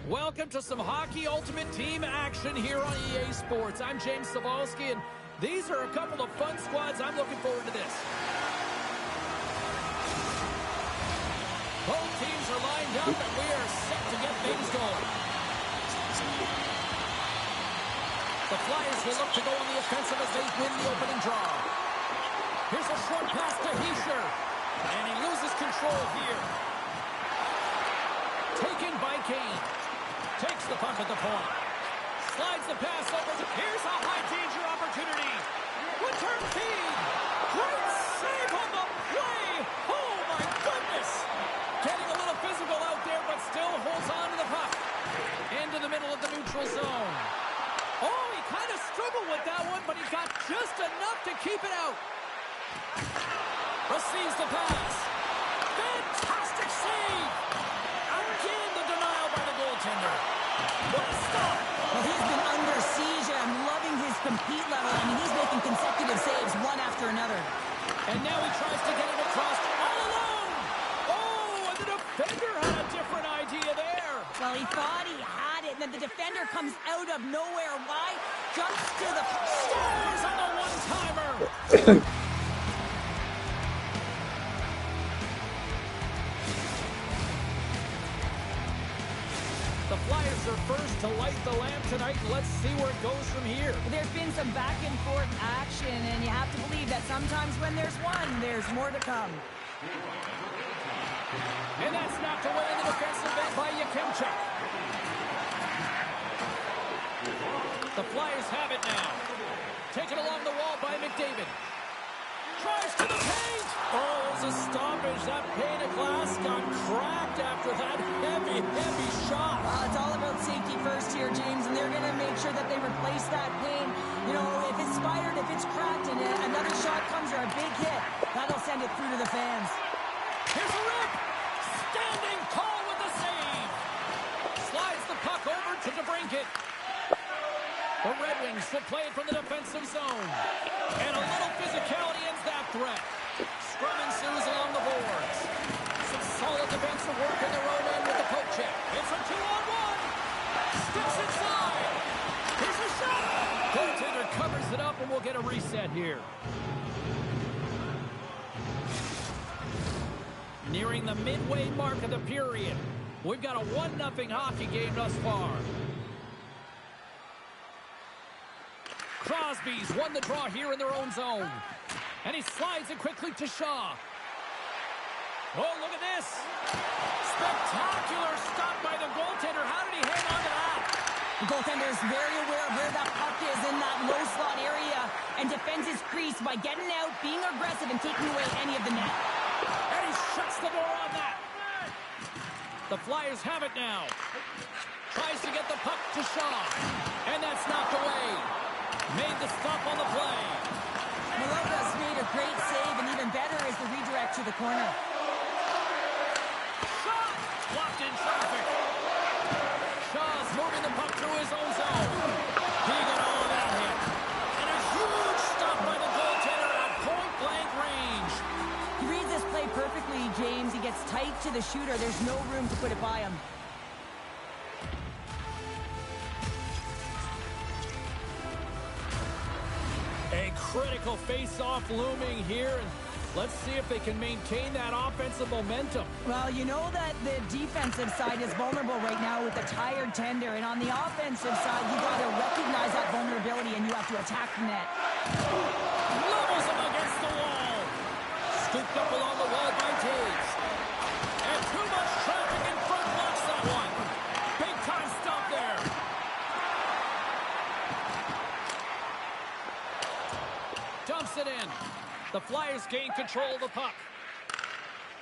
Welcome to some Hockey Ultimate Team action here on EA Sports. I'm James Zabehlice, and these are a couple of fun squads. I'm looking forward to this. Both teams are lined up, and we are set to get things going. The Flyers will look to go on the offensive as they win the opening draw. Here's a short pass to Hischier, and he loses control here. Taken by Kane. Takes the puck at the point. Slides the pass over. Here's a high-danger opportunity. Return feed. Great save on the play. Oh, my goodness. Getting a little physical out there, but still holds on to the puck. Into the middle of the neutral zone. Oh, he kind of struggled with that one, but he got just enough to keep it out. Receives the pass. Fantastic save. Again, the denial by the goaltender. What a start. Well, he's been under siege, and I'm loving his compete level. I mean, he's making consecutive saves one after another. And now he tries to get it across all alone. Oh, and the defender had a different idea there. Well, he thought he had it, and then the defender comes out of nowhere. Why? Jumps to the... Scores on the one-timer. The Flyers are first to light the lamp tonight. Let's see where it goes from here. There's been some back-and-forth action, and you have to believe that sometimes when there's one, there's more to come. And that's knocked away in the defensive end by Yakemchuk. The Flyers have it now. Taken along the wall by McDavid. Tries to the paint. Oh, it was a stoppage. That pane of glass got cracked after that heavy, heavy shot. It's all about safety first here, James, and they're going to make sure that they replace that pane. You know, if it's spidered, if it's cracked, and another shot comes or a big hit, that'll send it through to the fans. Here's a rip. Standing tall with the save. Slides the puck over to DeBrincat. The Red Wings will play it from the defensive zone. And a little physicality ends that threat. Scrum ensues along the boards. Some solid defensive work in their own end with the poke check. It's a 2-on-1. Steps inside. Here's a shot. Goaltender covers it up, and we'll get a reset here. Nearing the midway mark of the period. We've got a 1-0 hockey game thus far. Crosby's won the draw here in their own zone. And he slides it quickly to Shaw. Oh, look at this. Spectacular stop by the goaltender. How did he hang on to that? The goaltender is very aware of where that puck is in that low slot area and defends his crease by getting out, being aggressive, and taking away any of the net. And he shuts the door on that. The Flyers have it now. Tries to get the puck to Shaw. And that's knocked away. Made the stop on the play. Maloka's made a great save, and even better is the redirect to the corner. Shot! Blocked in traffic. Shaw's moving the puck through his own zone. He got all of that hit. And a huge stop by the goaltender at point-blank range. He reads this play perfectly, James. He gets tight to the shooter. There's no room to put it by him. A critical face-off looming here, and let's see if they can maintain that offensive momentum. Well, you know that the defensive side is vulnerable right now with the tired tender, and on the offensive side, you got to recognize that vulnerability, and you have to attack the net. Levels him against the wall. Scooped up along the wall by Taves. And too much traffic in front blocks that one. Big-time stop there. Dumps it in. The Flyers gain control of the puck.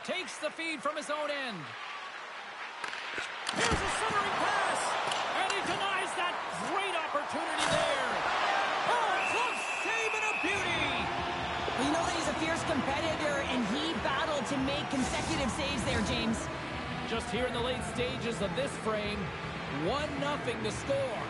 Takes the feed from his own end. Here's a centering pass. And he denies that great opportunity there. Oh, close save and a beauty. Well, you know that he's a fierce competitor, and he battled to make consecutive saves there, James. Just here in the late stages of this frame, 1-0 to score.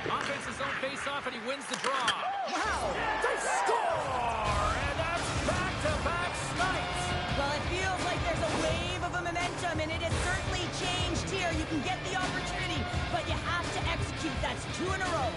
Offense's own face-off, and he wins the draw. Wow! They score! And that's back-to-back snipes. Well, it feels like there's a wave of momentum, and it is That's 2 in a row.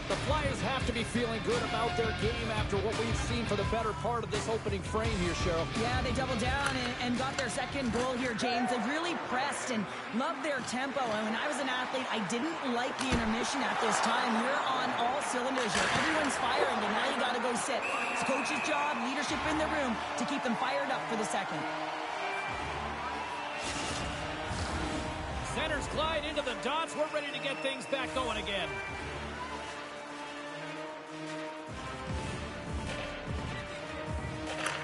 The Flyers have to be feeling good about their game after what we've seen for the better part of this opening frame here, Cheryl. Yeah, they doubled down and got their second goal here, James. They really pressed and loved their tempo. And when I was an athlete, I didn't like the intermission at this time. You're on all cylinders here. Everyone's firing, and now you got to go sit. It's coach's job, leadership in the room to keep them fired up for the second. Centers glide into the dots. We're ready to get things back going again.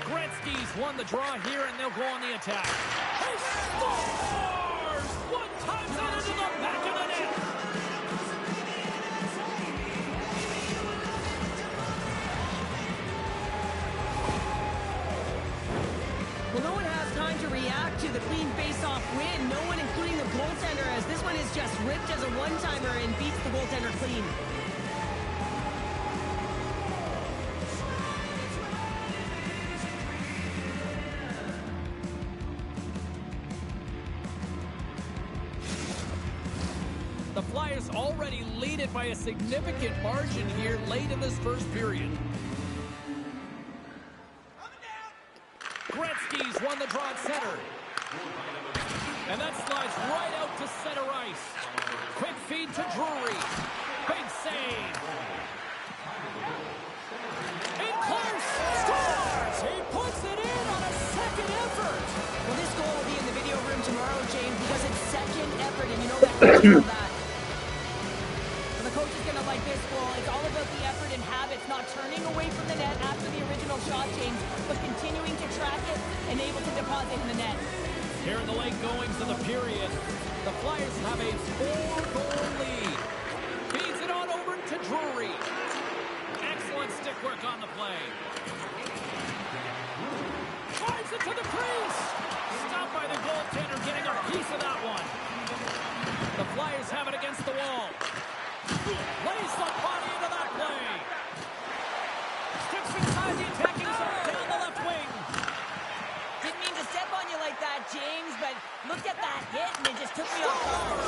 Gretzky's won the draw here, and they'll go on the attack. He scores! One times it into the back of the net. Well, no one has time to react to the clean face-off win. No one, including the goaltender, as this one is just ripped as a one-timer and beats the goaltender clean. The Flyers already lead it by a significant margin here late in this first period. Gretzky's won the draw at center. And that slides right out to center ice. Quick feed to Drury. Big save. In close. Scores! He puts it in on a second effort. Well, this goal will be in the video room tomorrow, James, because it's second effort, and you know that coach will that. So the coach is going to like this goal. It's all about the effort and habits, not turning away from the net after the original shot, James, but continuing to track it and able to deposit in the net. Here in the late goings of the period, the Flyers have a 4-goal lead. Feeds it on over to Drury. Excellent stick work on the play. Drives it to the crease. Stopped by the goaltender, getting a piece of that one. The Flyers have it against the wall. Lays the body into that play. Steps inside the attacking zone, down the left wing. Didn't mean to step on you like that, James, but look at that hit, and it just took me off guard.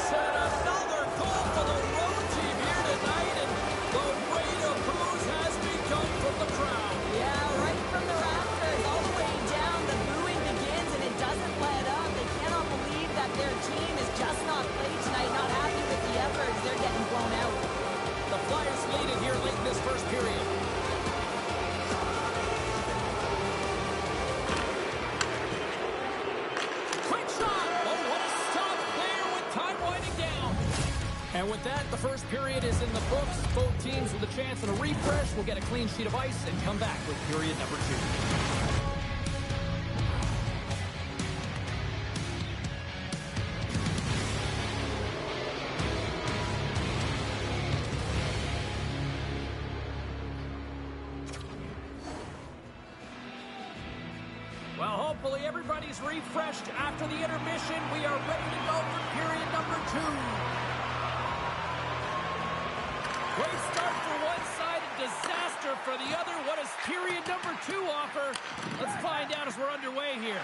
Set another goal for the road team here tonight, and the rate of booze has begun from the crowd. Yeah, right from the rafters all the way down, the booing begins, and it doesn't let up. They cannot believe that their team is just not played tonight, not happy with the efforts. They're getting blown out. The Flyers lead it here late in this first period. Quick shot! Oh, what a stop there with time winding down. And with that, the first period is in the books. Both teams with a chance at a refresh will get a clean sheet of ice and come back with period number 2. Well, hopefully everybody's refreshed after the intermission. We are ready to go for period number 2. Great start for one side and disaster for the other. What does period number 2 offer? Let's find out as we're underway here.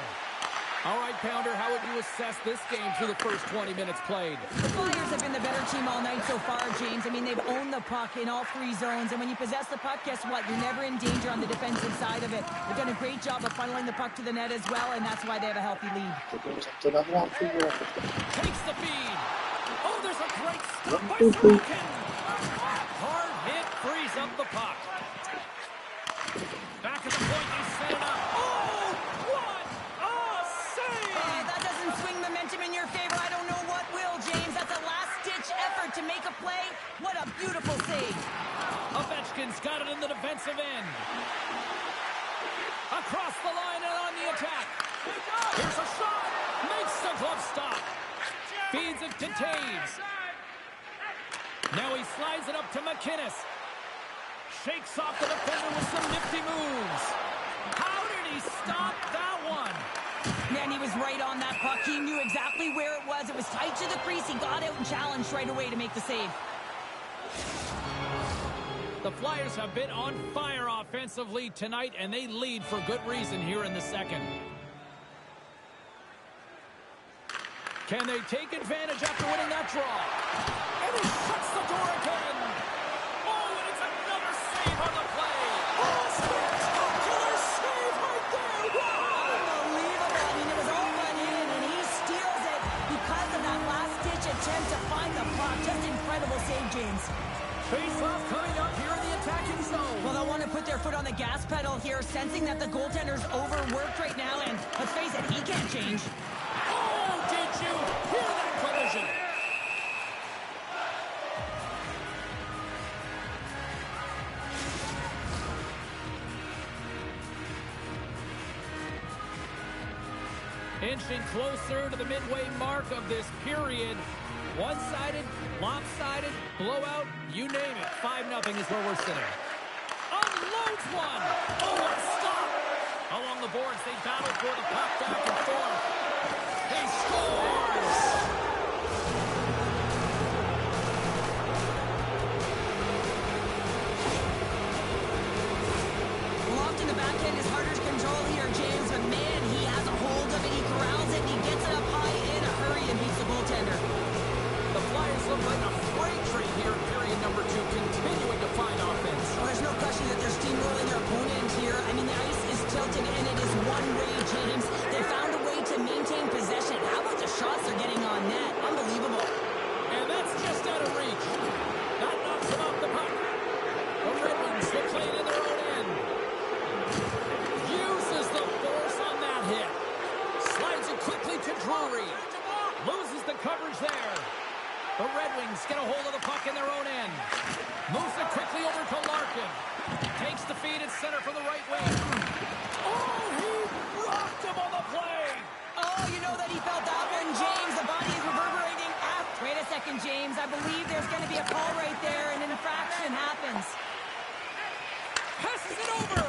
All right, Pounder, how would you assess this game through the first 20 minutes played? The Flyers have been the better team all night so far, James. I mean, they've owned the puck in all 3 zones, and when you possess the puck, guess what? You're never in danger on the defensive side of it. They've done a great job of funneling the puck to the net as well, and that's why they have a healthy lead. Takes the feed. Oh, there's a great stop by Sorokin. Hard hit, frees up the puck. Back at the point, they set it up. Oh, what a save! That doesn't swing momentum in your favor. I don't know what will, James. That's a last-ditch effort to make a play. What a beautiful save. Ovechkin's got it in the defensive end. Across the line and on the attack. Here's a shot. Makes the glove stop. Feeds it to Taves. Now he slides it up to McInnes. Shakes off the defender with some nifty moves. How did he stop that one? Man, he was right on that puck. He knew exactly where it was. It was tight to the crease. He got out and challenged right away to make the save. The Flyers have been on fire offensively tonight, and they lead for good reason here in the second. Can they take advantage after winning that draw? And And he shuts the door again. Oh, and it's another save on the play. Oh, spectacular save right there. Wow. Unbelievable. I mean, it was all run in, and he steals it because of that last-ditch attempt to find the puck. Just incredible save, James. Face-off coming up here in the attacking zone. Well, they'll want to put their foot on the gas pedal here, sensing that the goaltender's overworked right now, and let's face it, he can't change. Oh, did you hear that collision? Inching closer to the midway mark of this period. One-sided, lopsided, blowout, you name it. 5-0 is where we're sitting. Unloads one. Oh, what a stop. Along the boards, they battle for the puck back and forth. He scores. Locked in the backhand is harder to control here, James, but man, he has a hold of it. He corrals it, and he gets it up high in a hurry and beats the goaltender. The Flyers look like a freight train here in period number 2, continuing to find offense. Well, there's no question that they're steamrolling their opponent here. I mean, the ice is tilted, and it is one-way, James. They found a way to maintain possession. How about the shots they're getting on net? Unbelievable. And that's just out of reach. That knocks him off the puck. The Red Wings will play it in their own end. Uses the force on that hit. Slides it quickly to Drury. Loses the coverage there. The Red Wings get a hold of the puck in their own end. Moves it quickly over to Larkin. Takes the feed at center from the right wing. Oh, he rocked him on the play. Oh, you know that he felt that one, James. The body is reverberating. Wait a second, James. I believe there's going to be a call right there. An infraction happens. Passes it over.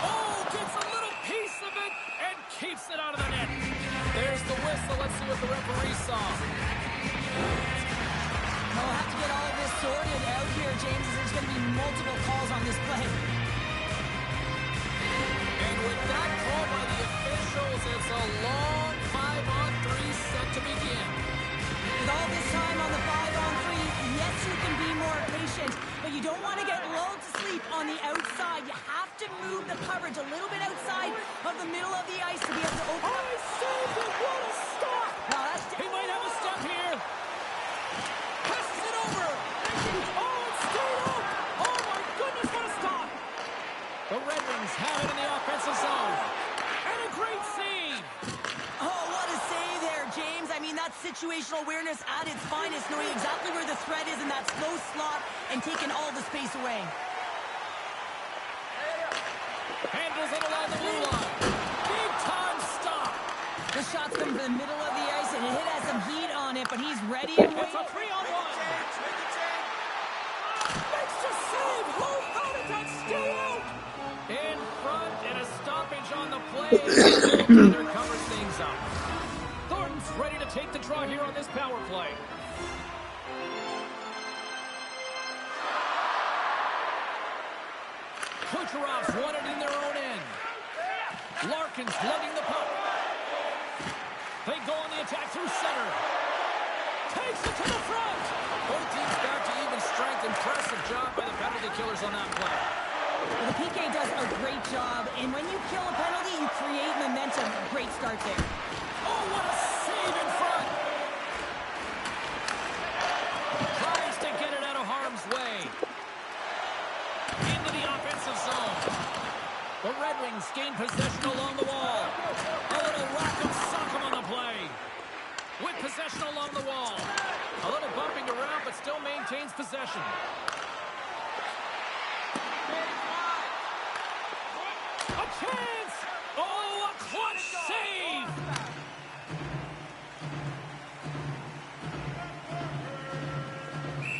Oh, gets a little piece of it and keeps it out of the net. There's the whistle. Let's see what the referee saw. We'll have to get all of this sorted out here, James, as there's going to be multiple calls on this play. And with that call by the officials, it's a long 5-on-3 set to begin. With all this time on the 5-on-3, yes, you can be more patient, but you don't want to get lulled to sleep on the outside. You have to move the coverage a little bit outside of the middle of the ice to be able to open up. I saved it! What a stop! Now that's He might have a step here. Passes it over. Oh, it's stayed up. Oh, my goodness, what a stop. The Red Wings have it in the offensive zone. And a great save. Oh, what a save there, James. I mean, that's situational awareness at its finest, knowing exactly where the threat is in that slow slot and taking all the space away. Handles it along the blue line. Big time stop. The shots come from the middle of the ice, and it has some heat on it, but he's ready and It's a waiting. 3-on-1. Makes the save. How did that stay out? In front and a stoppage on the play. Taylor covers things up. Thornton's ready to take the draw here on this power play. Kucherov's won it in their own end. Larkin's lugging the puck. They go on the attack through center. Takes it to the front. Both teams back to even strength. Impressive job by the penalty killers on that play. Well, the PK does a great job, and when you kill a penalty, you create momentum. Great start there. Oh, what a save in front. Tries to get it out of harm's way. Into the offensive zone. The Red Wings gain possession along the wall. A little rock and sock 'em on the play. With possession along the wall. A little bumping around, but still maintains possession. A chance! Oh, a clutch save!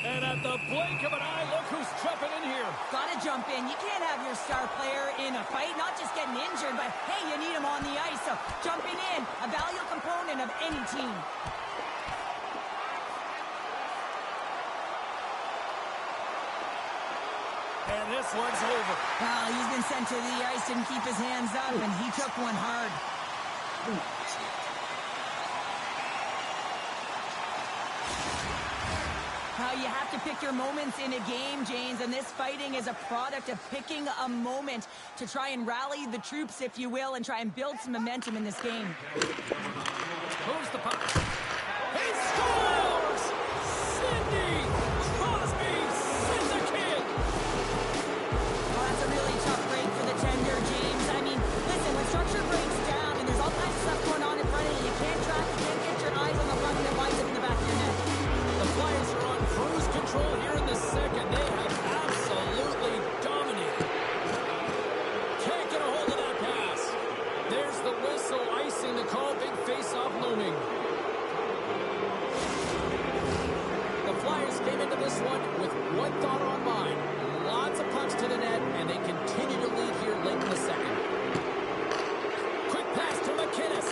And at the blink of an eye, look who's jumping in here. Gotta jump in. You can't have your star player in a fight, not just getting injured, but hey, you need him on the ice. So jumping in, a valuable component of any team. And this one's over. Well, he's been sent to the ice, didn't keep his hands up, and he took one hard. You have to pick your moments in a game, James, and this fighting is a product of picking a moment to try and rally the troops, if you will, and try and build some momentum in this game. Moves the puck. He scores! Sidney Crosby Syndicate! Well, that's a really tough break for the tender, James. I mean, listen, when structure breaks down and there's all kinds of stuff going on in front of you, you can't track, you can't get your eyes on the puck and it winds up in the back of your net. The Flyers are on cruise control here in the second. They have absolutely dominated. Can't get a hold of that pass. There's the whistle, icing the call. Big face-off looming. The Flyers came into this one with one thought on mind. Lots of pucks to the net, and they continue to lead here late in the second. Quick pass to McInnes.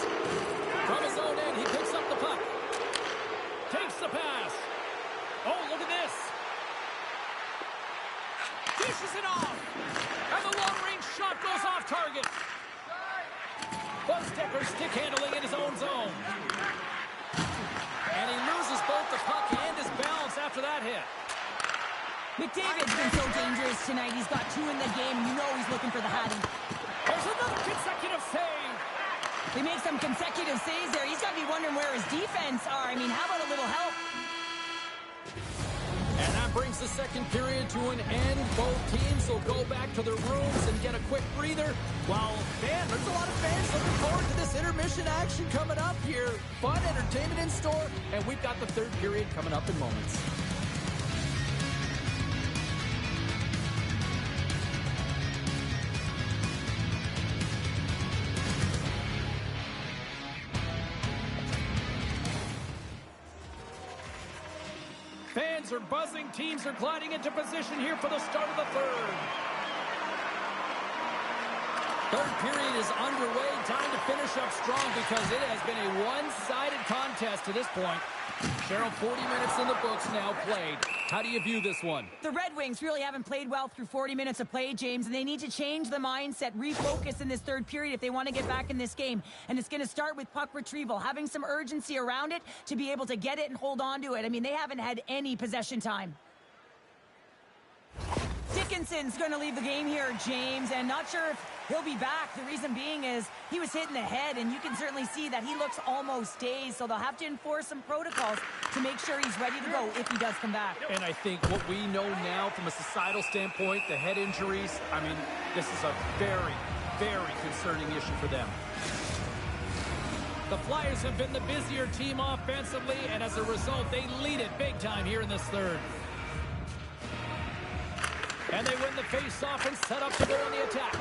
From his own end, he picks up the puck. Takes the pass. Oh, look at this. Dishes it off. And the long-range shot goes off target. Buzz-Decker stick handling in his own zone. And he loses both the puck and his balance after that hit. McDavid's been so dangerous tonight. He's got 2 in the game. You know he's looking for the Hattie. There's another consecutive save. They make some consecutive saves there. He's got to be wondering where his defense are. I mean, how about a little help? And that brings the second period to an end. Both teams will go back to their rooms and get a quick breather. While, man, there's a lot of fans looking forward to this intermission action coming up here. Fun entertainment in store, and we've got the third period coming up in moments. Fans are buzzing. Teams are gliding into position here for the start of the third. Third period is underway. Time to finish up strong because it has been a one-sided contest to this point. Cheryl, 40 minutes in the books now played. How do you view this one? The Red Wings really haven't played well through 40 minutes of play, James, and they need to change the mindset, refocus in this third period if they want to get back in this game. And it's going to start with puck retrieval, having some urgency around it to be able to get it and hold on to it. I mean, they haven't had any possession time. Dickinson's going to leave the game here, James, and not sure if he'll be back. The reason being is he was hit in the head, and you can certainly see that he looks almost dazed, so they'll have to enforce some protocols to make sure he's ready to go if he does come back. And I think what we know now from a societal standpoint, the head injuries, I mean, this is a very, very concerning issue for them. The Flyers have been the busier team offensively, and as a result, they lead it big time here in this third. And they win the face-off and set up to go on the attack.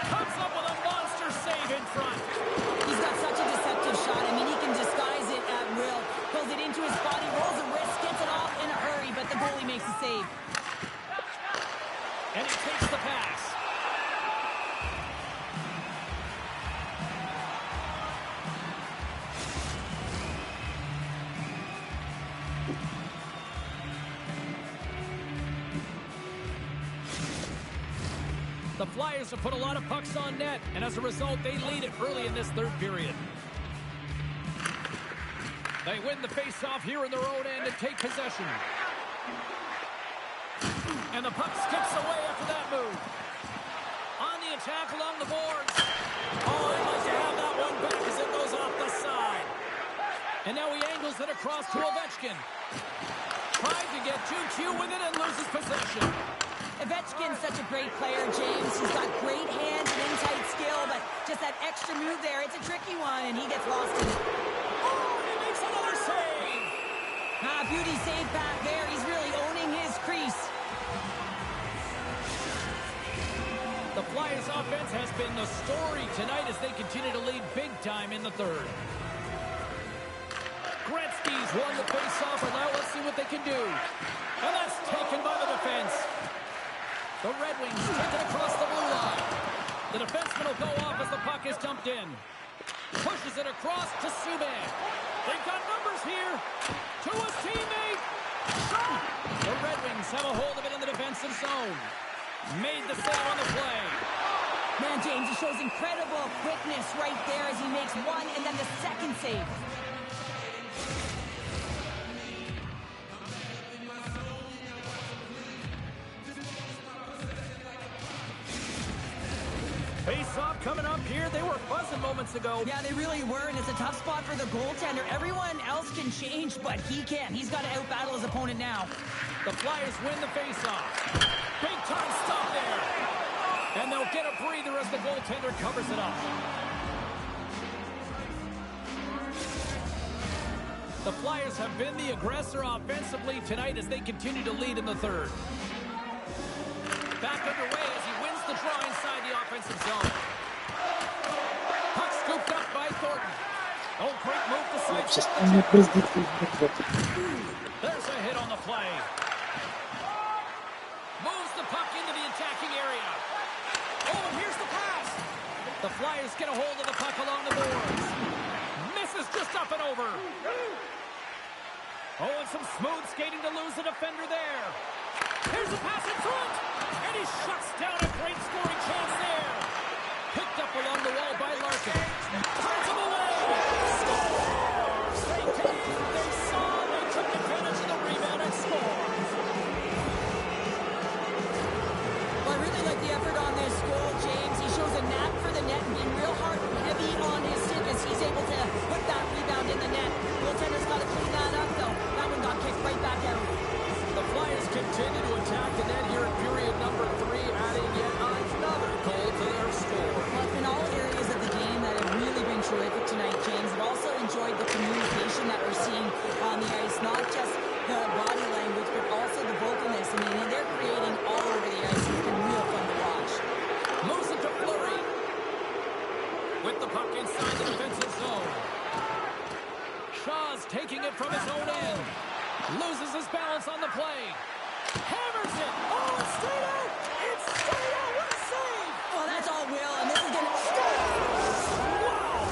Comes up with a monster save in front. He's got such a deceptive shot. I mean, he can disguise it at will. Pulls it into his body, rolls the wrist, gets it off in a hurry, but the goalie makes the save. And he takes the pass. The Flyers have put a lot of pucks on net, and as a result, they lead it early in this third period. They win the face-off here in their own end and take possession. And the puck skips away after that move. On the attack along the boards. Oh, I'd like to have that one back as it goes off the side. And now he angles it across to Ovechkin. Tried to get too cute with it and loses possession. Ovechkin's such a great player, James. He's got great hands and in-tight skill, but just that extra move there, it's a tricky one, and he gets lost in it. Oh, he makes another save! Beauty save back there. He's really owning his crease. The Flyers offense has been the story tonight as they continue to lead big time in the third. Gretzky's won the face-off, and now let's see what they can do. And that's taken by the defense. The Red Wings take it across the blue line. The defenseman will go off as the puck is dumped in. Pushes it across to Subban. They've got numbers here. To his teammate. Shot! The Red Wings have a hold of it in the defensive zone. Made the save on the play. Man, James, he shows incredible quickness right there as he makes one and then the second save. face-off coming up here. They were buzzing moments ago. Yeah, they really were, and it's a tough spot for the goaltender. Everyone else can change, but he can't. He's got to out-battle his opponent now. The Flyers win the face-off. Big-time stop there. And they'll get a breather as the goaltender covers it up. The Flyers have been the aggressor offensively tonight as they continue to lead in the third. Back underway as he wins the draw inside the offensive zone. Puck scooped up by Thornton. Oh, great move to sidestep the check. There's a hit on the play. Moves the puck into the attacking area. Oh, and here's the pass. The Flyers get a hold of the puck along the boards. Misses just up and over. Oh, and some smooth skating to lose the defender there. Here's a pass in front. And he shuts down a great scoring chance there. Picked up along the wall by Larkin. Turns him away. Scores! They came, they saw, they took advantage of the rebound and scored. Well, I really like the effort on this goal, James. He shows a knack for the net and being real hard and heavy on his stick as he's able to put that rebound in the net. Goaltender's got to clean that up, though. That one got kicked right back out. The Flyers continue to attack the net here in period number 3, adding yet another goal to their score. Well, in all areas of the game that have really been terrific tonight, James. I've also enjoyed the communication that we're seeing on the ice, not just the body language, but also the vocalness. I mean, they're creating all over the ice. It's been real fun to watch. Moves it to Fleury. With the puck inside the defensive zone. Shaw's taking it from his own end. Loses his balance on the play. Hammers it. Oh, it's straight out. It's straight out. What a save. Oh, that's all Will, and this is going to... Wow.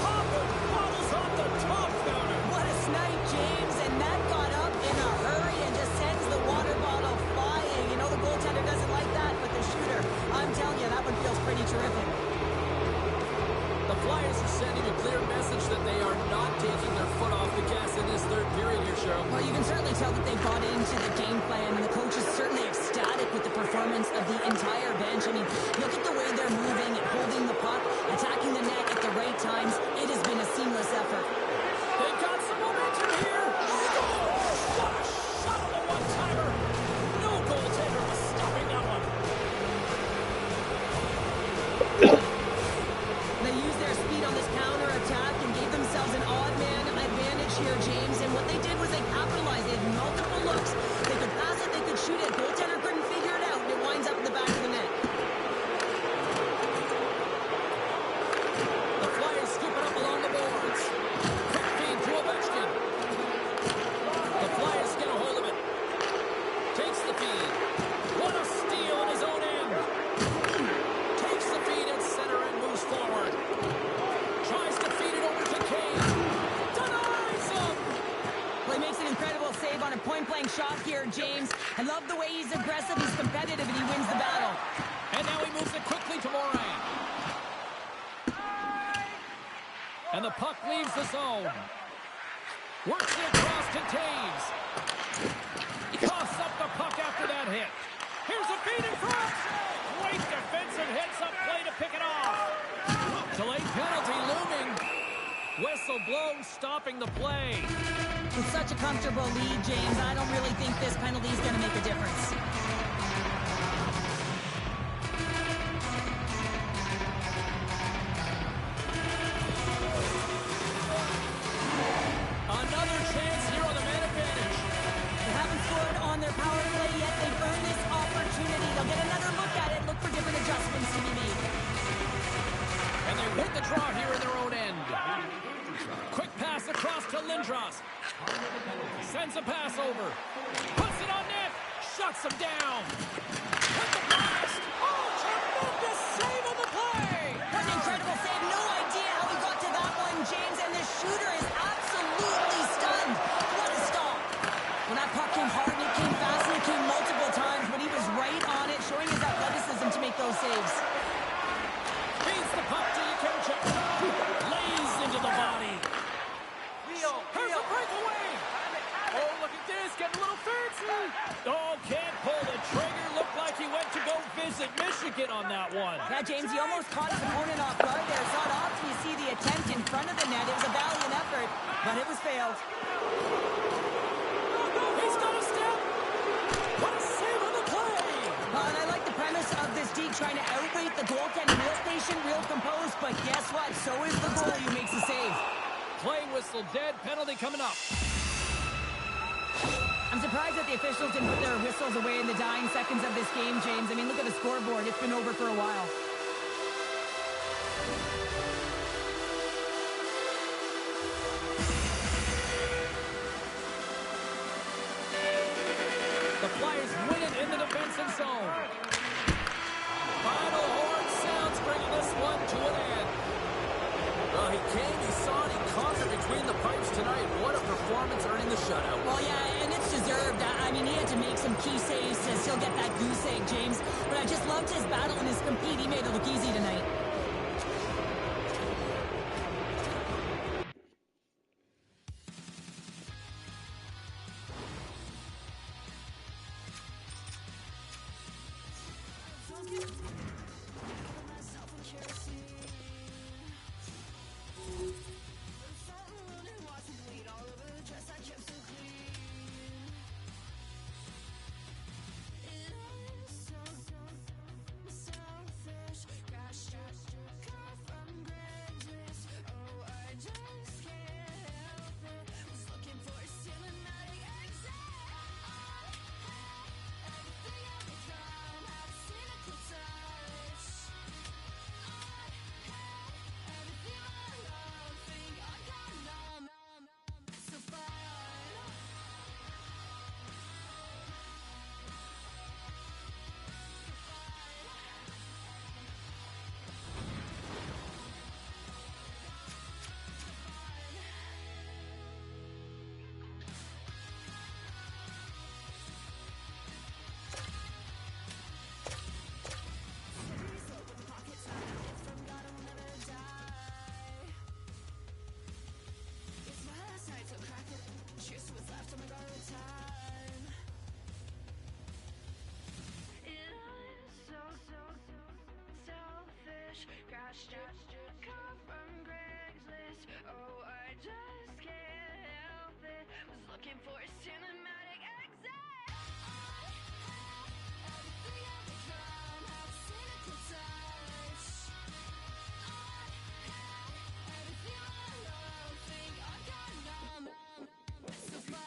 Popping bottles on the top counter. What a snipe, James, and that got up in a hurry and just sends the water bottle flying. You know the goaltender doesn't like that, but the shooter, I'm telling you, that one feels pretty terrific. The Flyers are sending a clear message that they are not taking their foot off the gas in this third period here, Cheryl. Well, you can certainly tell that they bought into the game plan, and the coach is certainly ecstatic with the performance of the entire bench. I mean, look at the way they're moving and holding the puck, attacking the net at the right times. It has been a seamless effort. They've got some momentum here. What a shot on the one-timer. No goaltender was stopping that one. They used their speed on this counter-attack and gave themselves an odd-man advantage here, James. And what they did was they capitalized. They had multiple looks. They could pass it, they could shoot it. Goaltender couldn't figure it out, and it winds up in the back of the net. The Flyers scoop it up along the boards. Quick feed to Ovechkin. The Flyers get a hold of it. Takes the feed. What a steal in his own end. Takes the feed at center and moves forward. Tries to feed it over to Kane. Denies him. Well, he makes an incredible save on a point-blank shot here, James. I love the way he's aggressive, he's competitive, and he wins the battle. And now he moves it quickly to Morin. And the puck leaves the zone. Works it across to Taves. Coughs up the puck after that hit. Here's a feed in front. Great defensive hits up play to pick it off. Delayed penalty looming. Whistle blown, stopping the play. With such a comfortable lead, James, I don't really think this penalty is going to make a difference. Another chance here on the man advantage. They haven't scored on their power play yet. They've earned this opportunity. They'll get another look at it, look for different adjustments to be made. And they win the draw here in their own end. Quick pass across to Lindros. Sends a pass over. Puts it on net. Shuts him down. With the blast. Oh, tremendous save on the play. What an incredible save. No idea how he got to that one, James. And the shooter is absolutely stunned. What a stop. When that puck came hard and it came fast and it came multiple times, but he was right on it, showing his athleticism to make those saves. Feeds the puck to Yukemchuk. Lays into the body. Here's a breakaway. Oh, look at this. Getting a little fancy. Oh, can't pull the trigger. Looked like he went to go visit Michigan. in on that one. Yeah, James, he almost caught his opponent off guard there. It's not often you see the attempt in front of the net. It was a valiant effort, but it was failed. He's got a step. What a save on the play. And I like the premise of this D trying to outweight the goaltender. Real patient, real composed, but guess what? So is the goalie who makes the save. Play whistle dead. Penalty coming up. I'm surprised that the officials didn't put their whistles away in the dying seconds of this game, James. I mean, look at the scoreboard. It's been over for a while. The Flyers win it in the defensive zone. Final horn sounds, bringing this one to an end. Well, he came, he saw it, he caught it between the pipes tonight. What a performance, earning the shutout. Well, yeah, and it's deserved. I mean, he had to make some key saves to still get that goose egg, James. But I just loved his battle and his compete. He made it look easy tonight. Come from Craigslist. Oh, I just can't help it. Was looking for a cinematic exit. Everything I've become, have a cynical touch. Everything I love, think I got numb. So fine.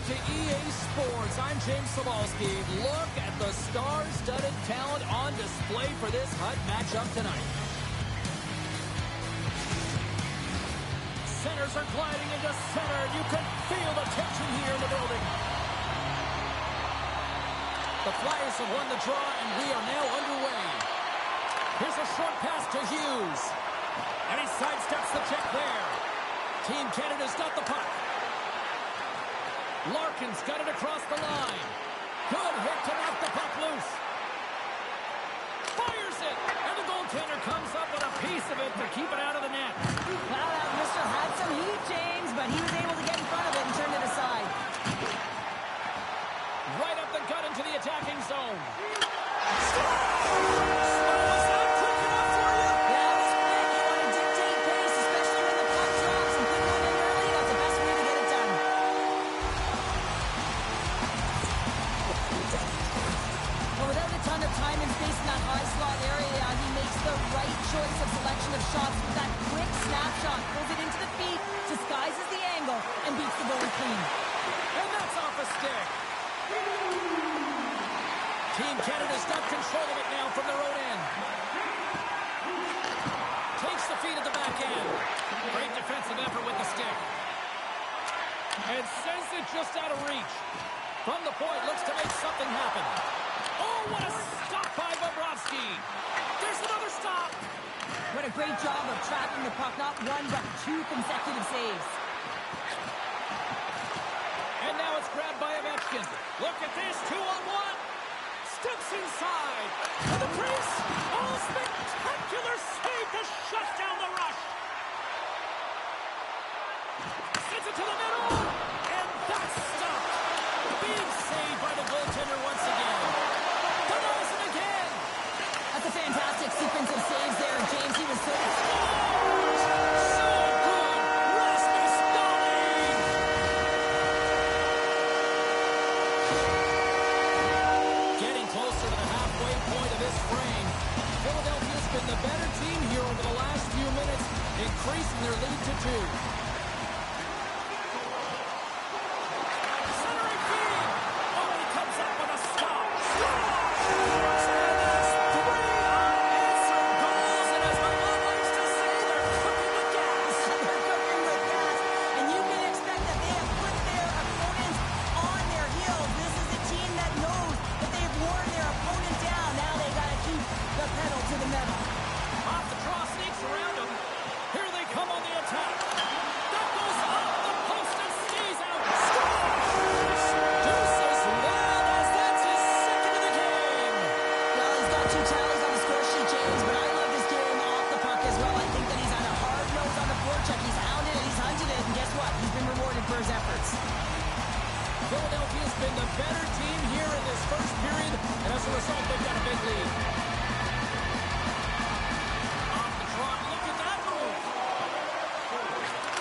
to EA Sports. I'm James Zabehlice. Look at the star-studded talent on display for this HUT matchup tonight. Centers are gliding into center. You can feel the tension here in the building. The Flyers have won the draw, and we are now underway. Here's a short pass to Hughes. And he sidesteps the check there. Team Canada's got the puck. Larkin's got it across the line. Good hit to knock the puck loose. Fires it. And the goaltender comes up with a piece of it to keep it out of the net. Wow, that Mr. had some heat, James, but he was able to get in front of it and turn it aside. Right up the gut into the attacking zone. Choice of selection of shots with that quick snapshot, pulls it into the feet, disguises the angle, and beats the goalie clean. And that's off a stick. Team Canada's got control of it now from their own end. Takes the feed at the back end. Great defensive effort with the stick. And sends it just out of reach. From the point, looks to make something happen. Oh, what a stop by Bobrovsky. There's another stop. What a great job of tracking the puck, not one, but two consecutive saves. And now it's grabbed by Ovechkin. Look at this, 2-on-1. Steps inside. To the crease. Oh, spectacular save to shut down the rush. Sends it to the middle. And that's stopped. Big save by the goaltender once again. Denies him again. That's a fantastic sequence of saves there, James. He was so good. Rasmus Dahlin. Getting closer to the halfway point of this frame. Philadelphia's been the better team here over the last few minutes, increasing their lead to 2. Philadelphia's been the better team here in this first period, and as a result, they've got a big lead. Off the draw, look at that move.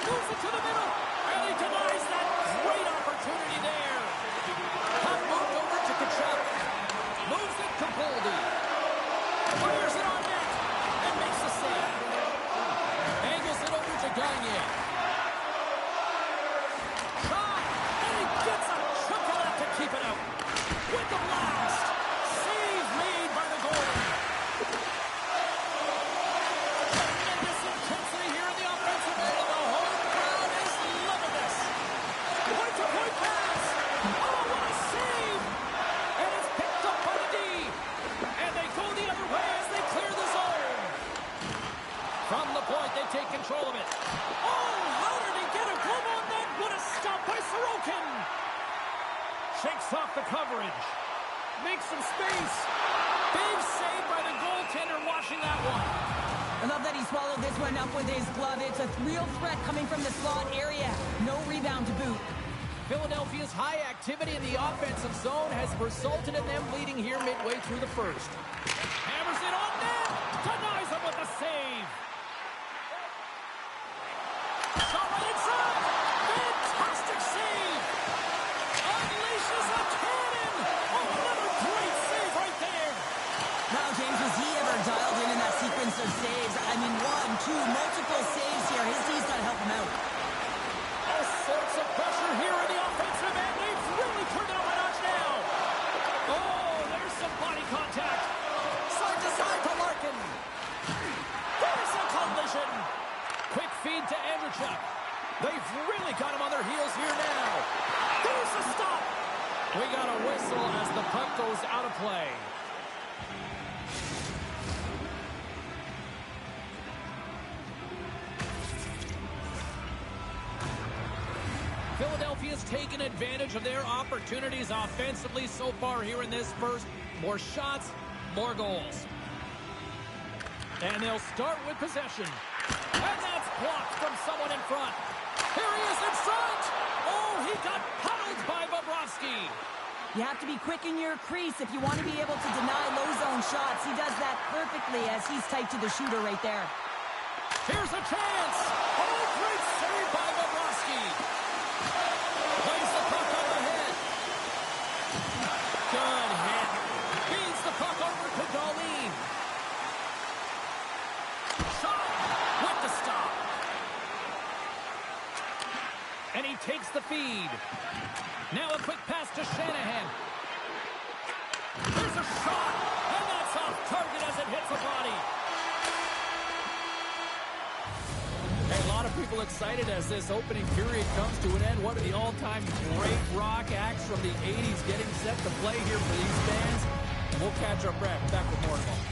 Moves it to the middle, and he denies that great opportunity there. Puck moved over to Kachuk. Moves it to Boldy. Fires it on net, and makes the save. Angles it over to Gagne. Keep it out. With the blast. Save made by the goalie. Tremendous intensity here in the offensive end, and the home crowd is loving this. Point-to-point pass. Oh, what a save. And it's picked up by the D. And they go the other way as they clear the zone. From the point, they take control of it. Oh, how did he get a glove on that? What a stop by Sorokin. Shakes off the coverage. Makes some space. Big save by the goaltender watching that one. I love that he swallowed this one up with his glove. It's a real threat coming from the slot area. No rebound to boot. Philadelphia's high activity in the offensive zone has resulted in them leading here midway through the first. Hammers it on net. Denies him with the save. Shot right inside. Fantastic save. Unleashes a cannon! Oh, another great save right there! Wow, James, was he ever dialed in that sequence of saves? I mean, 1, 2, multiple saves here. His D's got to help him out. All sorts of pressure here in the offensive end. They They've really got him on their heels here now. There's a stop. We got a whistle as the puck goes out of play. Philadelphia's taken advantage of their opportunities offensively so far here in this first. More shots, more goals. And they'll start with possession. And that's blocked from someone in front. Here he is in front. Oh, he got puddled by Bobrovsky. You have to be quick in your crease if you want to be able to deny low zone shots. He does that perfectly as he's tight to the shooter right there. Here's a chance. Oh, great save by Bobrovsky. Plays the puck on the head. Good hit. Feeds the puck over to Darlene. Shot with the stop. And he takes the feed. Now a quick pass to Shanahan. There's a shot. And that's off target as it hits a body. A lot of people excited as this opening period comes to an end. One of the all-time great rock acts from the 80s getting set to play here for these fans. We'll catch our breath. Back with more in a moment.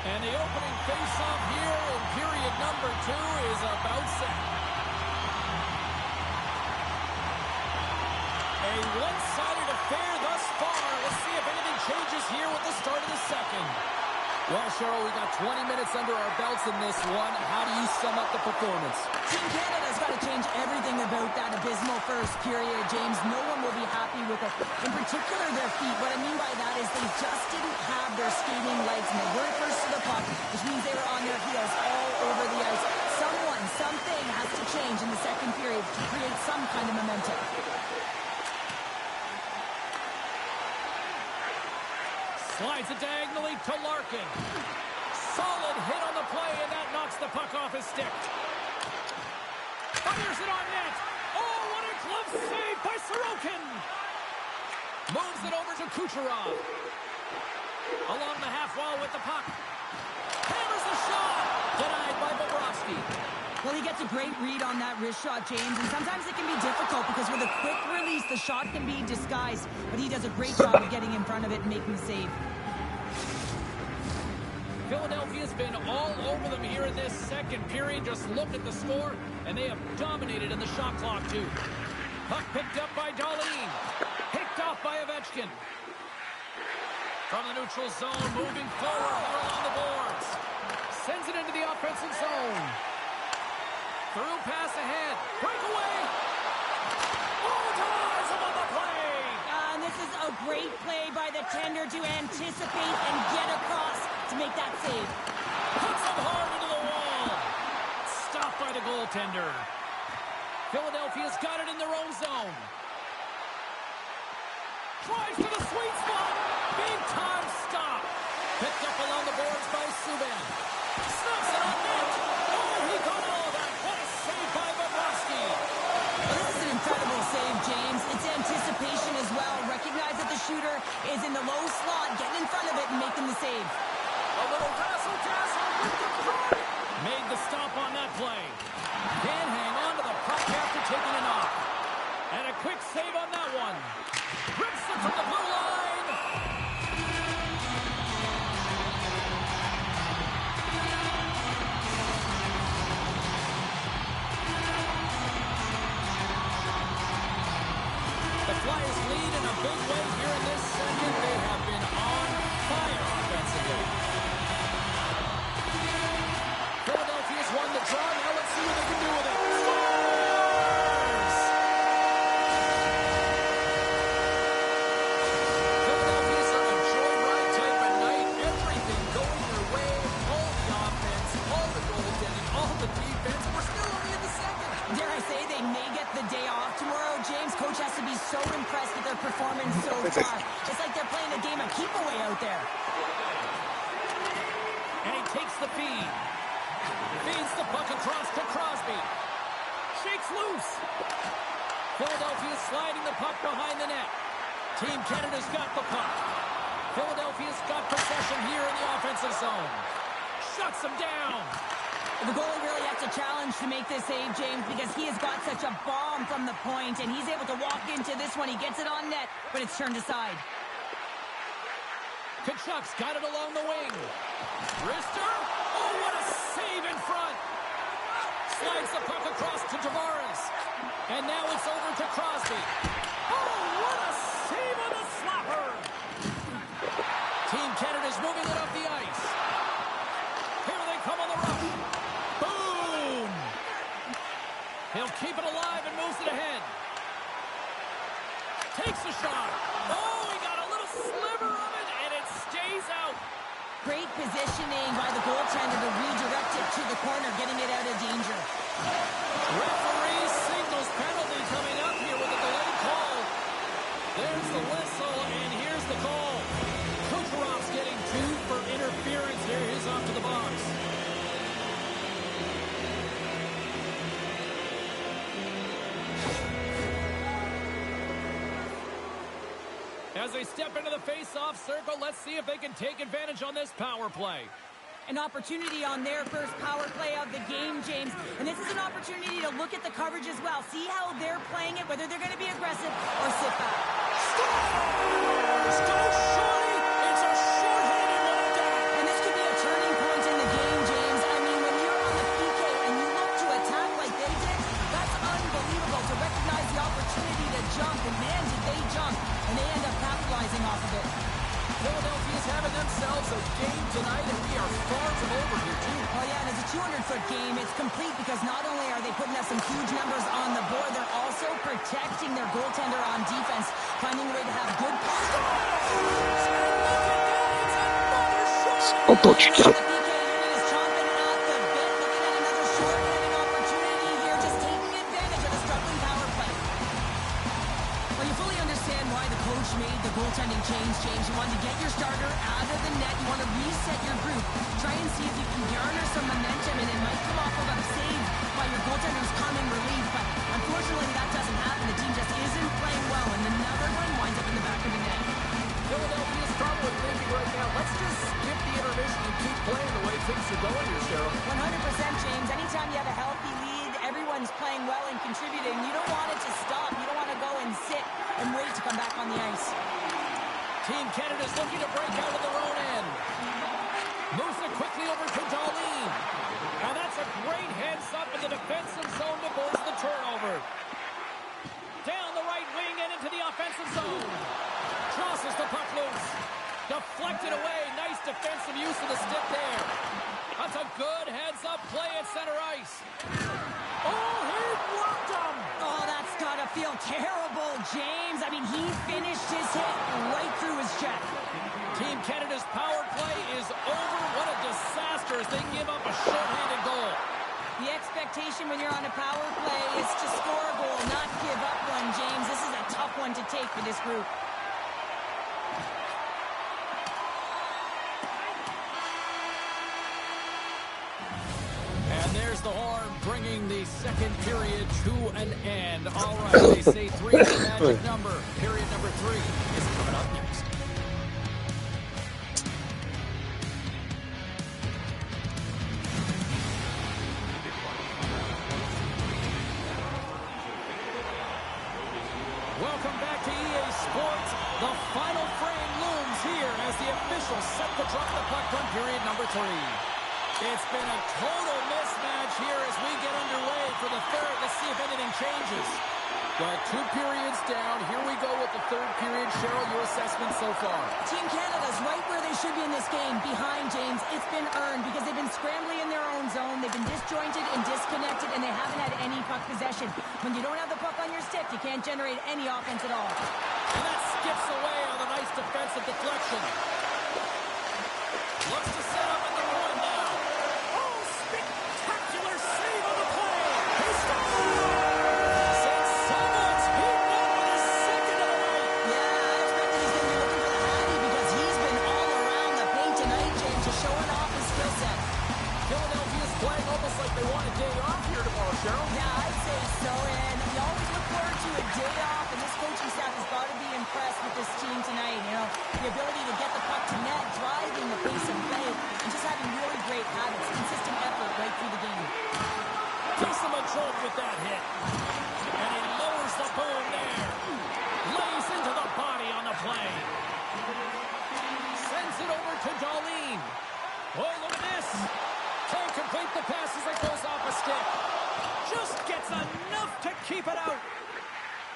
And the opening face-off here in period number 2 is about set. A one-sided affair thus far. Let's see if anything changes here with the start of the second. Well, Cheryl, we got 20 minutes under our belts in this one. How do you sum up the performance? Team Canada's got to change everything about that abysmal first period, James. No one will be happy with it. In particular, their feet. What I mean by that is they just didn't have their skating legs, and they weren't first to the puck, which means they were on their heels all over the ice. Something has to change in the second period to create some kind of momentum. Slides it diagonally to Larkin. Solid hit on the play, and that knocks the puck off his stick. Fires it on net. Oh, what a glove save by Sorokin. Moves it over to Kucherov. Along the half wall with the puck. Hammers the shot. Denied by Bobrovsky. Well, he gets a great read on that wrist shot, James, and sometimes it can be difficult because with a quick release, the shot can be disguised, but he does a great job of getting in front of it and making the save. Philadelphia's been all over them here in this second period. Just look at the score, and they have dominated in the shot clock, too. Puck picked up by Darlene. Picked off by Ovechkin. From the neutral zone, moving forward here along the boards. Sends it into the offensive zone. Through pass ahead. Breakaway. Oh, denies him on the play. And this is a great play by the tender to anticipate and get across to make that save. Puts him hard into the wall. Stopped by the goaltender. Philadelphia's got it in their own zone. Drives to the sweet spot. Big time stop. Picked up along the boards by Subban. Snaps it on net. Oh, he got all of that. What a save by Bobrovsky. Well, this is an incredible save, James. It's anticipation as well. Recognize that the shooter is in the low slot, getting in front of it and making the save. A little razzle-dazzle with the puck. Made the stop on that play. Can't hang on to the puck after taking a knock. And a quick save on that one. Rips it from the blue line. The Flyers lead in a big way here in this second. They have been on fire offensively. Philadelphia's won the draw. Now let's see what they can do with it. Scores! Philadelphia's on a joyride type of night. Everything going their way. All the offense, all the goaltending, all the defense. We're still only in the second. Dare I say they may get the day off tomorrow, James? Coach has to be so impressed with their performance so far. It's like they're playing a game of keep-away out there. And he takes the feed. Feeds the puck across to Crosby. Shakes loose. Philadelphia sliding the puck behind the net. Team Canada's got the puck. Philadelphia's got possession here in the offensive zone. Shuts them down. The goalie really has to challenge to make this save, James, because he has got such a bomb from the point, and he's able to walk into this one. He gets it on net, but it's turned aside. Kachuk's got it along the wing. Rister. Oh, what a save in front. Slides the puck across to Tavares. And now it's over to Crosby. Oh, what a save on the slapper. Team Canada's moving it up the ice. Here they come on the rush. Boom! He'll keep it alive and moves it ahead. Takes a shot. Oh, he got a little sliver of it, and it stays out. Great positioning by the goaltender to redirect it to the corner, getting it out of danger. Referee signals penalty coming up here with a delayed call. There's the whistle, and here's the call. Kucherov's getting 2 for interference here. He's off to the box. As they step into the face-off circle, let's see if they can take advantage on this power play. An opportunity on their first power play of the game, James. And this is an opportunity to look at the coverage as well. See how they're playing it, whether they're going to be aggressive or sit back. Scores! Go shorty! It's a short-handed one and down. And this could be a turning point in the game, James. I mean, when you're on the PK and you look to attack like they did, that's unbelievable to recognize the opportunity to jump. And man, did they jump. And they end up capitalizing off of it. Philadelphia's having themselves a game tonight, and we are far from over here, too. Oh, yeah, and as a 200-foot game, it's complete because not only are they putting up some huge numbers on the board, they're also protecting their goaltender on defense, finding a way to have good... Otočky. Made the goaltending change, James. You want to get your starter out of the net. You want to reset your group. Try and see if you can garner some momentum, and it might come off of a save by your goaltender's come in relief, but unfortunately that doesn't happen. The team just isn't playing well, and another one winds up in the back of the net. Philadelphia's probably thinking right now, let's just skip the intermission and keep playing the way things are going here, Cheryl. 100%, James. Anytime you have a healthy lead, everyone's playing well and contributing. You don't want it to stop. You don't want to go and sit and wait to come back on the ice. Team Canada's looking to break out of their own end. Moves it quickly over to Darlene. And that's a great heads-up in the defensive zone to force the turnover. Down the right wing and into the offensive zone. Crosses the puck loose. Deflected away. Nice defensive use of the stick there. That's a good heads-up play at center ice. Oh, he blocked him. Oh, that's got to feel terrible, James. I mean, he finished his hit right through his check. Team Canada's power play is over. What a disaster as they give up a short-handed goal. The expectation when you're on a power play is to score a goal, not give up one, James. This is a tough one to take for this group. And there's the horn, bringing the second period to an end. All right, they say 3 is the magic number. Period number 3 is coming up next. Welcome back to EA Sports. The final frame looms here as the officials set to drop the puck from period number 3. It's been a total mismatch here as we get underway for the third. Let's see if anything changes. But 2 periods down. Here we go with the third period. Cheryl, your assessment so far? Team Canada's right where they should be in this game. Behind, James, it's been earned because they've been scrambling in their own zone. They've been disjointed and disconnected, and they haven't had any puck possession. When you don't have the puck on your stick, you can't generate any offense at all. And that skips away on a nice defensive deflection. Looks to set up in the run now. Oh, spectacular save on the play. He scores! St. Simon's hit one with his second of the night. Yeah, I expected he's going to be looking for the Hattie because he's been all around the paint tonight, James, just showing off his skill set. Philadelphia's playing almost like they want a day off here tomorrow, Cheryl. Yeah, I'd say so, and we always look forward to a day off, and this coaching staff has got to be impressed with the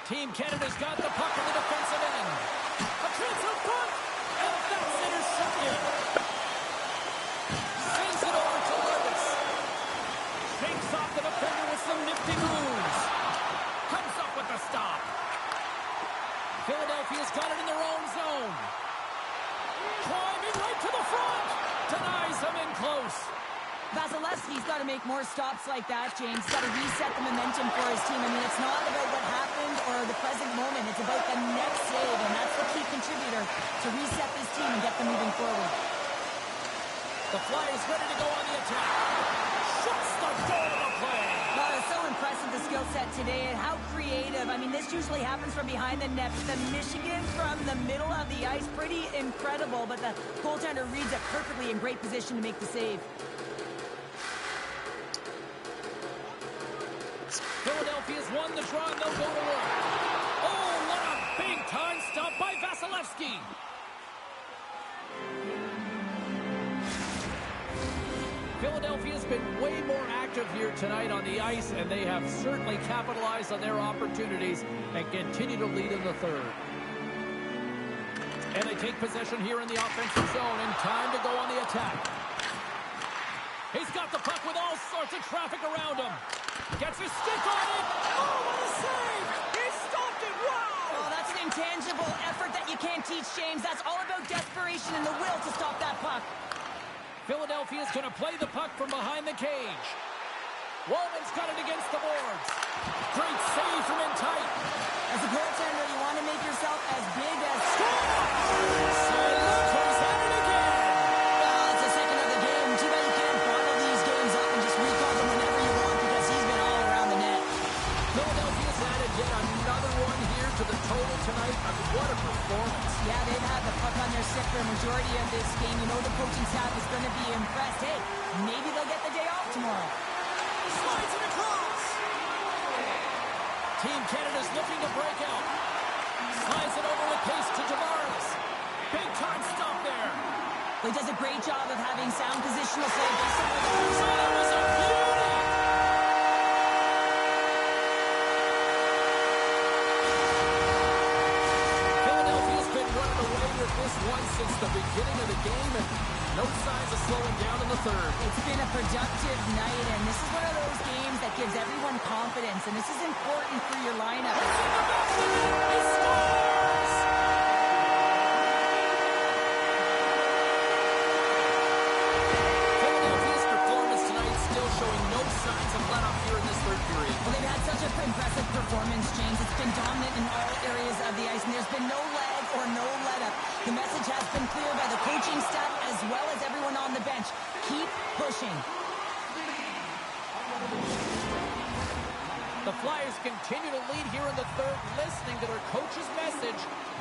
Team Canada's got the puck in the defensive end. A chance up front, and that's intercepted. Sends it over to Lewis. Shakes off the defender with some nifty moves. Comes up with the stop. Philadelphia's got it in their own zone. Climbing right to the front. Denies him in close. Vasilevsky's got to make more stops like that, James. He's got to reset the momentum for his team. I mean, it's not about what happened or the present moment. It's about the next save, and that's the key contributor to reset this team and get them moving forward. The Flyers ready to go on the attack. Shuts the door to the play. Well, it's so impressive, the skill set today, and how creative. I mean, this usually happens from behind the net. The Michigan from the middle of the ice, pretty incredible, but the goaltender reads it perfectly in great position to make the save. Philadelphia's won the draw, and they'll go to work. Oh, what a big-time stop by Vasilevsky. Philadelphia's been way more active here tonight on the ice, and they have certainly capitalized on their opportunities and continue to lead in the third. And they take possession here in the offensive zone, and time to go on the attack. He's got the puck with all sorts of traffic around him. Gets his stick on it. Oh, what a save! He stopped it. Wow! Oh, that's an intangible effort that you can't teach, James. That's all about desperation and the will to stop that puck. Philadelphia's going to play the puck from behind the cage. Walman's got it against the boards. Great save from in tight. As a goaltender, you want to make yourself as big as... Comes at it again. Well, it's the second of the game. Too bad you can't bottle these games up and just recall them whenever you want, because he's been all around the net. Philadelphia's added yet another one here to the total tonight. I mean, what a performance. Yeah, they've had the puck on their stick for a majority of this game. You know the coaching staff is going to be impressed. Hey, maybe they'll get the day off tomorrow. Slides it across. Team Canada's looking to break out. Slides it over with pace to Tavares. Big time stop there. He does a great job of having sound positional play based on where the Oh, that was a beauty. Philadelphia's been running away with this one since the beginning of the game, and no signs of slowing down in the third. It's been a productive night, and this is one of those games that gives everyone confidence, and this is important for your lineup. He scores! Philadelphia's performance tonight still showing no signs of let up here in this third period. Well, they've had such an impressive performance, James. It's been dominant in all areas of the ice, and there's been no lag or no let-up. The message has been clear by the coaching staff as well as everyone on the bench. Keep pushing. The Flyers continue to lead here in the third, listening to their coach's message.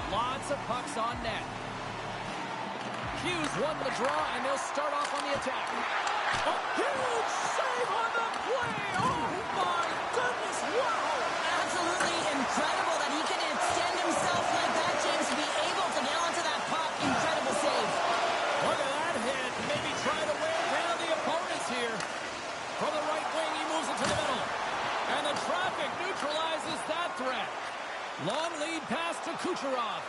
Lots of pucks on net. Hughes won the draw, and they'll start off on the attack. A huge save on the play! Oh, my goodness, wow! Absolutely incredible that he can extend himself like that, James, to be able to get onto that puck. Incredible save. Look at that hit. Maybe try to wear down the opponents here. From the right wing, he moves it to the middle. And the traffic neutralizes that threat. Long lead pass to Kucherov.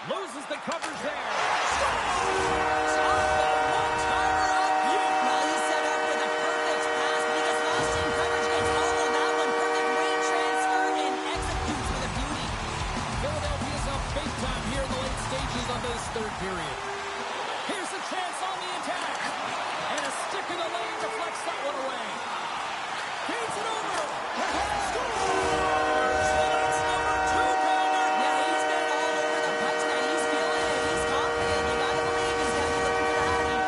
Loses the coverage there. Scores! Off the one-timer up. Well, he's set up with a perfect pass, but he gets lost in coverage, gets all of that one. Perfect weight transfer and executes with a beauty. Philadelphia's up big time here in the late stages of this third period. Here's a chance on the attack. And a stick in the lane deflects that one away. Feeds it over. Scores! That's number 2, Palmer. Yeah, he's been all over the puck tonight. He's feeling it. He's confident. You gotta believe he's gonna be looking for the Hattie.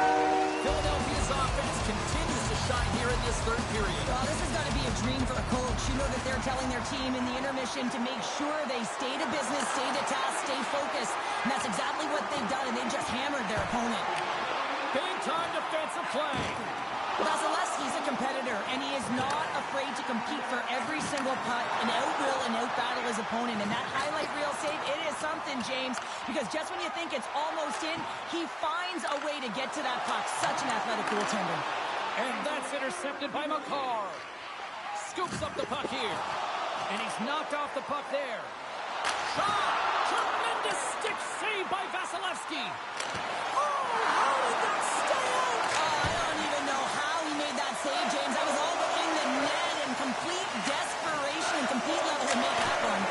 Philadelphia's offense continues to shine here in this third period. Well, this has got to be a dream for a coach. You know that they're telling their team in the intermission to make sure they stay to business, stay to task, stay focused. And that's exactly what they've done, and they've just hammered their opponent. Big time defensive play. Vasilevsky's a competitor, and he is not afraid to compete for every single putt and outwill and outbattle his opponent. And that highlight reel save, it is something, James, because just when you think it's almost in, he finds a way to get to that puck. Such an athletic goaltender. And that's intercepted by McCarr. Scoops up the puck here. And he's knocked off the puck there. Shot! Tremendous stick save by Vasilevsky. Oh, how did that stay out? Oh, I don't even know how he made that save, James. That was all in the net and complete desperation and complete level to make that one.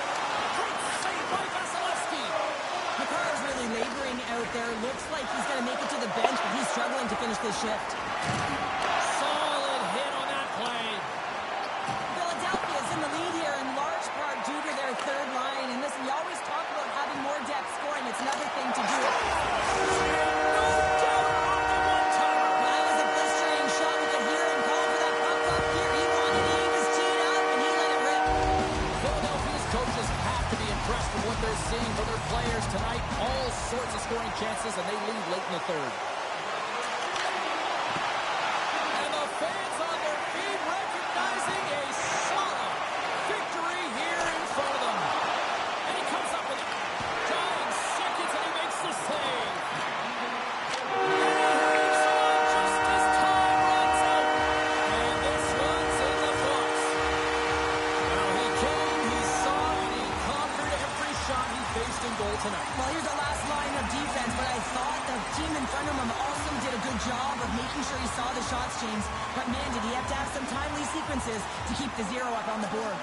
Great save by Vasilevsky. McCarr's really laboring out there. Looks like he's going to make it to the bench, but he's struggling to finish this shift. Solid hit on that play. Philadelphia is in the lead here in large part due to their third line. And listen, you always talk about having more depth scoring. It's another thing to do it. No doubt on the one-timer. That was a blistering shot. We could hear him call for that puck up here. He wanted it. He was teed up, and he let it rip. Philadelphia's coaches have to be impressed with what they're seeing from their players tonight. All sorts of scoring chances, and they lead late in the third. And the fans on their feet recognizing a solid victory here in front of them. And he comes up with it. Dying seconds, and he makes the save. And he hangs on just as time runs out. And this one's in the books. Now he came, he saw, and he conquered every shot he faced in goal tonight. Well, here's the last line of defense, but I thought the team in front of him also did a good job of making sure he saw the shots, James. But man, did he have to have some timely sequences to keep the zero up on the board.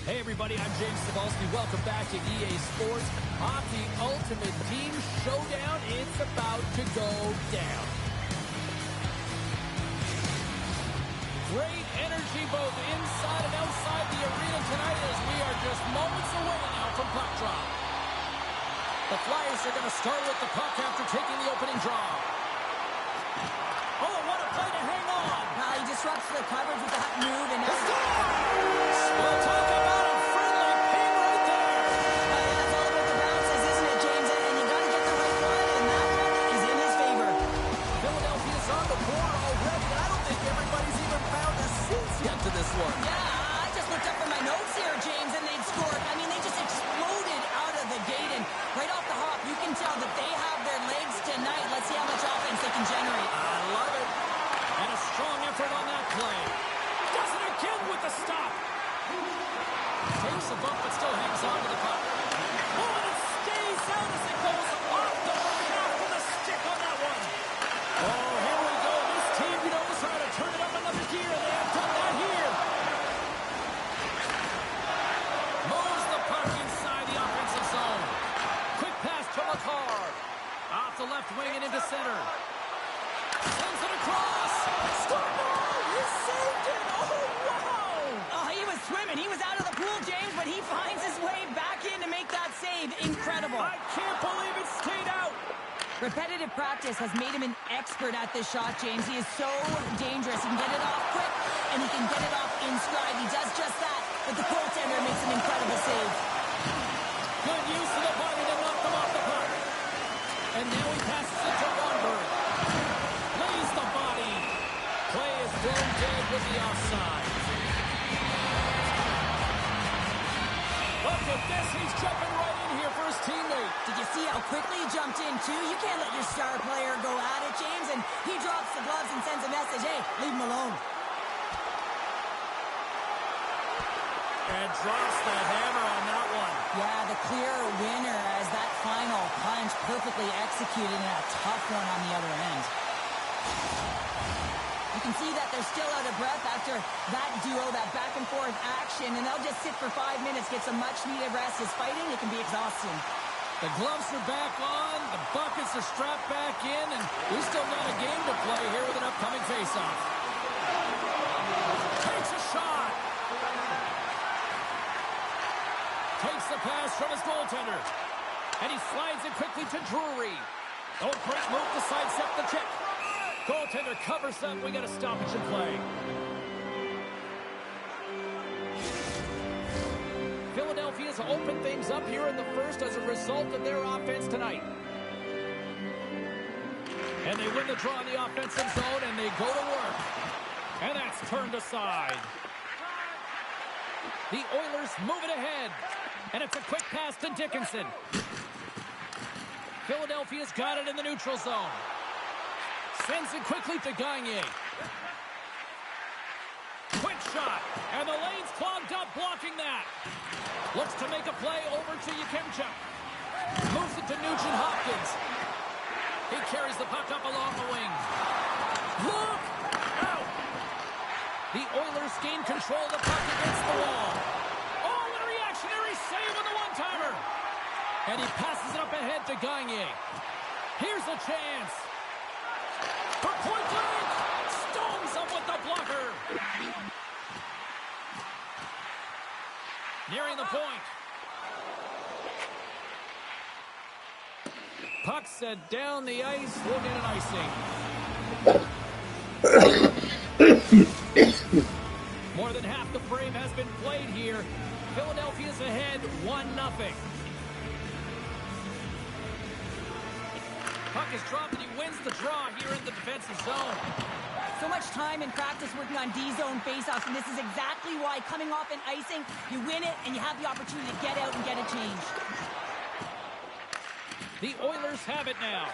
Hey everybody, I'm James Zabehlice. Welcome back to EA Sports. Hockey Ultimate Team Showdown. It's about to go down. Great energy both inside and outside the arena tonight as we are just moments away now from puck drop. The Flyers are going to start with the puck after taking the opening draw. Oh, what a play to hang on. He disrupts the coverage with that move, and now we'll talk about a friendly ping right there. That's all about the bounces, isn't it, James? And you got to get the right one, and that one is in his favor. Philadelphia's on the board already. I don't think everybody's even found a sense yet to this one. Yeah, I just looked up in my notes here, James, and they'd scored. I mean, they just exploded out of the gate, and right off the hop, you can tell that they have their legs tonight. Let's see how much offense they can generate. I love it. And a strong effort on that play. Does it again with the stop. Takes a bump, but still hangs on to the puck. Oh, and it stays out as it goes off the shaft with a stick on that one. Oh, here we go. This team knows how to turn it up another gear. They have done that here. Moves the puck inside the offensive zone. Quick pass to Makar. Off the left wing and into center. Sends it across. Score! He saved it! Oh, wow! Oh, he was swimming. He was out of the pool, James, but he finds his way back in to make that save. Incredible. I can't believe it stayed out. Repetitive practice has made him an expert at this shot, James. He is so dangerous. He can get it off quick, and he can get it off in stride. He does just that, but the goaltender makes an incredible save. Good use of the body to knock them off the puck. And now he passes it to Wanberg. Lays the body. Play is thrown dead with the offside. Look at this. He's jumping right in here for his teammate. Did you see how quickly he jumped in, too? You can't let your star player go at it, James, and he drops the gloves and sends a message, hey, leave him alone. And drops the hammer on that one. Yeah, the clear winner as that final punch perfectly executed and a tough one on the other end. You can see that they're still out of breath after that duo, that back-and-forth action, and they'll just sit for 5 minutes, get some much-needed rest. As fighting, it can be exhausting. The gloves are back on, the buckets are strapped back in, and we've still got a game to play here with an upcoming face-off. Takes a shot. Takes the pass from his goaltender. And he slides it quickly to Drury. Oh, great move to sidestep the check. Goaltender covers up. We got a stoppage in play. Philadelphia's opened things up here in the first as a result of their offense tonight. And they win the draw in the offensive zone, and they go to work. And that's turned aside. The Oilers move it ahead. And it's a quick pass to Dickinson. Philadelphia's got it in the neutral zone. Sends it quickly to Gagne. Quick shot. And the lane's clogged up, blocking that. Looks to make a play over to Yakemchuk. Moves it to Nugent-Hopkins. He carries the puck up along the wing. Look out! The Oilers gain control of the puck against the wall. Oh, what a reactionary save on the one-timer. And he passes it up ahead to Gagne. Here's a chance. For point blank. Stones up with the blocker. Nearing the point. Puck set down the ice. We'll get an icing. More than half the frame has been played here. Philadelphia's ahead 1-0. Puck is dropped and he wins the draw here in the defensive zone. So much time in practice working on D-zone faceoffs, and this is exactly why coming off an icing, you win it and you have the opportunity to get out and get a change. The Oilers have it now.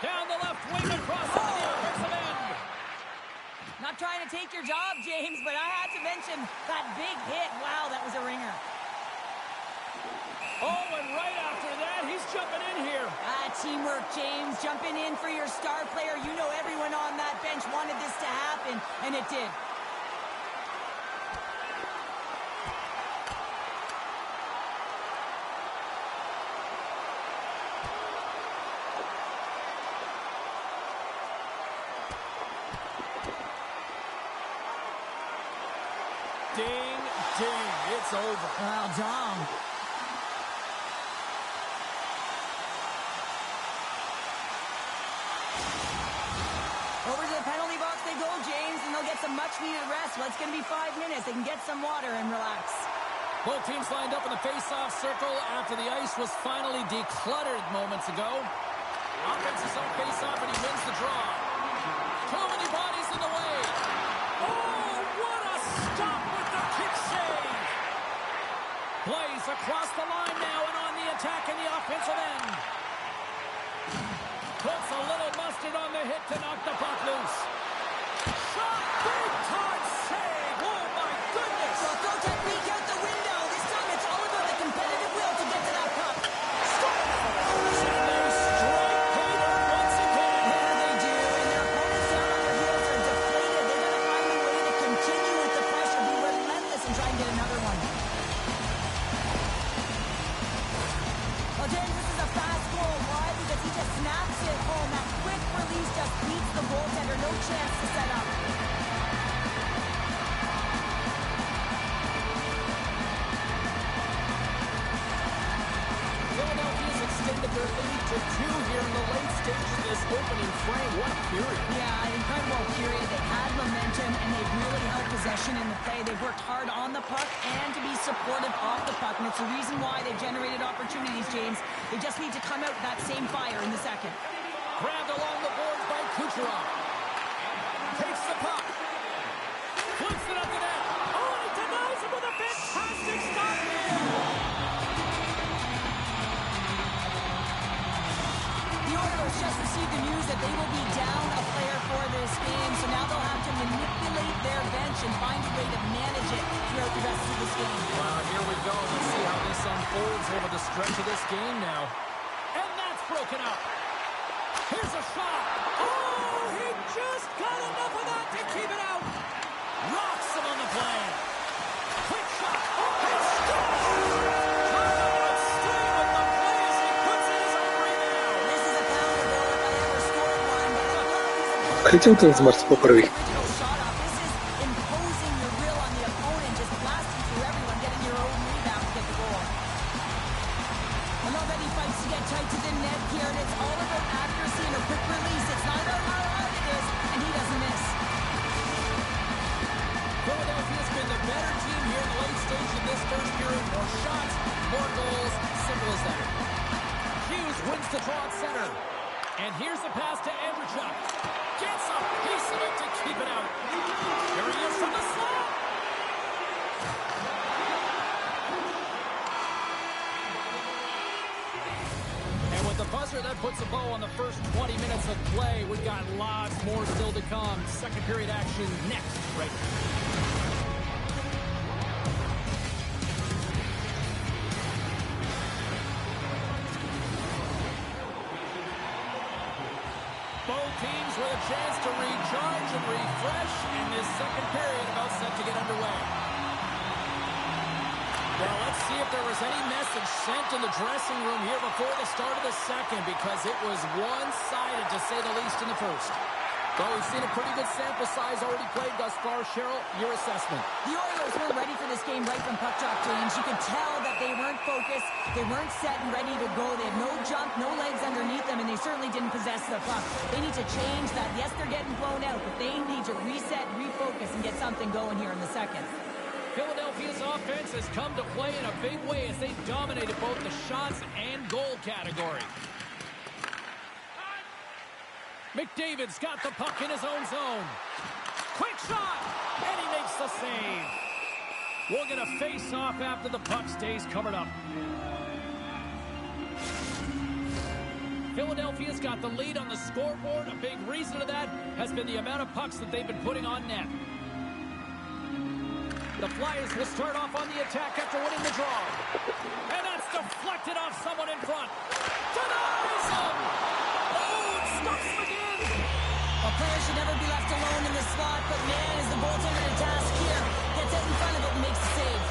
Down the left wing across the offensive end. Not trying to take your job, James, but I had to mention that big hit. Wow, that was a ringer. Oh, and right after that, he's jumping in here. Teamwork, James. Jumping in for your star player. You know everyone on that bench wanted this to happen, and it did. it's over. Well, Dom. Over to the penalty box they go, James, and they'll get some much-needed rest. Well, it's going to be 5 minutes. They can get some water and relax. Both teams lined up in the face-off circle after the ice was finally decluttered moments ago. Offense is on face-off, and he wins the draw. Too many bodies in the way. Oh, what a stop with the kick save. Plays across the line now and on the attack in the offensive end. Puts a little mustard on the hit to knock the puck loose. Shot, big-time save. Oh, my goodness. Well, throw technique out the window. This time it's all about the competitive will to get to that puck. And they strike pay dirt once again. Yeah, they do. And their opponents down on their heels are deflated. They got to find a way to continue with the pressure, be relentless, and try and get another one. Well, James, this is a fast goal. Why? Because he just snaps it home. That quick release just beats the goaltender. No chance to set up. Philadelphia's extended their lead to 2 here in the late stages of this opening frame. What a period. Yeah, an incredible period. They had momentum, and they've really held possession in the play. They've worked hard on the puck and to be supportive off the puck, and it's the reason why they've generated opportunities, James. They just need to come out with that same fire in the second. Grabbed along the boards by Kucherov. Takes the puck. Flips it up the net. Oh, and he denies it with a fantastic stop here. The Oilers just received the news that they will be down a player for this game, so now they'll have to manipulate their bench and find a way to manage it throughout the rest of this game. Well, here we go. Let's see how this unfolds over the stretch of this game now. And that's broken up. Here's a shot. Oh, he just got enough of that to keep it out. Rocks him on the play. Quick shot. Oh, he scores! Turnout string with the play as he puts in his own rebound. This is a power goal if I ever scored one, but I love these Хотел ты змарт поправить? original shot off. This is imposing your will on the opponent, just blasting through everyone, getting your own rebound to get the goal. I love that he fights to get tight to the net here, and it's all about accuracy and a quick release. It's not about how hard it is, and he doesn't miss. Philadelphia's been the better team here in the late stage of this first period. More shots, more goals. Simple as that. Hughes wins the draw at center. And here's the pass to Andrechuk. Gets a piece of it to keep it out. Here he is from the slot. And with the buzzer, that puts a bow on the first 20 minutes of play. We've got lots more still to come. Second period action next, right here. Both teams with a chance to recharge and refresh, and this second period about set to get underway. Well, let's see if there was any message sent in the dressing room here before the start of the second, because it was one-sided, to say the least, in the first. Well, we've seen a pretty good sample size already played thus far. Cheryl, your assessment. The Oilers weren't ready for this game right from puck drop, James. You could tell that they weren't focused, they weren't set and ready to go. They had no jump, no legs underneath them, and they certainly didn't possess the puck. They need to change that. Yes, they're getting blown out, but they need to reset, refocus, and get something going here in the second. Philadelphia's offense has come to play in a big way as they dominated both the shots and goal category. McDavid's got the puck in his own zone. Quick shot, and he makes the save. We'll get a face-off after the puck stays covered up. Philadelphia's got the lead on the scoreboard. A big reason to that has been the amount of pucks that they've been putting on net. The Flyers will start off on the attack after winning the draw. And that's deflected off someone in front. Denies him! Oh, it stops him again! A player should never be left alone in the slot, but man, is the goaltender to task here. Gets out in front of it and makes the save.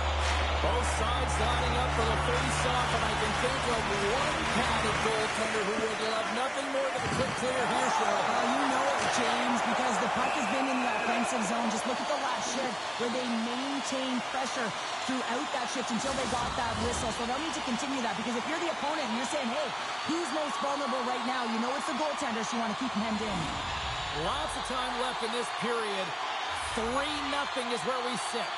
Both sides lining up for the face-off, and I can think of one padded goaltender who would love nothing more than a quick clear here, Cheryl. You know it, James, because the puck has been in the offensive zone. Just look at the last shift where they maintained pressure throughout that shift until they got that whistle. So they'll need to continue that, because if you're the opponent and you're saying, hey, who's most vulnerable right now? You know it's the goaltender, so you want to keep him hemmed in. Lots of time left in this period. 3-0 is where we sit.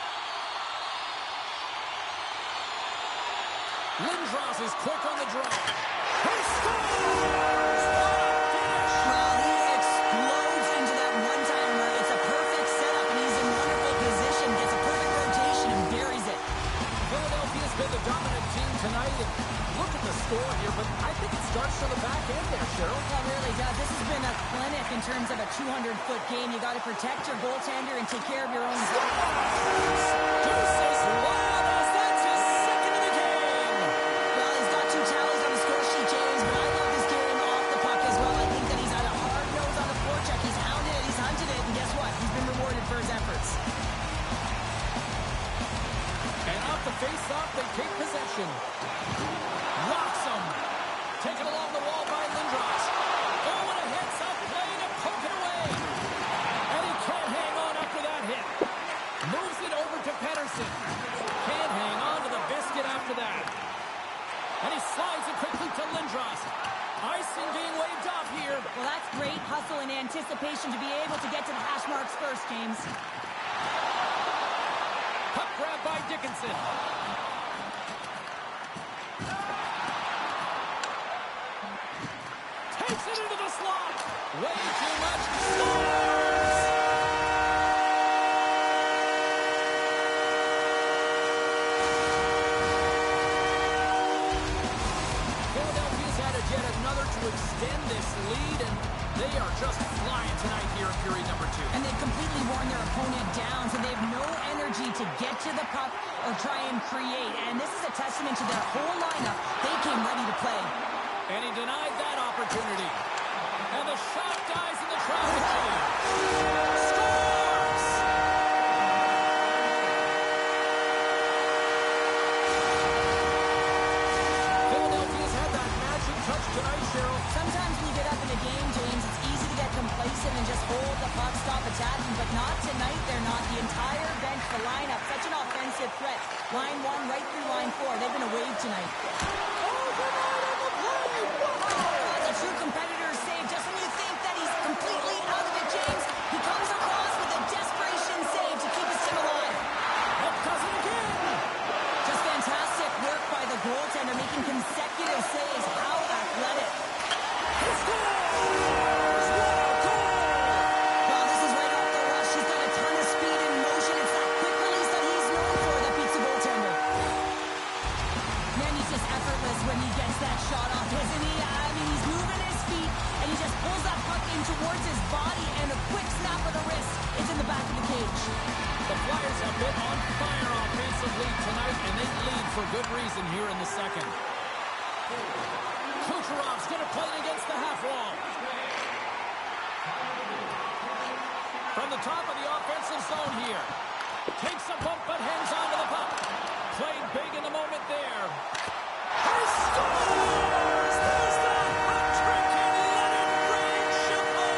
Lindros is quick on the draw. He scores! Well, he explodes into that one-time run. It's a perfect setup, and he's in wonderful position. Gets a perfect rotation and buries it. Philadelphia's been the dominant team tonight. And look at the score here, but I think it starts from the back end there, Cheryl. Well, it really does. This has been a clinic in terms of a 200-foot game. You got to protect your goaltender and take care of your own zone. Deuces wild as that's his second of the game. Well, he's got 2 tallies on the score sheet, James, but I love his game off the puck as well. I think that he's had a hard nose on the forecheck. He's hounded it, he's hunted it, and guess what? He's been rewarded for his efforts. And off the face-off, they take possession. Rocks him. Taken along the wall by Lindros. Oh, and a heads-up play to poke it away. And he can't hang on after that hit. Moves it over to Pettersson. Can't hang on to the biscuit after that. And he slides it quickly to Lindros. Icing being waved off here. Well, that's great hustle and anticipation to be able to get to the hash marks first, James. Puck grab by Dickinson. Takes it into the slot. Way too much. Scores! Philadelphia's added yet another to extend this lead, and they are just flying tonight here in period number 2. And they've completely worn their opponent down, so they have no energy to get to the puck or try and create. And this is a testament to their whole lineup. They came ready to play. And he denied that opportunity. And the shot dies in the traffic lane. Scores! Philadelphia's had that magic touch tonight, Cheryl. Sometimes when you get up in a game, James, it's easy to get complacent and just hold the puck, stop attacking, but not tonight. They're not. The entire bench, the lineup, such an offensive threat. Line 1 right through line 4. They've been a wave tonight. That's a true competitor's save. Just when you think that he's completely out of it, James, he comes across with a desperation save to keep his team alive. That does it again. Just fantastic work by the goaltender, making consecutive saves. How athletic. He scores! Well, this is right off the rush. He's got a ton of speed and motion. It's that quick release that he's known for that beats the goaltender. Man, he's just effortless when he gets that shot off, isn't he? I mean, he's moving his feet, and he just pulls that puck in towards his body, and a quick snap of the wrist is in the back of the cage. The Flyers have been on fire offensively tonight, and they lead for good reason here in the second. Kucherov's going to play it against the half wall. From the top of the offensive zone here. Takes a bump, but hangs on to the puck. Played big in the moment there. He scores! There's the hat trick, and let it rain, Chapeau!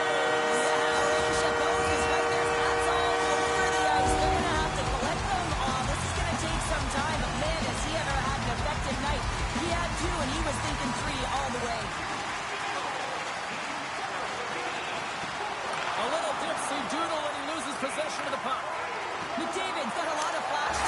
Yeah, Rain Chapeau is right there. That's all over the ice. They're going to have to collect them all. This is going to take some time, but man, has he ever had an effective night. He had 2, and he was thinking 3 all the way. A little dipsy doodle when he loses possession of the puck. McDavid's got a lot of flash.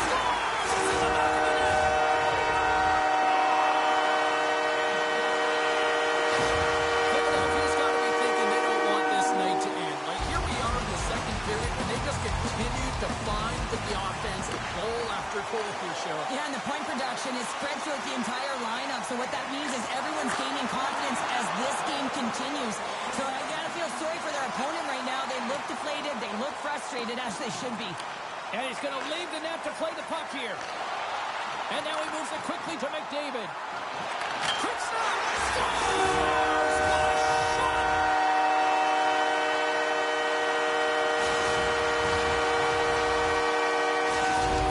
Philadelphia's got to be thinking they don't want this night to end. Like, here we are in the second period, and they just continue to find the offense goal after goal here, Cheryl. Yeah, and the point production is spread throughout the entire lineup. So what that means is everyone's gaining confidence as this game continues. So I gotta feel sorry for their opponent right now. They look deflated, they look frustrated, as they should be. And he's going to leave the net to play the puck here. And now he moves it quickly to McDavid. Quick snap! Scores! What a shot!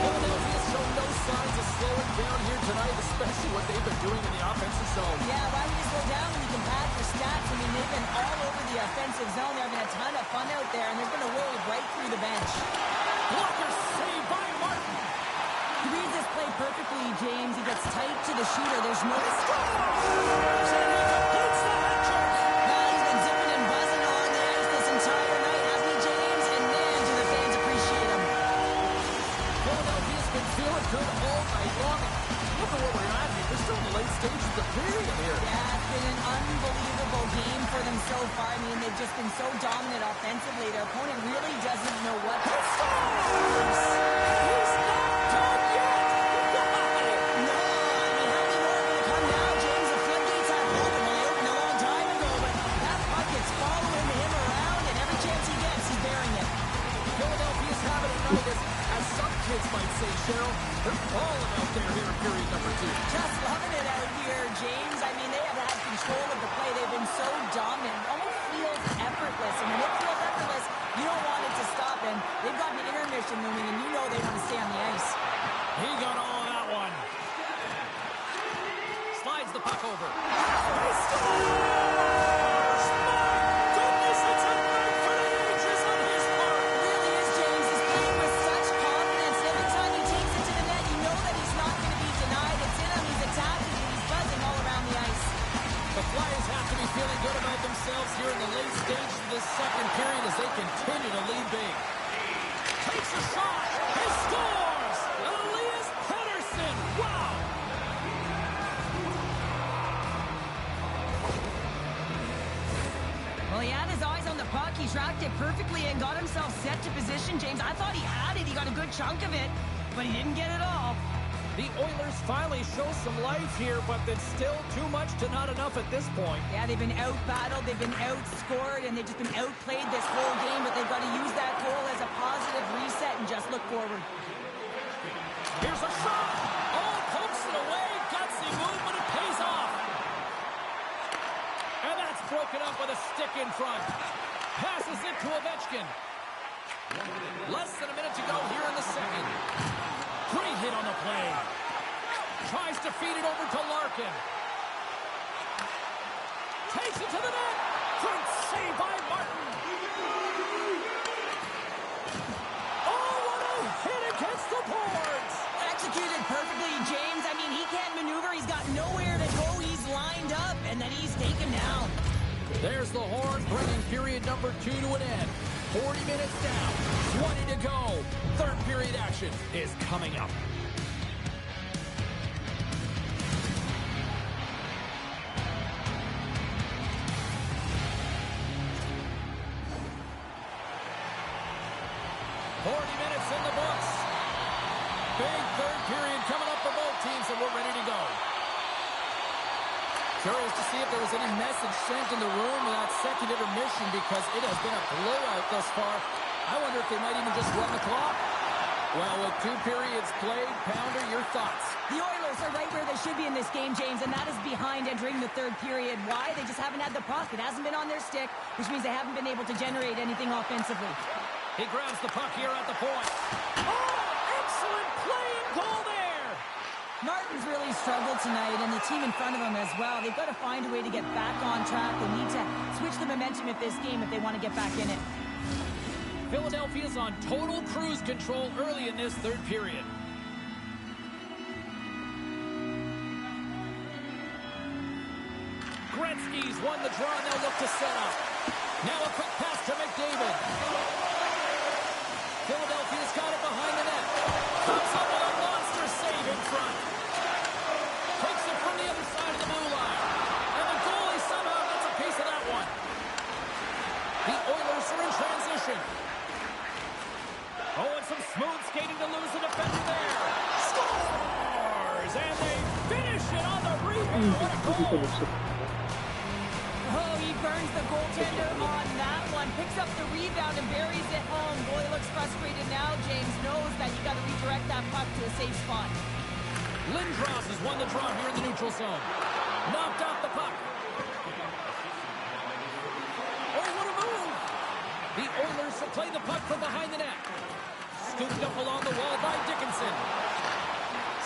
Philadelphia's shown no signs of slowing down here tonight, especially what they've been doing in the offensive zone. Yeah, why would you slow down when you can pad for stats? I mean, they've been all over the offensive zone. They're having a ton of fun shooter. There's no... Scores! And he completes the hat trick. Well, he's been zipping and buzzing along the ice this entire night, hasn't he, James? And man, do the fans appreciate him. Philadelphia's been feeling good all night long. Look at what we're at here. We're still in the late stages of the period here. Yeah, it's been an unbelievable game for them so far. I mean, they've just been so dominant offensively. Their opponent really doesn't know what to... Scores! He's not done yet. Wow! No, I mean, how many more are going to come now, James? The floodgates aren't open. Well, they opened a long time ago, but that puck is following him around, and every chance he gets, he's bearing it. Philadelphia's having a night, as some kids might say, Cheryl. They're balling out there here in period number 2. Just loving it out here, James. I mean, they have had control of the play. They've been so dominant. It almost feels effortless. And when it feels effortless, you don't want it to stop. And they've got an intermission looming, and you know they want to stay on the ice. He got all of that one. Slides the puck over. He scores! My goodness, it's a night for the ages on his part. It really is, James. He's playing with such confidence. Every time he takes it to the net, you know that he's not going to be denied. It's in him. He's attacking, and he's buzzing all around the ice. The Flyers have to be feeling good about themselves here in the late stages of this second period as they continue to lead big. Takes a shot. He scores! Elias Pettersson. Wow! Well, he had his eyes on the puck. He tracked it perfectly and got himself set to position, James. I thought he had it. He got a good chunk of it, but he didn't get it all. The Oilers finally show some life here, but it's still too much to not enough at this point. Yeah, they've been out-battled, they've been outscored, and they've just been outplayed this whole game, but they've got to use that goal as a positive reset and just look forward. Here's a shot. Oh, pokes it away. Gutsy move, but it pays off. And that's broken up with a stick in front. Passes it to Ovechkin. Less than a minute to go here in the second. Great hit on the play. Tries to feed it over to Larkin. Takes it to the net. Great save by Martin. Oh, what a hit against the boards. Executed perfectly, James. I mean, he can't maneuver. He's got nowhere to go. He's lined up, and then he's taken down. There's the horn, bringing period number 2 to an end. 40 minutes down, 20 to go. Third period action is coming up. Minutes in the books. Big third period coming up for both teams, and we're ready to go. Curious to see if there was any message sent in the room in that second intermission, because it has been a blowout thus far. I wonder if they might even just run the clock. Well, with 2 periods played, Pounder, your thoughts? The Oilers are right where they should be in this game, James, and that is behind entering the third period. Why? They just haven't had the puck. It hasn't been on their stick, which means they haven't been able to generate anything offensively. He grabs the puck here at the point. Oh, excellent play and goal there. Martin's really struggled tonight, and the team in front of him as well. They've got to find a way to get back on track. They need to switch the momentum of this game if they want to get back in it. Philadelphia's on total cruise control early in this third period. Gretzky's won the draw, and they'll look to set up. Now a quick pass to McDavid. Philadelphia's got it behind the net. Comes up with a monster save in front. Takes it from the other side of the blue line. And the goalie somehow gets a piece of that one. The Oilers are in transition. Oh, and some smooth skating to lose the defender there. Scores! And they finish it on the rebound. What a goal! Oh, he burns the goaltender on that one. Picks up the rebound and buries it home. Boy, looks frustrated now. James knows that you got to redirect that puck to a safe spot. Lindros has won the draw here in the neutral zone. Knocked off the puck. Oh, what a move! The Oilers will play the puck from behind the net. Scooped up along the wall by Dickinson.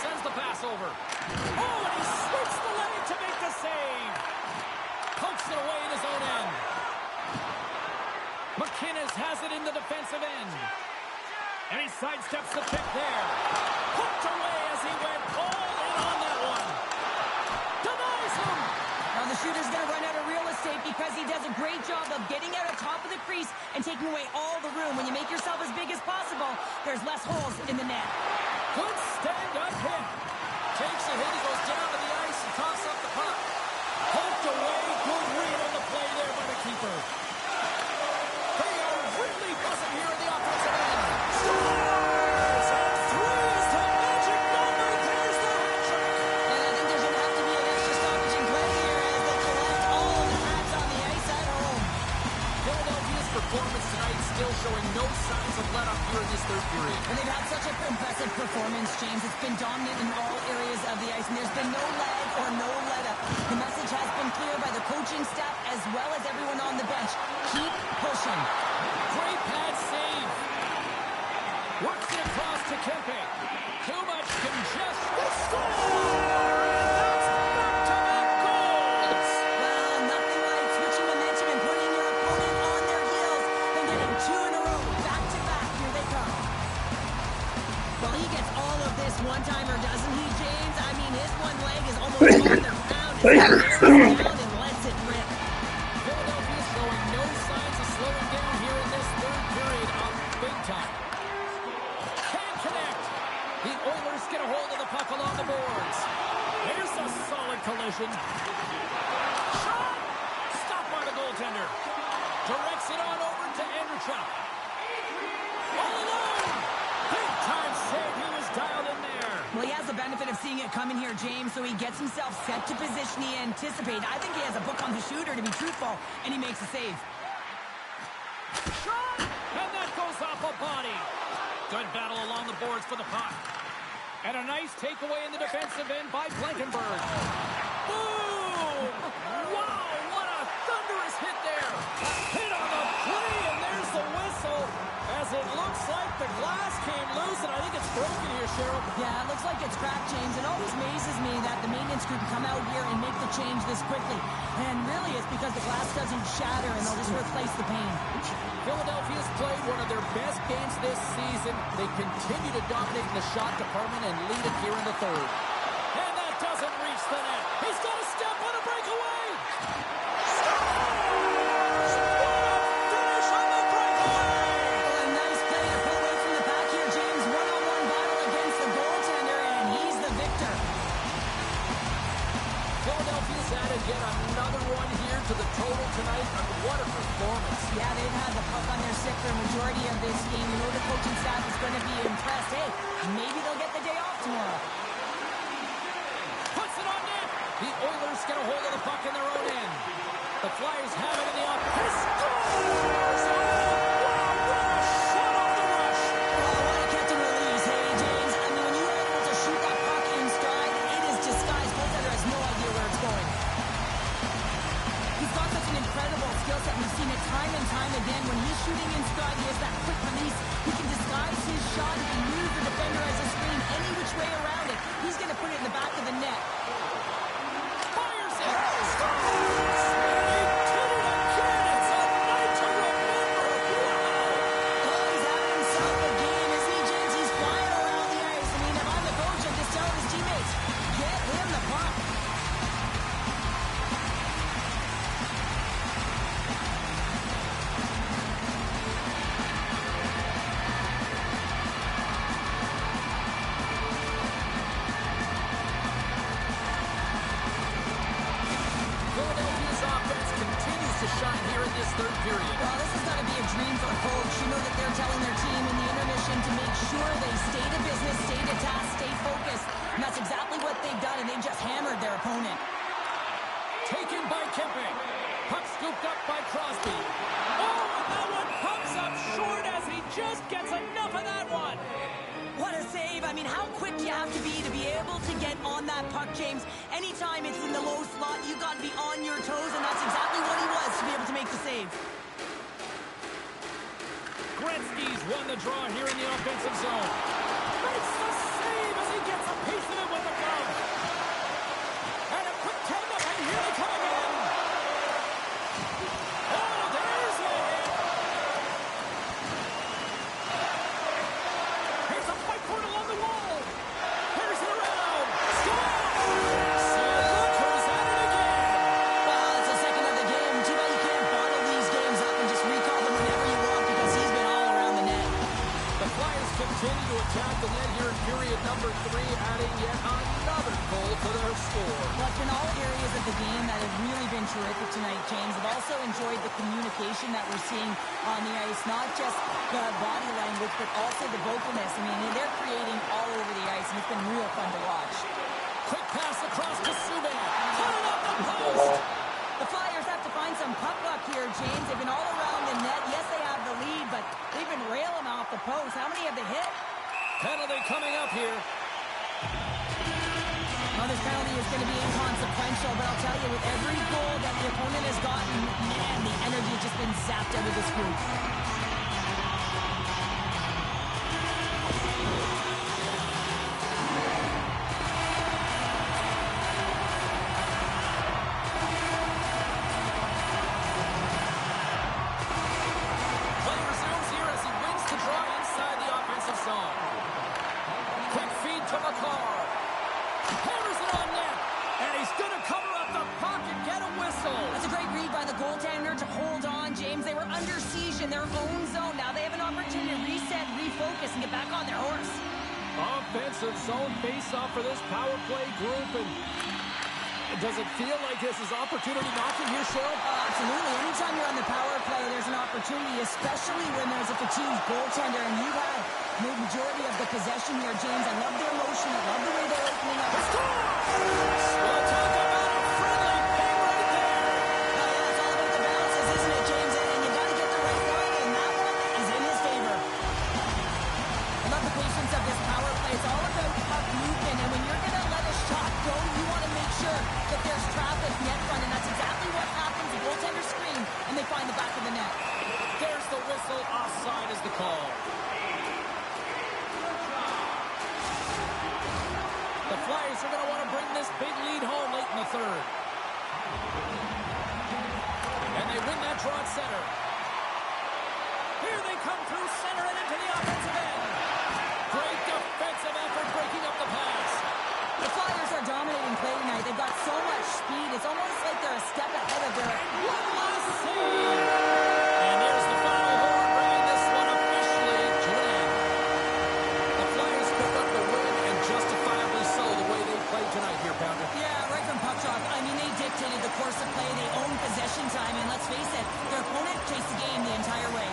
Sends the pass over. Oh, and he swoops the leg to make the save. Pokes it away in his own end. McInnes has it in the defensive end. And he sidesteps the pick there. Poked away as he went all in on that one. the shooter's going to run out of real estate because he does a great job of getting out of top of the crease and taking away all the room. When you make yourself as big as possible, there's less holes in the net. Good stand-up hit. Takes a hit, he goes down to the ice and tosses up the puck. Poked away, good read on the play there by the keeper. They are really buzzing here in the offensive end. Scores! And three is the magic number. There's the hat trick. And I think there's going to have to be an extra stoppage in play here as they collect all of the hats on the ice at home. Philadelphia's performance tonight still showing no signs of let-up here in this third period. And they've had such an impressive performance, James. It's been dominant in all areas of the ice, and there's been no lag or no let-up. The message has been clear by the coaching staff as well as everyone on the bench. Keep pushing. Great pad save. Works it across to Kempe. Too much congestion. They score! And that's back-to-back goals. Well, nothing like switching momentum and putting your opponent on their heels and getting two in a row, back-to-back. Here they come. Well, he gets all of this one-timer, doesn't he, James? I mean, his one leg is almost on the ground as he bears down and lets it rip. Philadelphia showing no signs of slowing down here in this third period up big time. Can't connect. The Oilers get a hold of the puck along the boards. Here's a solid collision. Shot! Stopped by the goaltender. Directs it on over to Nhl-25. All alone! Big time save. He was dialed in there. Well, he has the benefit of seeing it coming here, James, so he gets himself set to position he anticipated. I think he has a book on the shooter, to be truthful, and he makes a save. Shot! And that goes off a body. Good battle along the boards for the puck. And a nice takeaway in the defensive end by Blankenberg. Boom! Wow, what a thunderous hit there. A hit on the play, and there's the whistle. As it looks like the glass came loose, and I think it's broken here, Cheryl. Yeah, it looks like it's cracked, James. It always amazes me that the maintenance crew can come out here and make the change this quickly. And really, it's because the glass doesn't shatter, and they'll just replace the pane. Philadelphia's played one of their best games this season. They continue to dominate in the shot department and lead it here in the third. And that doesn't reach the net. He's got a step on a breakaway. Scores! What a finish on the breakaway! A nice play to pull away from the back here, James. One-on-one battle against the goaltender, and he's the victor. Philadelphia's added yet another one here to the total tonight. And what a performance. Yeah, they've had the puck on their stick for a majority of this game. You know the coaching staff is going to be impressed. Hey, maybe they'll get the day off tomorrow. Puts it on net. The Oilers get a hold of the puck in their own end. The Flyers have it in the offense. He scores! Oh, wow, what a shot off the rush. Oh, what a catch and release, hey, James. I mean, when you're able to shoot that puck in stride, it is disguised. Goaltender has no idea where it's going. He's got such an incredible skill set. We've seen it time and time again. When he's shooting in stride, he has that quick release. He can disguise his shot. He can use the defender as a screen any which way around it. He's going to put it in the back of the net. Fires it. Scores! He did it again. It's a night to remember. Wow. Oh, he's having himself a game, isn't he, James? He's flying around the ice. I mean, if I'm the coach, I'm just telling his teammates, get him the puck. Philadelphia's offense continues to shine here in this third period. Well, this has got to be a dream for a coach. You know that they're telling their team in the intermission to make sure they stay to business, stay to task, stay focused. And that's exactly what they've done, and they've just hammered their opponent. Taken by Kempe. Puck scooped up by Crosby. Oh, and that one pops up short as he just gets enough of that one. What a save. I mean, how quick do you have to be able to get on that puck, James? Anytime it's in the low slot, you've got to be on your toes, and that's exactly what he was to be able to make the save. Gretzky's won the draw here in the offensive zone. Makes the save as he gets a piece of it with the glove. And a quick tag-up, and here they come again. Oh, there's the hit. Here's a fight for it along the wall. Here's it around. Scores! So look who's at it again. score. Well, it's been all areas of the game that have really been terrific tonight, James. I've also enjoyed the communication that we're seeing on the ice, not just the body language, but also the vocalness. I mean, they're creating all over the ice, and it's been real fun to watch. Quick pass across to Subban. Put it up the post. The Flyers have to find some puck luck here, James. They've been all around the net. Yes, they have the lead, but they've been railing off the post. How many have they hit? Penalty coming up here. Well, this penalty is going to be inconsequential, but I'll tell you, with every goal that the opponent has gotten, man, the energy has just been zapped out of this group. Play resumes here as he wins the draw inside the offensive zone. Quick feed to McCarr. Hammers it on net. And he's going to cover up the puck and get a whistle. That's a great read by the goaltender to hold on, James. They were under siege in their own zone. Now they have an opportunity to reset, refocus, and get back on their horse. Offensive zone face-off for this power play group. And does it feel like this is opportunity knocking here, Cheryl? Absolutely. Anytime you're on the power play, there's an opportunity, especially when there's a fatigued goaltender. And you had the majority of the possession here, James. I love their motion. I love the way they're opening up. Well, talk about a friendly ping right there. It's all about the bounces, isn't it, James? And you got to get the right one, and that one is in his favor. I love the patience of this power play. It's all about puck movement, and when you're going to let a shot go, you want to make sure that there's traffic net front, and that's exactly what happens. The goaltender scream, and they find the back of the net. There's the whistle. Offside is the call. The Flyers are going to want to bring this big lead home late in the third. And they win that draw at center. Here they come through center and into the offensive end. Great defensive effort breaking up the pass. The Flyers are dominating play tonight. They've got so much speed. It's almost like they're a step ahead of their... One last save. And there's the final horn, bringing this one officially to an end. The Flyers pick up the win, and justifiably so, the way they played tonight here, Pounder. Yeah, right from puck drop. I mean, they dictated the course of play. They owned possession time, and let's face it, their opponent chased the game the entire way.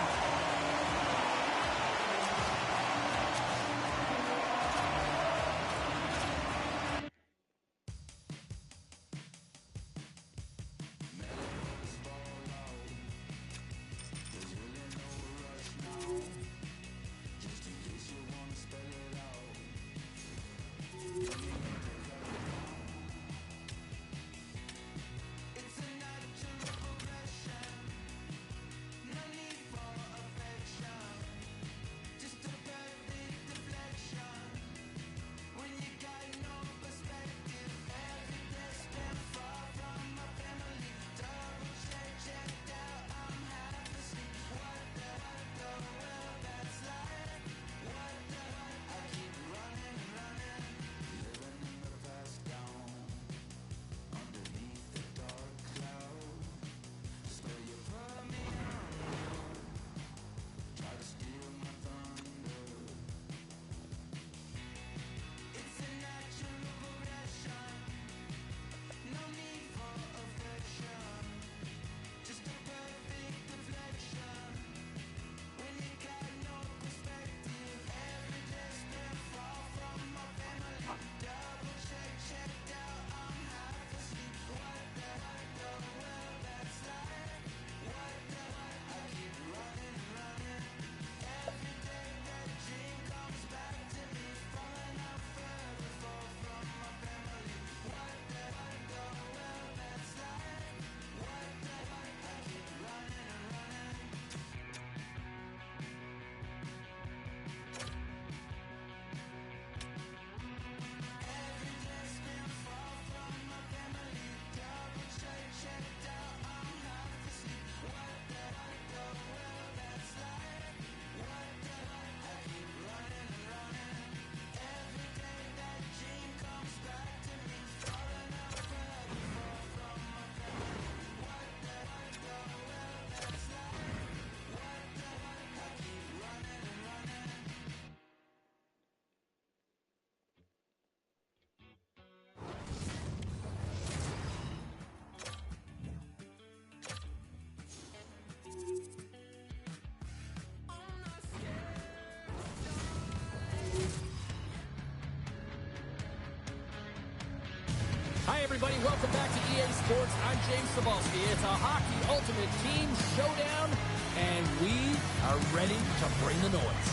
everybody. Welcome back to EA Sports. I'm James Zabehlice. It's a hockey ultimate team showdown, and we are ready to bring the noise.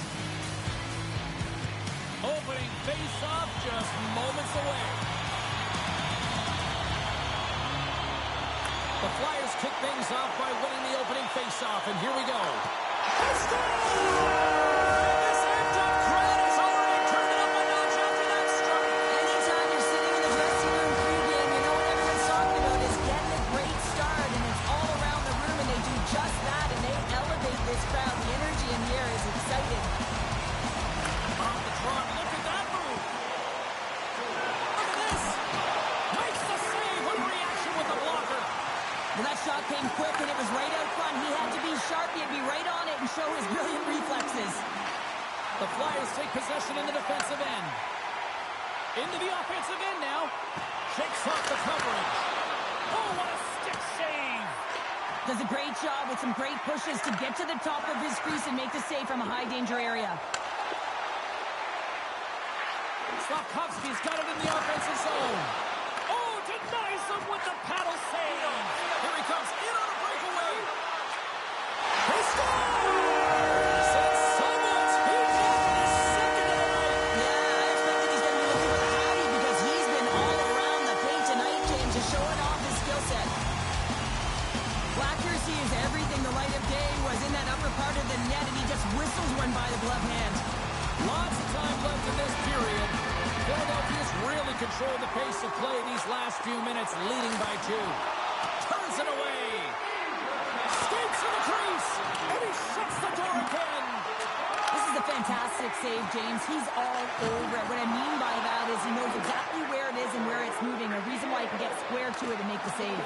Opening face-off just moments away. The Flyers kick things off by winning the opening face-off, and here we go. They score! This amped-up crowd has already turned it up a notch after that start. Anytime you're sitting in the dressing room pregame, you know what everyone's talking about is getting a great start, and it's all around the room, and they do just that, and they elevate this crowd. The energy in the air is exciting. Off the trot, look at that move. Look at this. Makes the save with reaction with the blocker. Well, that shot came quick, and it was right out front. He had to be sharp. He had to be right on it and show his brilliant reflexes. The Flyers take possession in the defensive end. Into the offensive end now. Shakes off the coverage. Oh, what a stick save. Does a great job with some great pushes to get to the top of his crease and make the save from a high-danger area. Slafkovsky's got it in the offensive zone. Oh, denies him with the paddle save. Here he comes in on a breakaway. He scores! And someone's he's up in his second of the night. Yeah, I expected he's going to be looking for the howdy because he's been all around the paint tonight, James, just showing off his skill set. Well, accuracy is everything. The light of day was in that upper part of the net, and he just whistles one by the glove hand. Lots of time left in this period. Philadelphia's really controlled the pace of play these last few minutes, leading by 2. Turns it away. Skates in the crease, and he shuts the door again. This is a fantastic save, James. He's all over it. What I mean by that is he knows exactly where it is and where it's moving, a reason why he can get square to it and make the save.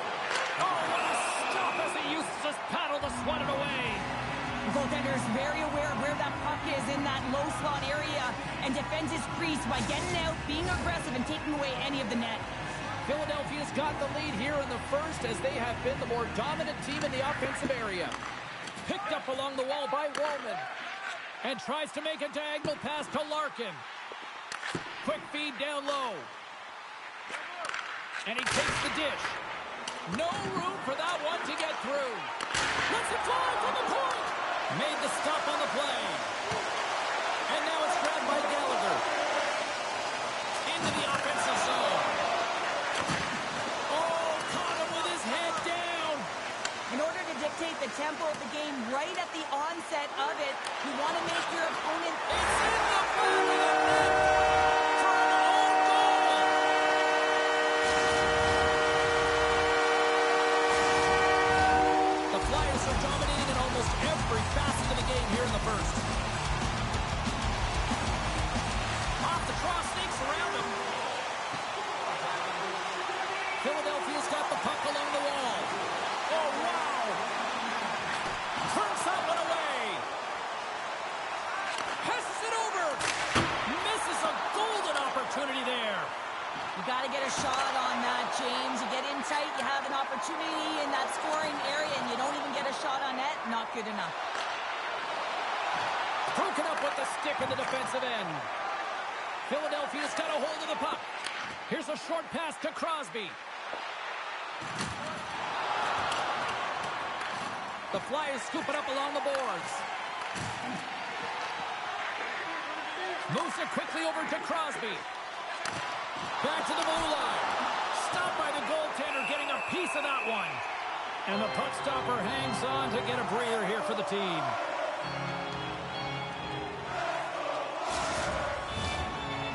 Oh, what a stop as he used to just paddle to swat it away. The goaltender is very aware of where that puck is in that low slot area and defends his crease by getting out, being aggressive, and taking away any of the net. Philadelphia's got the lead here in the first as they have been the more dominant team in the offensive area. Picked up along the wall by Wallman. And tries to make a diagonal pass to Larkin. Quick feed down low. And he takes the dish. No room for that one to get through. Let's it fly from the point. Made the stop on the play. And now it's grabbed by Gallagher. Into the offensive zone. Oh, caught him with his head down. In order to dictate the tempo of the game right at the onset of it, you want to make your opponent... It's in the back of the net for an own goal. The Flyers are dominating in almost every facet of the game here in the first. Off the draw, snakes around him. Philadelphia's got the puck along the wall. Oh, wow. Turns that one away. Passes it over. Misses a golden opportunity there. You got to get a shot on that, James. You get in tight, you have an opportunity in that scoring area, and you don't even get a shot on net. Not good enough. Broken up with the stick in the defensive end. Philadelphia's got a hold of the puck. Here's a short pass to Crosby. The Flyers scoop it up along the boards. Moves it quickly over to Crosby. Back to the blue line. Stopped by the goaltender, getting a piece of that one. And the puck stopper hangs on to get a breather here for the team.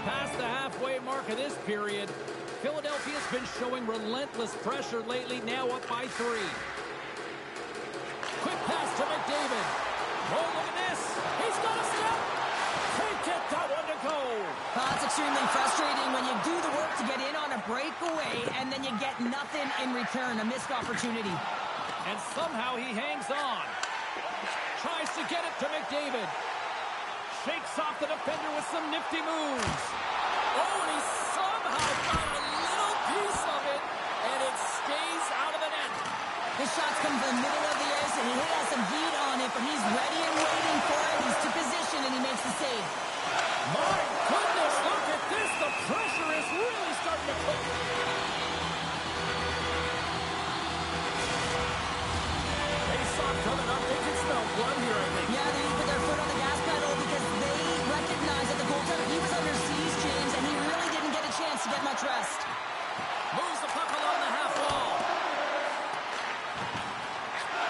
Past the halfway mark of this period, Philadelphia's been showing relentless pressure lately, now up by 3. Quick pass to McDavid. Oh, look at this. He's got a step. Can't get that one to go. Well, it's extremely frustrating when you do the work to get in on a breakaway and then you get nothing in return, a missed opportunity. And somehow he hangs on. Tries to get it to McDavid. Shakes off the defender with some nifty moves. Oh, and he somehow got a little piece of it, and it stays out of the net. This shot's come from the middle of the ice, and he has some heat on it, but he's ready and waiting for it. He's to position, and he makes the save. My goodness, look at this. The pressure is really starting to cook. out run here, I think. Yeah, they need to put their foot on the gas pedal because they recognize that the goaltender, he was under siege, James, and he really didn't get a chance to get much rest. Moves the puck along the half wall.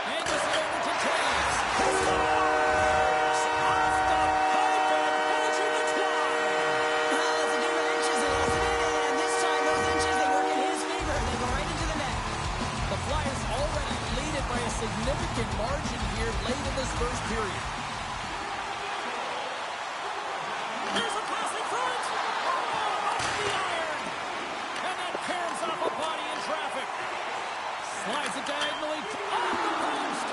And gets it over to Taves. He scores! Off the pipe and bulging the twine. That's a game of inches, isn't it? And this time, those inches, they work in his favor. They go right into the net. The Flyers already lead it by a significant margin here late in this first period. There's a pass in front. Oh, off the iron. And that caroms off a body in traffic. Slides it diagonally off the post.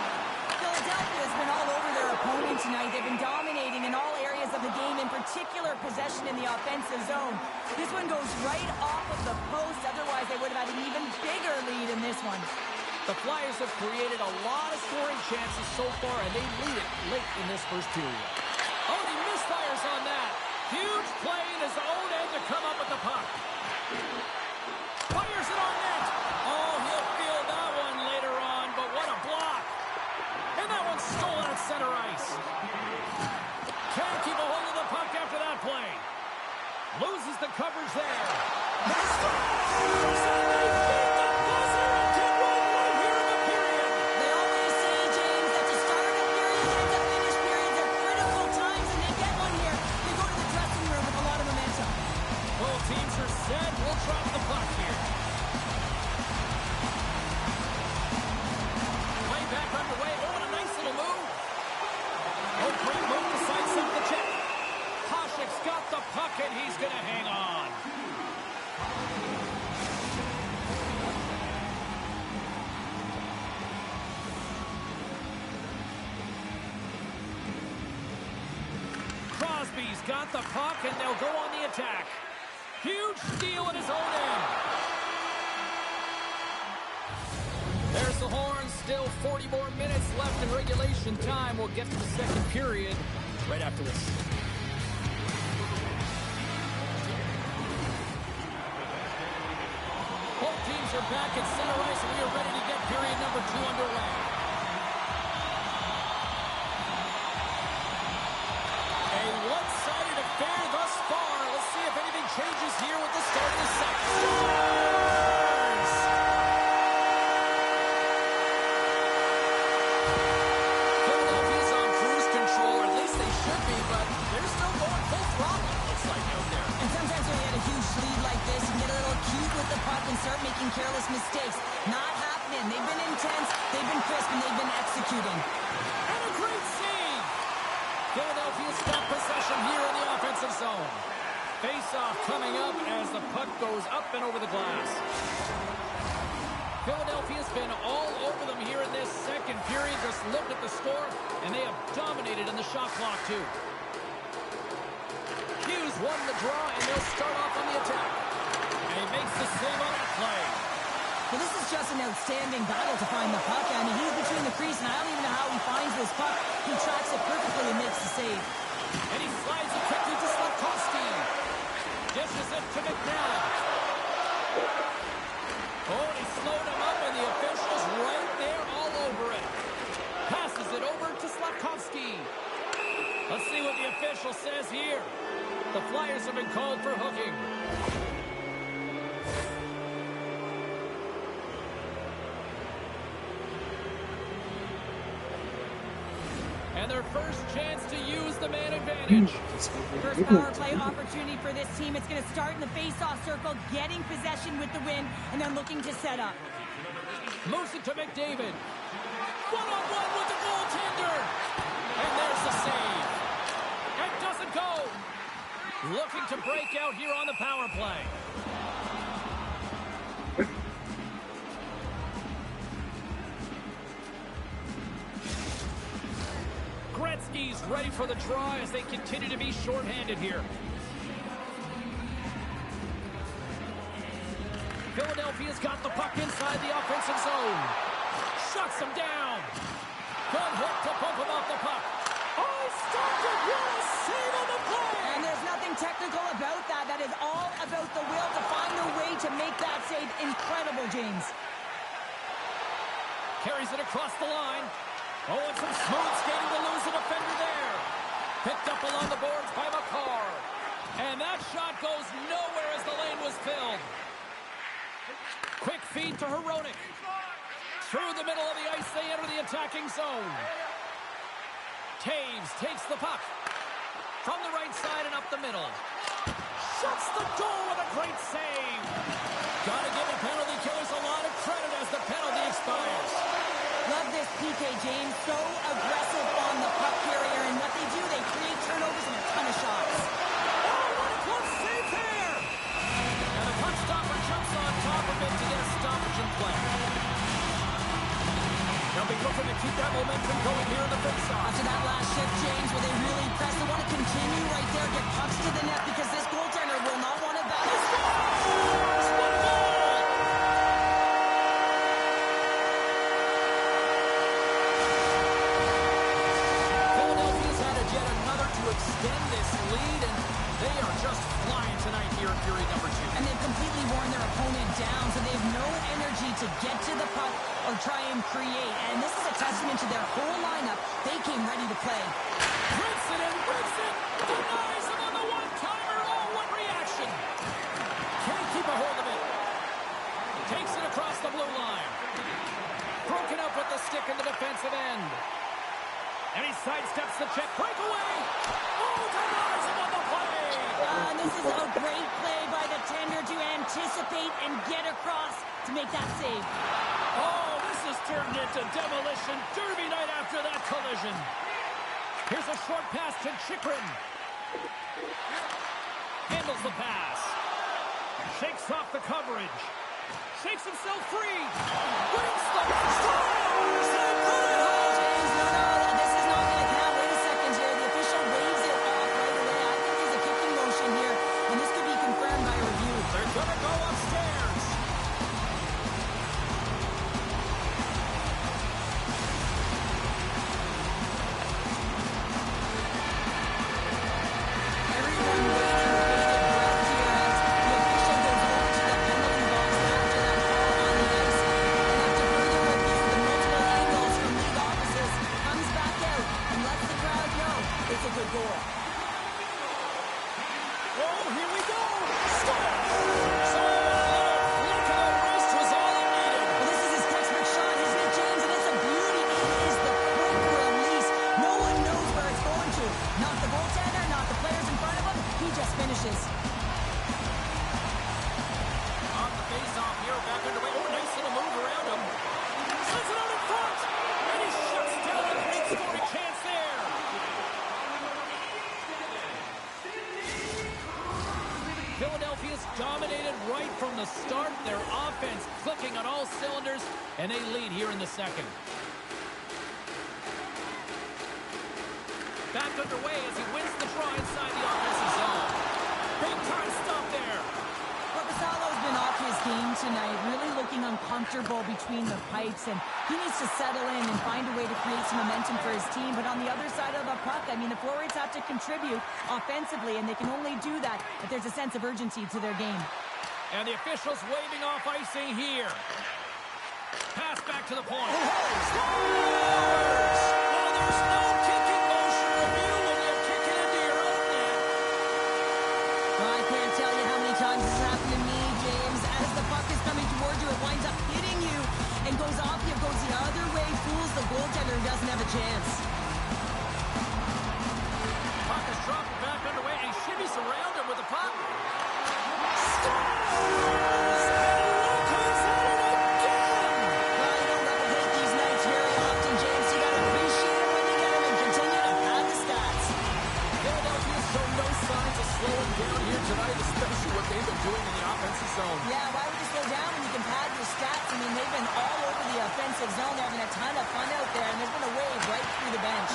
Philadelphia's been all over their opponent tonight. They've been dominating in all areas of the game, in particular possession in the offensive zone. This one goes right off of the post. Otherwise, they would have had an even bigger lead in this one. The Flyers have created a lot of scoring chances so far, and they lead it late in this first period. Oh, he misfires on that. Huge play in his own end to come up with the puck. Fires it on net. Oh, he'll feel that one later on, but what a block. And that one's stolen at center ice. Can't keep a hold of the puck after that play. Loses the coverage there. They always say, James, that to start a period and to finish periods are critical times, and they get one here. They go to the dressing room with a lot of momentum. Both teams are set. We'll drop the puck here. Play back underway. Oh, and a nice little move. Oh, great move to size up the check. Koshik's got the puck, and he's going to hang on. Crosby's got the puck, and they'll go on the attack. Huge steal at his own end. There's the horn. Still 40 more minutes left in regulation time. We'll get to the second period right after this. Both teams are back at center ice, and we are ready to get period number 2 underway. A one-sided affair thus far. Let's see if anything changes here with the start of the second. Scores! Philadelphia's on cruise control, or at least they should be, but they're still going full throttle, it looks like, out there. And sometimes when you get a huge lead like this, you get a little cute with the puck and start making careless mistakes. Not happening. They've been intense, they've been crisp, and they've been executing. And a great save! Philadelphia's got possession here in the offensive zone. Face-off coming up as the puck goes up and over the glass. Philadelphia's been all over them here in this second period. Just look at the score, and they have dominated in the shot clock, too. Hughes won the draw, and they'll start off on the attack. And he makes the save on that play. Well, this is just an outstanding battle to find the puck. I mean, he's between the crease, and I don't even know how he finds this puck. He tracks it perfectly and makes the save. And he slides it quickly to Slavkovsky. Dishes it to McNabb. Oh, and he slowed him up, and the official's right there all over it. Passes it over to Slavkovsky. Let's see what the official says here. The Flyers have been called for hooking. And their first chance to use the man advantage. First power play opportunity for this team. It's going to start in the face-off circle, getting possession with the win, and then looking to set up. Moves it to McDavid. One-on-one with the goaltender. And there's the save. It doesn't go. Looking to break out here on the power play. Gretzky's ready for the draw as they continue to be shorthanded here. Philadelphia's got the puck inside the offensive zone. Shuts him down. Good hit to bump him off the puck. Oh, stopped it. What a save on the play. And there's nothing technical about that. That is all about the will to find a way to make that save. Incredible, James. Carries it across the line. Oh, and some smooth skating to lose a defender there. Picked up along the boards by McCarr. And that shot goes nowhere as the lane was filled. Quick feed to Hronek. Through the middle of the ice, they enter the attacking zone. Taves takes the puck. From the right side and up the middle. Shuts the door with a great save. Gotta give the penalty killers a lot of credit as the penalty expires. Love this PK, James. So aggressive on the puck carrier, and what they do, they create turnovers and a ton of shots. Oh, what a close save there! And the puck stopper jumps on top of it to get a stoppage in play. They'll be looking to keep that momentum going here in the faceoff. After that last shift, James, where they really press, they want to continue right there, get pucks to the net, because this goaltender will not want to battle. What a goal! Philadelphia's added yet another to extend this lead, and they are just flying tonight here in period number 2. And they've completely worn their opponent down, so they have no energy to get to the puck or try and create. And this is a testament to their whole lineup. They came ready to play. Rips it and rips it. Denies him on the one-timer. Oh, what reaction. Can't keep a hold of it. Takes it across the blue line. Broken up with the stick in the defensive end. And he sidesteps the check. Breakaway. Oh, denies him on the play. And this is a great play by the tender to anticipate and get across to make that save. Oh, this has turned into demolition derby night after that collision. Here's a short pass to Chychrun. Handles the pass. Shakes off the coverage. Shakes himself free. Brings the scores. James, no, this is not going to count. Wait a second here. The official waves it off right away. I think there's a kicking motion here, and this could be confirmed by review. They're going to go upstairs. Everyone waiting with bated breath here as the official goes over to the penalty box after that call on the ice. And after further review, the multiple angles from league offices comes back out and lets the crowd know it's a good goal. Oh, here we go. Stop. So a little flick of the wrist was all it needed. Well, this is his textbook shot, isn't it, James? And it's a beauty. It is the quick release. No one knows where it's going to. Not the goaltender, not the players in front of him. He just finishes. Off the face-off here, back underway. Oh, nice little move around him. Sends it out in front. And he shuts down a great scoring chance there. Philadelphia's dominated right from the start. Their offense clicking on all cylinders, and they lead here in the second. Back underway as he wins the draw inside the offensive zone. Big time stop there. Korpisalo's been off his game tonight, really looking uncomfortable between the pipes, and he needs to settle in and find a way to create some momentum for his team. But on the other side of the puck, I mean, the forwards have to contribute offensively, and they can only do that if there's a sense of urgency to their game. And the officials waving off icing here. Pass back to the point. Scores! Well, there's no kicking motion review when you kick it into your own net. Well, I can't tell you how many times this has happened to me, James. As the puck is coming towards you, it winds up hitting you and goes off you, goes the other way, fools the goaltender who doesn't have a chance. Puck is dropped back underway, and he shimmies around him with the puck. Slowing down here tonight, especially what they've been doing in the offensive zone. Yeah, why would you slow down when you can pad your stats? I mean, they've been all over the offensive zone. They're having a ton of fun out there, and there's been a wave right through the bench.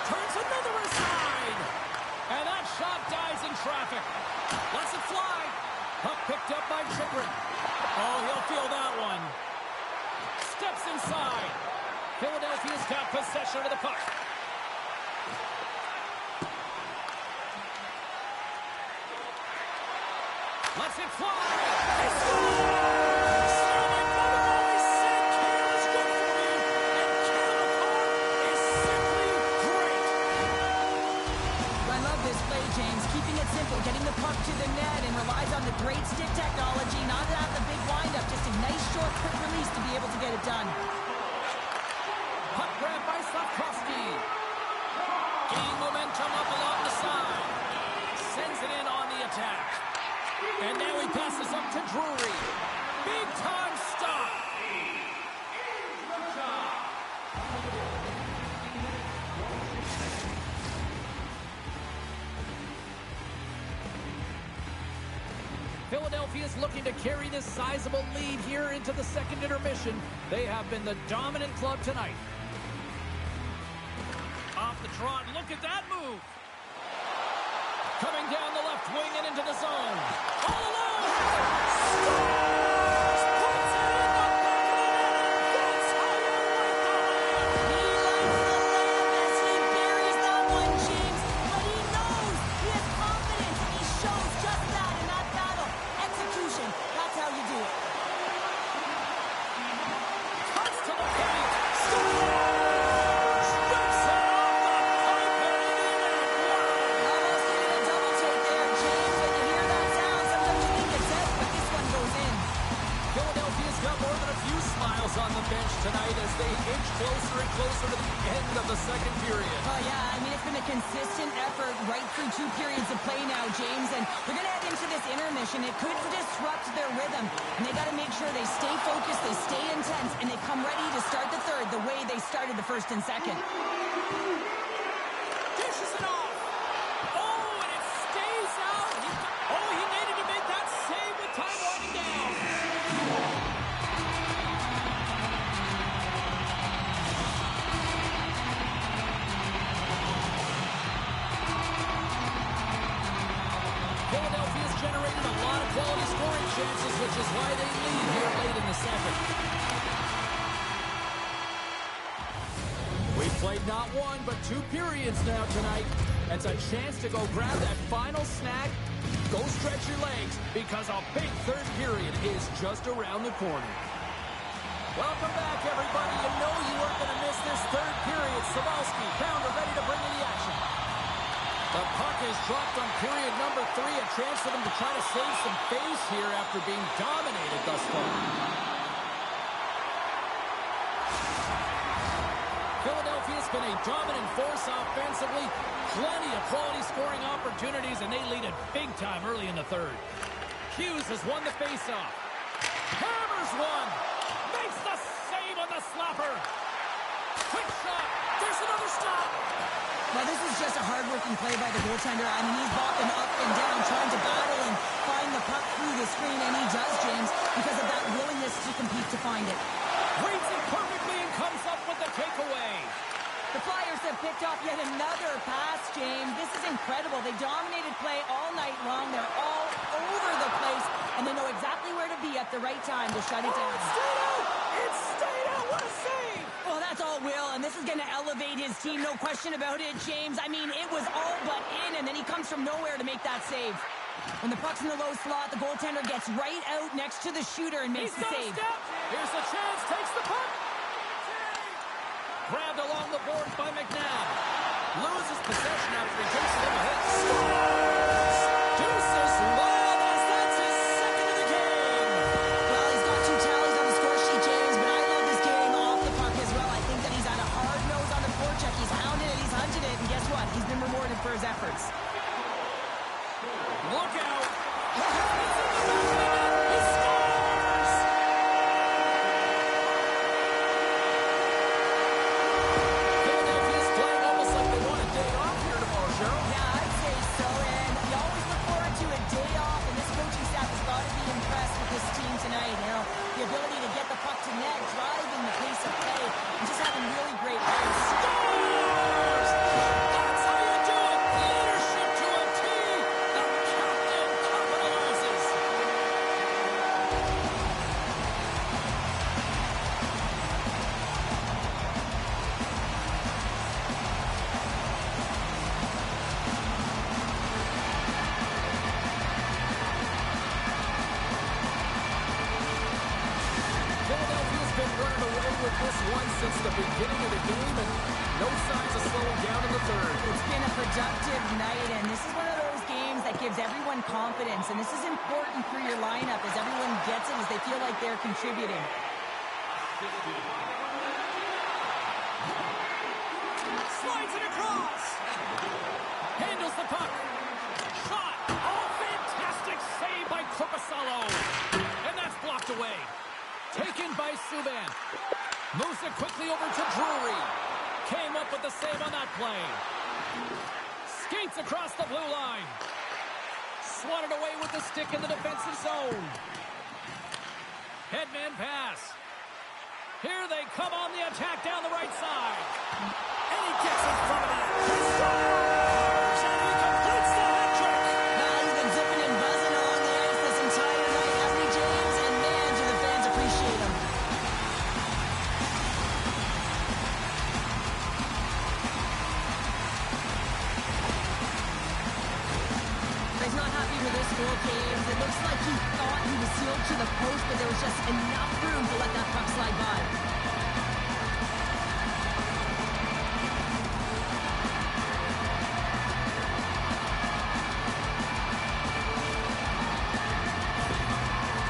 Turns another aside. And that shot dies in traffic. Lets it fly. Puck picked up by Chychrun. Oh, he'll feel that one. Steps inside. Philadelphia's got possession of the puck. Lets it fly. He scores! Sterling Butler always said Kale is good for you. And Kale McCarr relies on the great stick technology, not to have the big windup, just a nice short quick release to be able to get it done. Puck grab by Slavkovsky. Gaining momentum up along the side. Sends it in on the attack. And now he passes up to Drury. Big time stop. Philadelphia is looking to carry this sizable lead here into the second intermission. They have been the dominant club tonight. Off the trot, look at that move. Coming down the left wing and into the zone. All alone. Scores! Puts it in the back of the net. That's how you win the lead. He likes the layup as he buries that one, James. But he knows he has confidence, and he shows just that in that battle. Execution, that's how you do it. Cuts to the paint. Scores! Rips it off the pipe and into the net. Wow! Almost needed a double take there, James. When you hear that sound, sometimes you think it's out, but this one goes in. Philadelphia's got more than a few smiles on the bench tonight as they inch closer and closer to the end of the second period. Oh, yeah, I mean, it's been a consistent effort right through 2 periods of play now, James, and they're going to head into this intermission. It could disrupt their rhythm, and they got to make sure they stay focused, they stay intense, and they come ready to start the third the way they started the first and second. Dishes it off. Oh, and it stays out. He needed to make that save with time winding down. Philadelphia's generated a lot of quality scoring chances, which is why they lead here late in the second. We've played not 1, but 2 periods now tonight. It's a chance to go grab that final snack. Go stretch your legs, because a big third period is just around the corner. Welcome back, everybody. You know you weren't going to miss this third period. Zabehlice, Pounder ready to bring in the action. The puck is dropped on period number 3. A chance for them to try to save some face here after being dominated thus far. Philadelphia's been a dominant force offensively. Plenty of quality scoring opportunities, and they lead it big time early in the third. Hughes has won the faceoff. Hammers one. Makes the save on the slapper. Quick shot. There's another stop. Now, this is just a hard-working play by the goaltender. I mean, he's bopping up and down, trying to battle and find the puck through the screen, and he does, James, because of that willingness to compete to find it. Reads it perfectly and comes up with the takeaway. The Flyers have picked off yet another pass, James. This is incredible. They dominated play all night long. They're all over the place, and they know exactly where to be at the right time to shut it down. It stayed out! It stayed out! What a save! Well, that's all Will, and this is going to elevate his team, no question about it, James. I mean, it was all but in, and then he comes from nowhere to make that save. When the puck's in the low slot, the goaltender gets right out next to the shooter and makes the save. Step. Here's the chance. Takes the puck. Grabbed along the boards by McNabb. Loses possession after he takes a little hit. Scores! Deuces wild as that's his second of the game. Well, he's got 2 tallies on the score sheet, James, but I love this game off the puck as well. I think that he's had a hard nose on the forecheck. He's hounded it, he's hunted it, and guess what? He's been rewarded for his efforts. Look out! He scores! Philadelphia's playing almost like they want a day off here tomorrow, Cheryl. Yeah, I'd say so, and you always look forward to a day off, and this coaching staff has got to be impressed with this team tonight. You know, the ability to get the puck to net, driving the pace of play, and just having really great plays. Scores! That's how you do it! Leadership to a T! The captain capitalizes! Philadelphia's been running away with this one since the beginning of the game, and no signs of slowing down in the third. It's been a productive night, and this is one of those games that gives everyone confidence, and this is important for your lineup as everyone gets it, as they feel like they're contributing. Slides it across. Handles the puck. Shot. Oh, fantastic save by Korpisalo. And that's blocked away. Taken by Subban. Moves it quickly over to Drury. Came up with the save on that play. Skates across the blue line. Swatted away with the stick in the defensive zone. Headman pass. Here they come on the attack down the right side. And he gets in front of it. He scores! And he completes the hat trick. He's been zipping and buzzing along the ice this entire night, hasn't he, James? And man, do the fans appreciate him. He's not happy with this goal, James. It looks like he thought he was sealed to the post, but there was just enough room to let that puck slide by.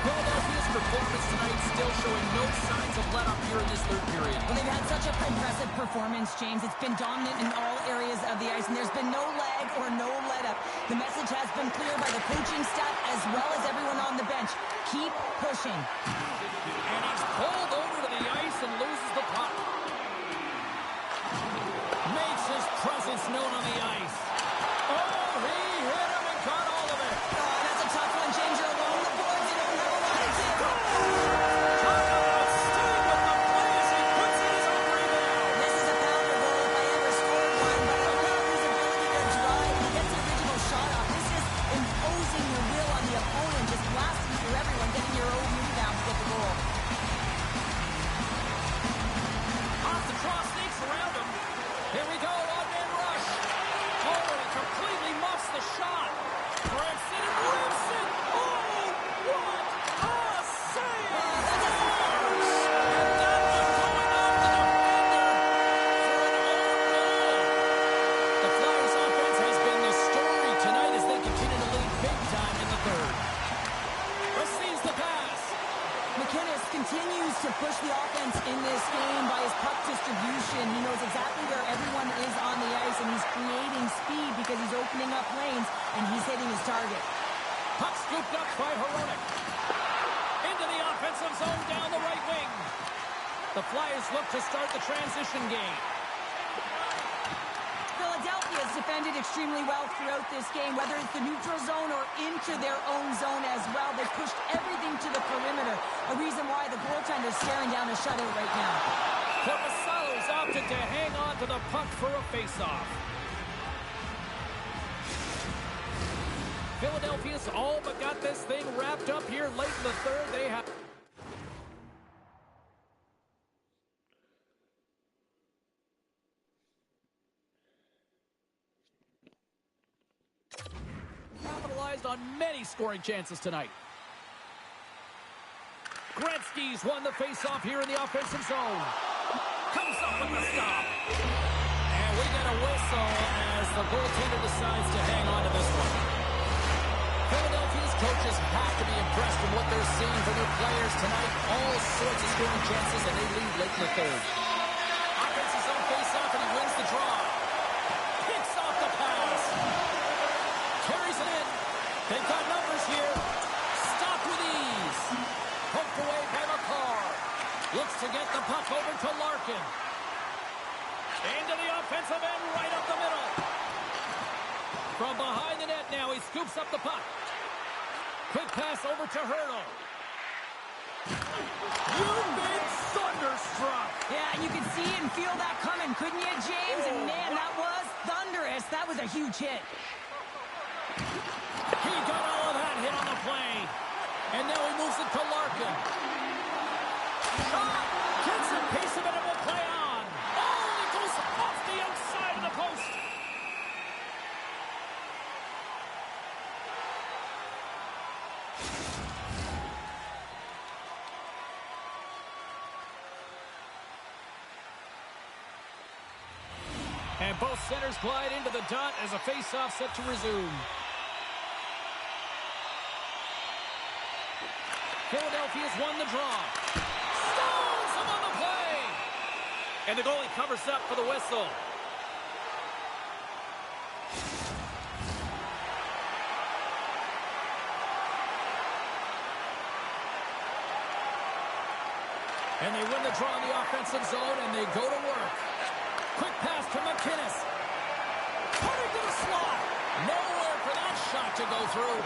Philadelphia's performance tonight still showing no signs of let up here in this third period. Well, they've had such a impressive performance, James. It's been dominant in all areas of the ice, and there's been no lag or no let-up. The message has been clear by the coaching staff as well as everyone on the bench. Keep pushing. And he's pulled over to the ice and loses the puck. Makes his presence known on the ice. Oh, he hit him and caught all of it. Oh, that's a tough one, James. You're along the boards. You don't have a lot of time. Talk about staying with the play as he puts in his own rebound. This is a pounder goal if I ever scored one, but I love his ability to drive. He gets the original shot off. This is imposing your will on the opponent, just blasting through everyone, getting your own rebound to get the goal. Off the draw, sneaks around him. Here we go, one-man rush. Oh, he completely muffs the shot. Rips it and rips it. Oh, what a save! And that one going off the defender for an own goal. The Flyers offense has been the story tonight as they continue to lead big time in the third. Receives the pass. McInnes continues to push the offense in this game by his puck distribution. He knows exactly where everyone is on the ice, and he's creating speed because he's opening up lanes, and he's hitting his target. Puck scooped up by Hronek. Into the offensive zone down the right wing. The Flyers look to start the transition game. Philadelphia's defended extremely well throughout this game, whether it's the neutral zone or into their own zone as well. They've pushed everything to the perimeter, a reason why the goaltender's staring down a shutout right now. Korpisalo's opted to hang on to the puck for a face-off. Philadelphia's all but got this thing wrapped up here late in the third. They have... capitalized on many scoring chances tonight. Gretzky's won the face-off here in the offensive zone. Comes up with the stop. And we get a whistle as the goaltender decides to hang on to this one. Philadelphia's coaches have to be impressed with what they're seeing from their players tonight. All sorts of scoring chances, and they lead late in the third. Offensive zone face-off, and he wins the draw. Picks off the pass. Carries it in. They've got numbers here. Stop with ease. Poked away by McCarr. Looks to get the puck over to Larkin. Into the offensive end, right up the middle. From behind the net now, he scoops up the puck. Quick pass over to Hurdle. You've been thunderstruck. Yeah, you could see and feel that coming, couldn't you, James? And man, that was thunderous. That was a huge hit. He got all of that hit on the play. And now he moves it to Larkin. Shot! Gets a piece of it and will play on. Oh, it goes off the outside of the post. And both centers glide into the dot as a face-off set to resume. Philadelphia's won the draw. Stones him on the play. And the goalie covers up for the whistle. And they win the draw in the offensive zone, and they go to work. Quick pass to McInnes. Putting to the slot. Nowhere for that shot to go through.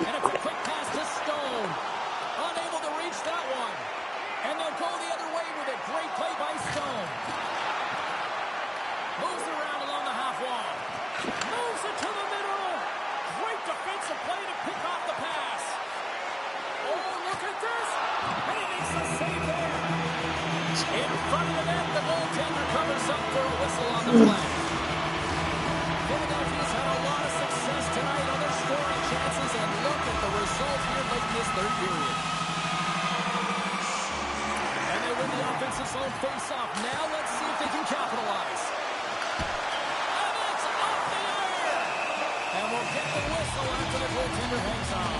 And it's a quick pass to Stone. Unable to reach that one. And they'll go the other way with it. Great play by Stone. Moves around along the half wall. Moves it to the middle. Great defensive play to pick off the pass. Oh, look at this. And he makes the save there. In front of the net, the goaltender covers up for a whistle on the play. Philadelphia's had a lot of success tonight on their scoring chances, and look at the result here late in this third period. And they win the offensive zone face-off. Now let's see if they can capitalize. And it's off the air! And we'll get the whistle after the goaltender hangs on.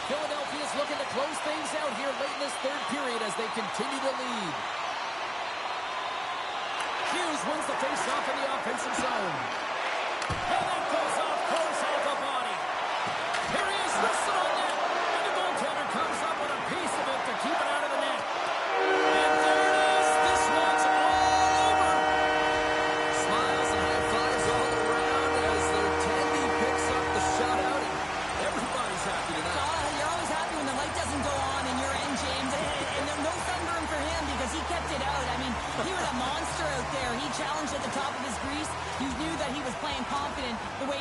Philadelphia's looking to close things out here late in this third period as they continue to lead. Hughes wins the face-off in the offensive zone. And that goes off course off the body. Here he is, whistle on net. And the goaltender comes up with a piece of it to keep it out of the net. And there it is. This one's all over. Smiles and high fives all around as their tendie picks up the shutout. And everybody's happy tonight. You're always happy when the light doesn't go on in your end, James. And there's no sunburn for him because he kept it out. I mean, he was a monster out there. He challenged at the top of his crease. You knew that he was playing confident the way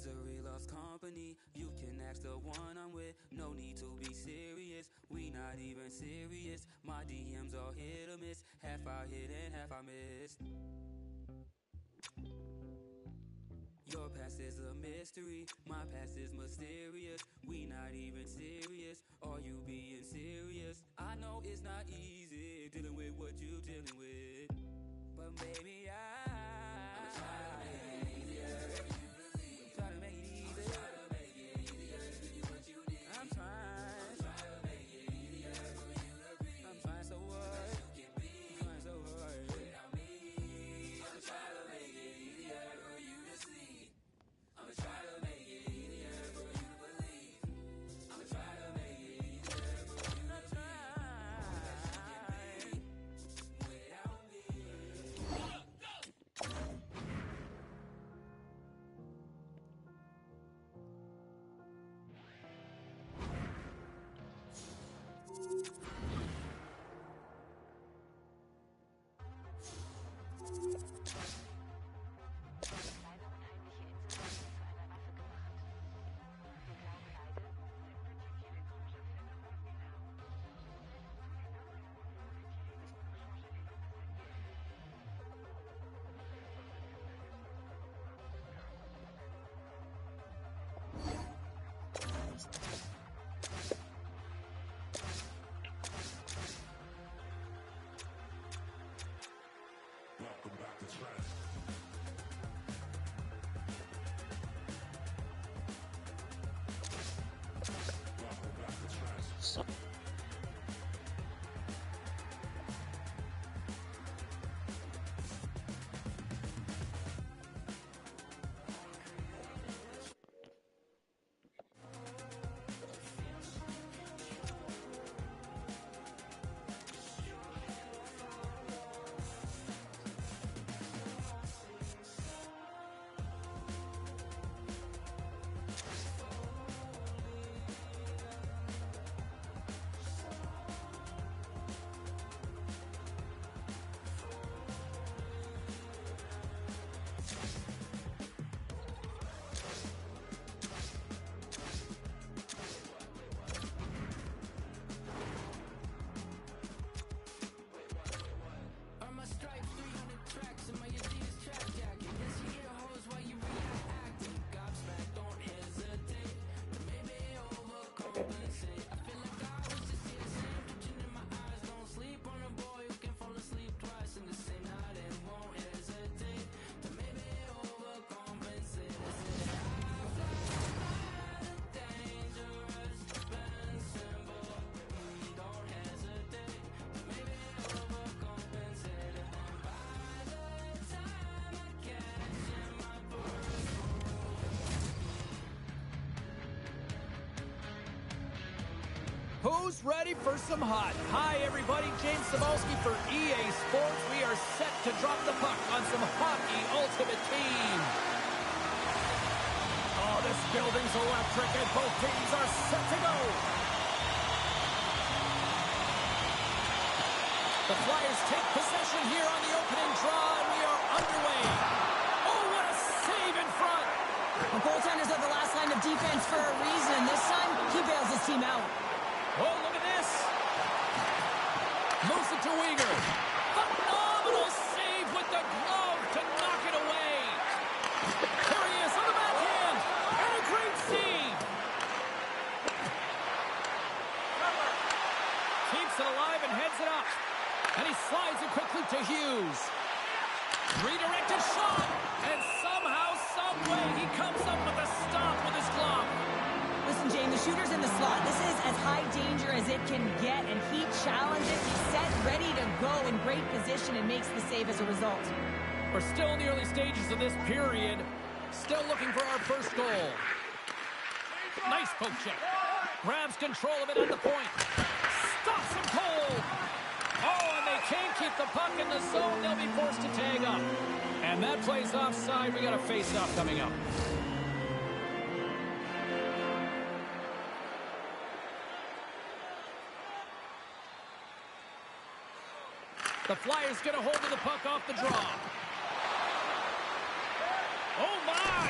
Misery loves company. You can ask the one I'm with. No need to be serious. We not even serious. My DMs are hit or miss. Half I hit and half I missed. Your past is a mystery. My past is mysterious. We not even serious. Are you being serious? I know it's not easy dealing with what you dealing with, but maybe I'ma try to make it easier. Try to make it easier. Try to make it easier. Give you what you need. I'm trying. Try to make it easier for you to be. I'm trying so hard. You can be. I'm trying so hard. Without me, I'ma try to make it easier for you to see. I'ma try to make it easier for you to believe. I'ma try to make it easier for you to try. Without me. Kleine unheimliche Inseln zu einer Waffe gemacht. Wir glauben beide, c'est petit qui est étrange à faire Welcome back to trance. Welcome back to trance. Are my stripes 300 tracks in my Adidas track jacket? Yes, you hear hoes while you reacting. Gobsmacked, don't hesitate. Maybe overcompensate. I feel like I was just here, same twitching in my eyes. Don't sleep on a boy who can fall asleep twice in the same night and won't hesitate. To maybe overcompensate. I said I fly mad and dangerous, been simple. Don't hesitate. To maybe overcompensate. And then by the time I catch in my first Who's ready for some hot? Hi, everybody. James Zabehlice for EA Sports. We are set to drop the puck on some hockey ultimate team. Oh, this building's electric, and both teams are set to go. The Flyers take possession here on the opening draw, and we are underway. Oh, what a save in front. The goaltenders are the last line of defense for a reason. This time, he bails his team out. Oh, look at this. Moves it to Weegar. Phenomenal save with the glove to knock it away. There he is on the backhand. And a great save. Keeps it alive and heads it up. And he slides it quickly to Hughes. Redirected shot. And somehow, someway, he comes up with a stop with his glove. Listen, Jane, the shooter's in the slot. This is as high danger as it can get, and he challenges. He's set, ready to go, in great position, and makes the save as a result. We're still in the early stages of this period. Still looking for our first goal. Nice poke check. Grabs control of it at the point. Stops him cold. Oh, and they can't keep the puck in the zone. They'll be forced to tag up. And that plays offside. We got a face-off coming up. The Flyers get a hold of the puck off the draw. Oh, my!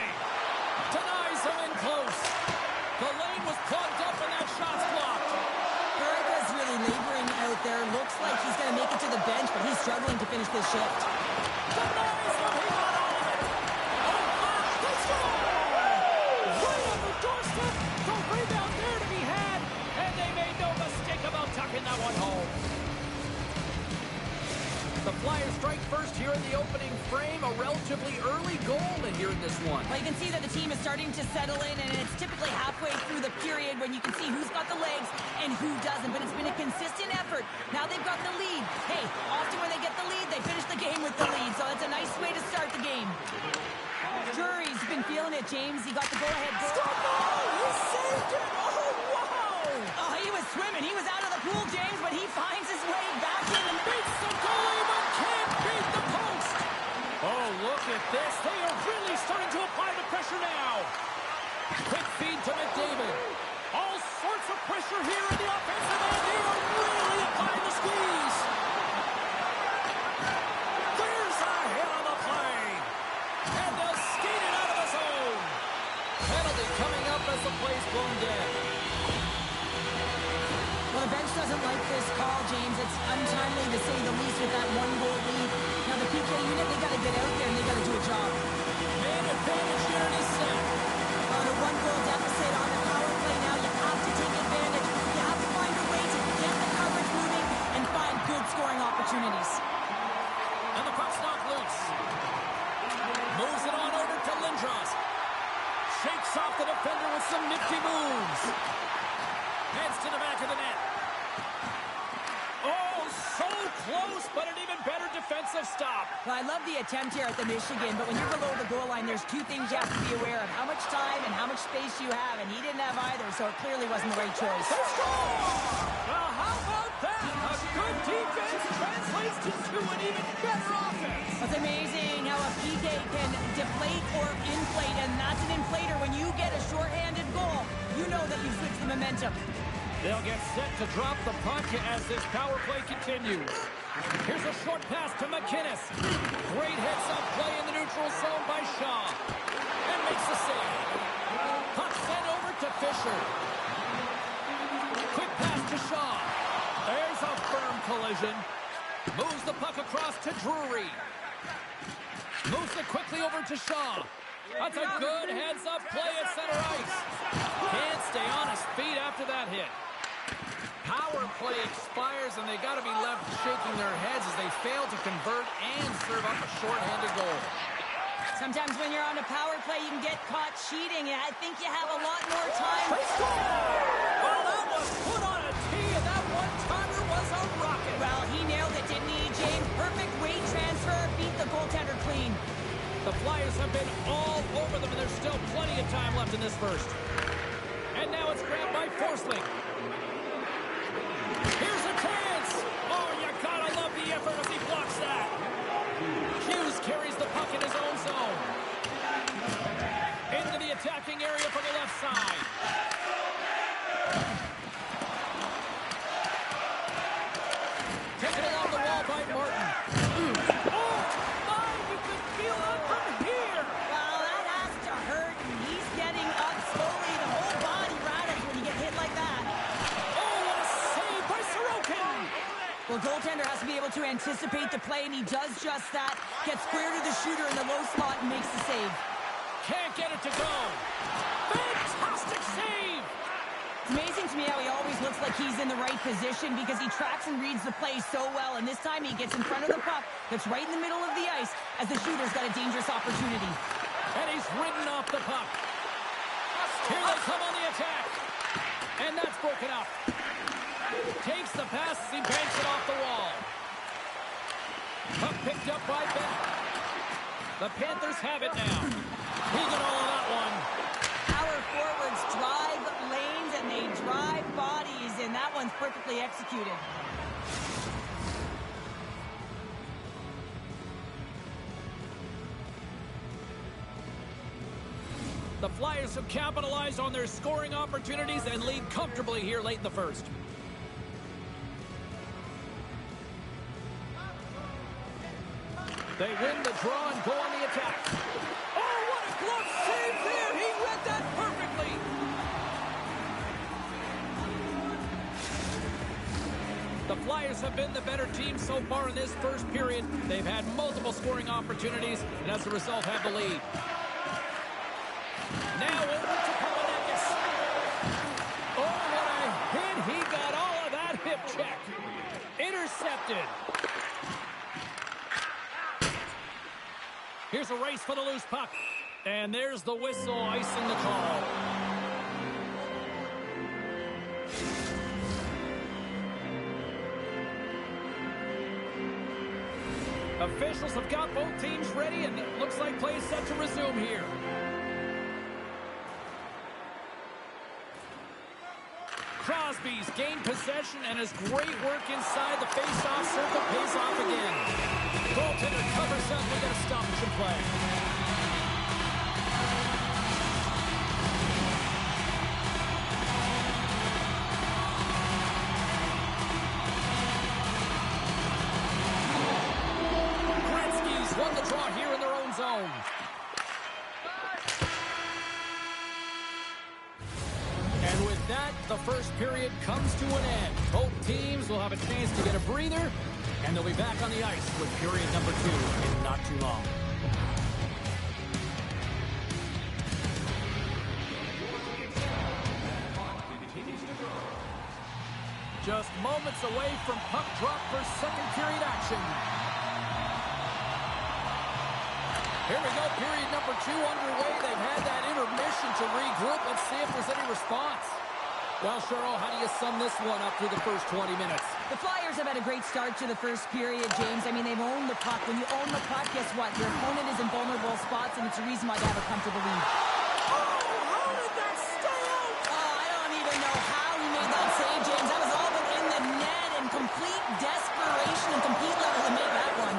Denied them in close. The lane was plugged up and that shot's blocked. Berga's really laboring out there. Looks like he's going to make it to the bench, but he's struggling to finish this shift. Denies them. He got all of it. Oh, they score! Right on the doorstep. The rebound there to be had. And they made no mistake about tucking that one home. The Flyers strike first here in the opening frame. A relatively early goal in here in this one. Well, you can see that the team is starting to settle in, and it's typically halfway through the period when you can see who's got the legs and who doesn't. But it's been a consistent effort. Now they've got the lead. Hey, often when they get the lead, they finish the game with the lead. So that's a nice way to start the game. Drury's been feeling it, James. He got the go-ahead goal. Stop! He saved it! Oh, wow! Oh, he was swimming. He was out of the pool, James, but he finds his way back in and Beats the goalie, but can't beat the post! Oh, look at this. They are really starting to apply the pressure now. Quick feed to McDavid. All sorts of pressure here in the offensive end. They are really applying the squeeze. There's a hit on the play. And they'll skate it out of the zone. Penalty coming up as the play's blown dead. Well, the bench doesn't like this call, James. It's untimely to say the least with that one-goal lead. Now, the PK unit, they got to get out there and they got to do a job. Man advantage here in his set. On a one-goal deficit on the power play now, you have to take advantage. You have to find a way to get the coverage moving and find good scoring opportunities. And the puck's knocked loose. Moves it on over to Lindros. Shakes off the defender with some nifty moves. Heads to the back of the net. Oh, so close, but an even better defensive stop. Well, I love the attempt here at the Michigan, but when you're below the goal line, there's two things you have to be aware of. How much time and how much space you have, and he didn't have either, so it clearly wasn't the right choice. They score! Well, how about that? A good defense translates into an even better offense. It's amazing how a PK can deflate or inflate, and that's an inflator. When you get a shorthanded goal, you know that you switch the momentum. They'll get set to drop the puck as this power play continues. Here's a short pass to McInnes. Great heads-up play in the neutral zone by Shaw. And makes the save. Puck sent over to Fisher. Quick pass to Shaw. There's a firm collision. Moves the puck across to Drury. Moves it quickly over to Shaw. That's a good heads-up play at center ice. Can't stay on his feet after that hit. Power play expires, and they got to be left shaking their heads as they fail to convert and serve up a shorthanded goal. Sometimes when you're on a power play, you can get caught cheating, and I think you have a lot more time. Well, that was put on a tee, and that one-timer was a rocket. Well, he nailed it, didn't he, James? Perfect weight transfer, beat the goaltender clean. The Flyers have been all over them, and there's still plenty of time left in this first. And now it's grabbed by Forsling. Here's a chance! Oh, you gotta love the effort as he blocks that. Hughes carries the puck in his own zone. Into the attacking area from the left side. Taken along the wall by Martin. Oh, my, you can feel it from here. Well, that has to hurt, and he's getting up slowly. The whole body rattles when you get hit like that. Oh, what a save by Sorokin. Well, goaltender has to be able to anticipate the play, and he does just that. Gets square to the shooter in the low slot and makes the save. Can't get it to go. Fantastic save. It's amazing to me how he always looks like he's in the right position because he tracks and reads the play so well, and this time he gets in front of the puck that's right in the middle of the ice as the shooter's got a dangerous opportunity. And he's ridden off the puck. Here they come on the attack. And that's broken up. Takes the pass as he banks it off the wall. Puck picked up by Bennett. The Panthers have it now. He got all of that one. Power forwards drive lanes and they drive bodies, and that one's perfectly executed. The Flyers have capitalized on their scoring opportunities and lead comfortably here late in the first. They win the draw and go on the attack. Oh, what a glove save there! He read that Flyers have been the better team so far in this first period. They've had multiple scoring opportunities, and as a result have the lead. Now over to Palinakis. Oh, what a hit. He got all of that hip check. Intercepted. Here's a race for the loose puck. And there's the whistle icing the call. Officials have got both teams ready, and it looks like play is set to resume here. Crosby's gained possession, and his great work inside the face-off circle pays off again. Goaltender covers up. We got a stoppage in play. Gretzky's won the draw here in their own zone. And with that, the first period comes to an end. Both teams will have a chance to get a breather, and they'll be back on the ice with period number 2 in not too long. Just moments away from puck drop for second period action. Here we go, period number 2 underway. They've had that intermission to regroup. Let's see if there's any response. Well, Cheryl, how do you sum this one up through the first 20 minutes? The Flyers have had a great start to the first period, James. I mean, they've owned the puck. When you own the puck, guess what? Your opponent is in vulnerable spots, and it's a reason why they have a comfortable lead. Oh, how did that stay out? Oh, I don't even know how he made that save, James. That was all but in the net and complete desperation and complete level to make that one.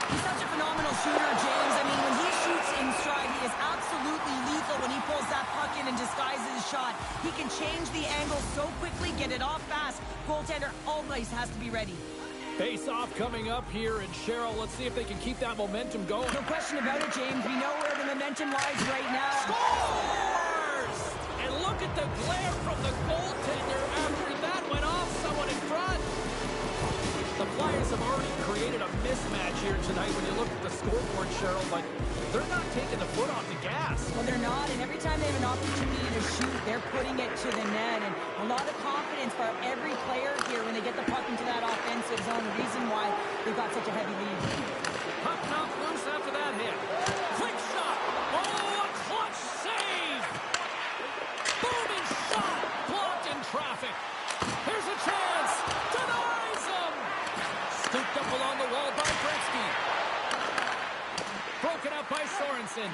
He's such a phenomenal shooter, James. I mean, when he shoots in stride, he is absolutely lethal when he pulls that puck in and disguises his shot. He can change the angle so quickly, get it off fast. Goaltender always has to be ready. Face-off coming up here, and Cheryl, let's see if they can keep that momentum going. No question about it, James. We know where the momentum lies right now. Scores! And look at the glare from the goaltender after that went off someone in front. The Flyers have already created a mismatch here tonight when you look at the scoreboard, Cheryl, but they're not taking the foot off the gas. Well, they're not, and every time they have an opportunity to shoot, they're putting it to the net, and a lot of confidence for every player here when they get the puck into that offensive zone, the reason why they've got such a heavy lead. Puck knocked loose after that hit. Quick shot! Oh, a clutch save! Booming shot! Blocked in traffic. Here's a chance! Denies him! Scooped up along the wall by Gretzky. Broken up by Sorensen.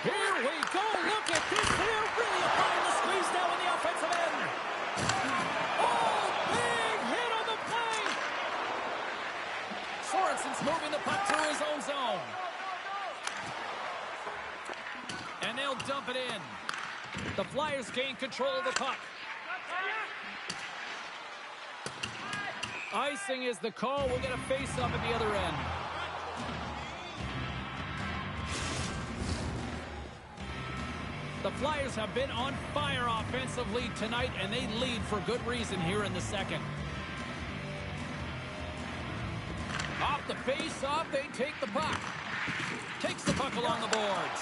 Here we go. Look at this. They're really applying the squeeze now in the offensive end. Oh, big hit on the play. Sorensen's moving the puck through his own zone. And they'll dump it in. The Flyers gain control of the puck. Icing is the call. We'll get a face-up at the other end. The Flyers have been on fire offensively tonight, and they lead for good reason here in the second. Off the face-off, they take the puck. Takes the puck along the boards.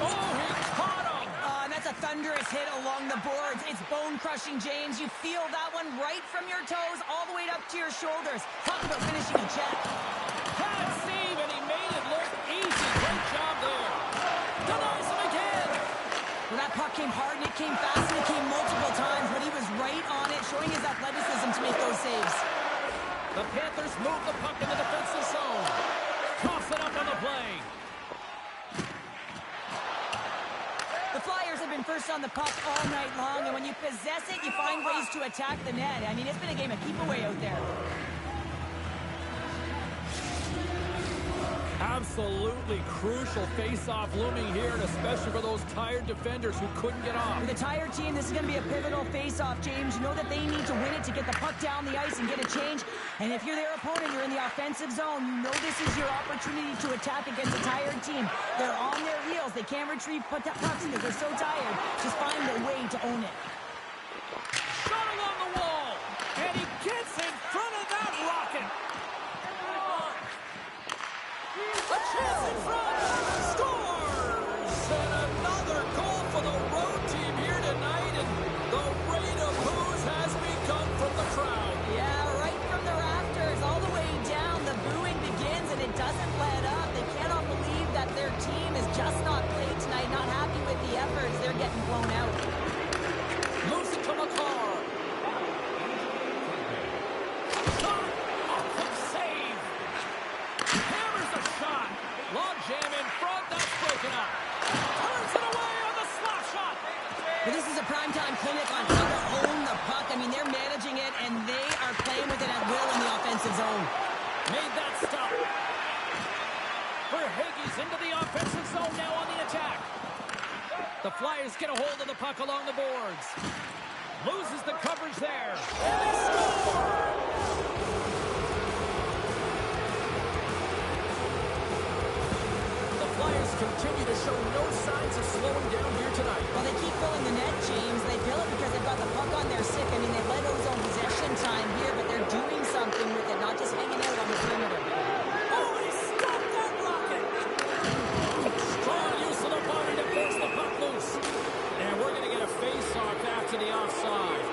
Oh, he caught him! And that's a thunderous hit along the boards. It's bone-crushing, James. You feel that one right from your toes all the way up to your shoulders. Talk about finishing a check. Had it save, and he made it look easy. Great job there. Denies him again. Well, that puck came hard, and it came fast, and it came multiple times, but he was right on it, showing his athleticism to make those saves. The Panthers move the puck in the defensive zone. Toss it up on the play. The Flyers have been first on the puck all night long, and when you possess it, you find ways to attack the net. I mean, it's been a game of keep away out there. Absolutely crucial face-off looming here, and especially for those tired defenders who couldn't get off. With a tired team, this is going to be a pivotal face-off, James. You know that they need to win it to get the puck down the ice and get a change. And if you're their opponent, you're in the offensive zone, you know this is your opportunity to attack against a tired team. They're on their heels. They can't retrieve pucks because they're so tired. Just find a way to own it. Shot along the wall, and he gets in front of shot. Long jam in front. That's broken up. Turns it away on the slap shot. Well, this is a primetime clinic on how to own the puck. I mean, they're managing it, and they are playing with it at will in the offensive zone. Made that stop. Verhaeghe's into the offensive zone now on the attack. The Flyers get a hold of the puck along the boards. Loses the coverage there. And they score! The Flyers continue to show no signs of slowing down here tonight. Well, they keep filling the net, James. They fill it because they've got the puck on their stick. I mean, they've let his own possession time here, but they're doing something with it, not just hanging out on the perimeter. Oh, he stopped that rocket! Strong use of the body to force the puck loose. And we're going to get a face-off after the offside.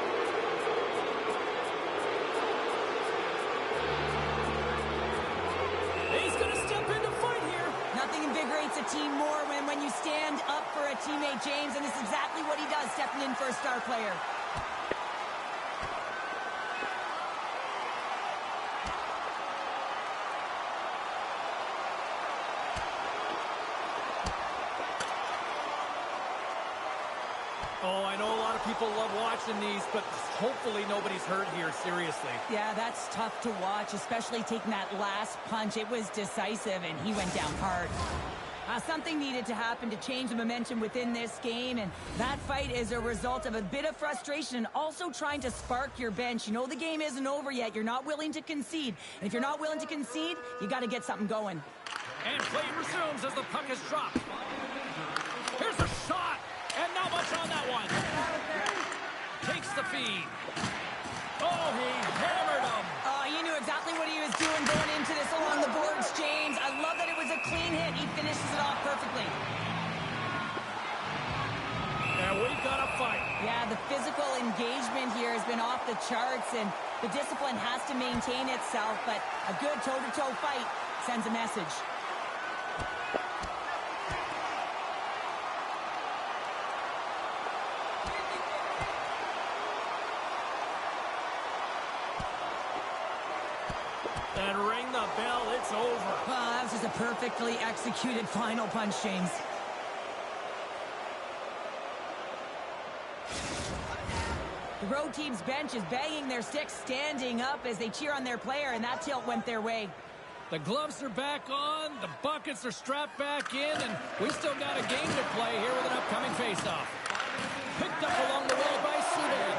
He's going to step in to fight here. Nothing invigorates a team more when you stand up for a teammate, James, and this is exactly what he does, stepping in for a star player. Oh, I know a lot of people love watching these, but hopefully nobody's hurt here, seriously. Yeah, that's tough to watch, especially taking that last punch. It was decisive, and he went down hard. Something needed to happen to change the momentum within this game, and that fight is a result of a bit of frustration and also trying to spark your bench. You know the game isn't over yet. You're not willing to concede. And if you're not willing to concede, you got to get something going. And play resumes as the puck is dropped. Here's a shot, and not much on that one. Takes the feed. Oh, he hammered him. He knew exactly what he was doing going into this along the boards, James. I love that it was a clean hit. He finishes it off perfectly. And we've got a fight. Yeah, the physical engagement here has been off the charts, and the discipline has to maintain itself, but a good toe-to-toe fight sends a message. And ring the bell, it's over. Well, that was just a perfectly executed final punch, James. The road team's bench is banging their sticks, standing up as they cheer on their player, and that tilt went their way. The gloves are back on, the buckets are strapped back in, and we still got a game to play here with an upcoming faceoff. Picked up along the wall by Subban.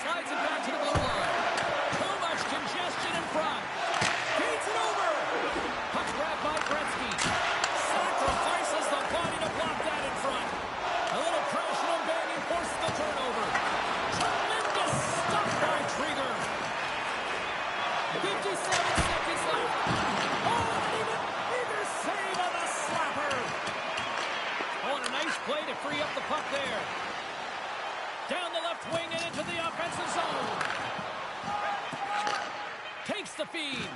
Slides it back to the blue line. Too much congestion in front. Feeds it over. Puck grabbed by Gretzky. Sacrifices the body to block that in front. A little crashing and banging forces the turnover. Tremendous stuff by Trigger. 57 seconds left. Oh, and either save on the slapper. Oh, and a nice play to free up the puck there. Down the left wing and into the offensive zone. Takes the feed.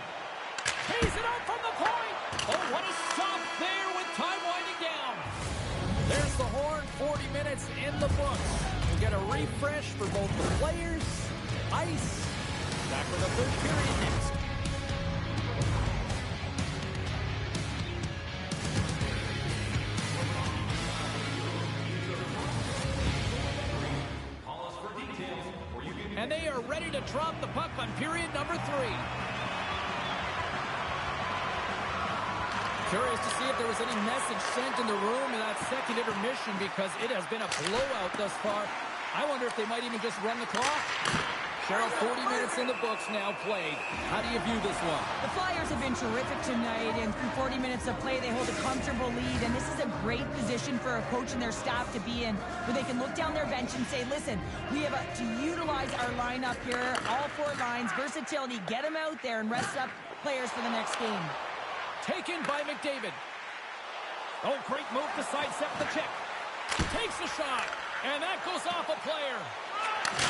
Tees it up from the point. Oh, what a stop there with time winding down. There's the horn. 40 minutes in the books. We'll get a refresh for both the players, ice. Back with the third period next. And they are ready to drop the puck on period number 3. Curious to see if there was any message sent in the room in that second intermission, because it has been a blowout thus far. I wonder if they might even just run the clock. Cheryl, 40 minutes in the books now played. How do you view this one? The Flyers have been terrific tonight, and through 40 minutes of play, they hold a comfortable lead, and this is a great position for a coach and their staff to be in, where they can look down their bench and say, listen, we have to utilize our lineup here, all 4 lines, versatility, get them out there and rest up players for the next game. Taken by McDavid. Oh, great move to sidestep the check. Takes a shot, and that goes off a player.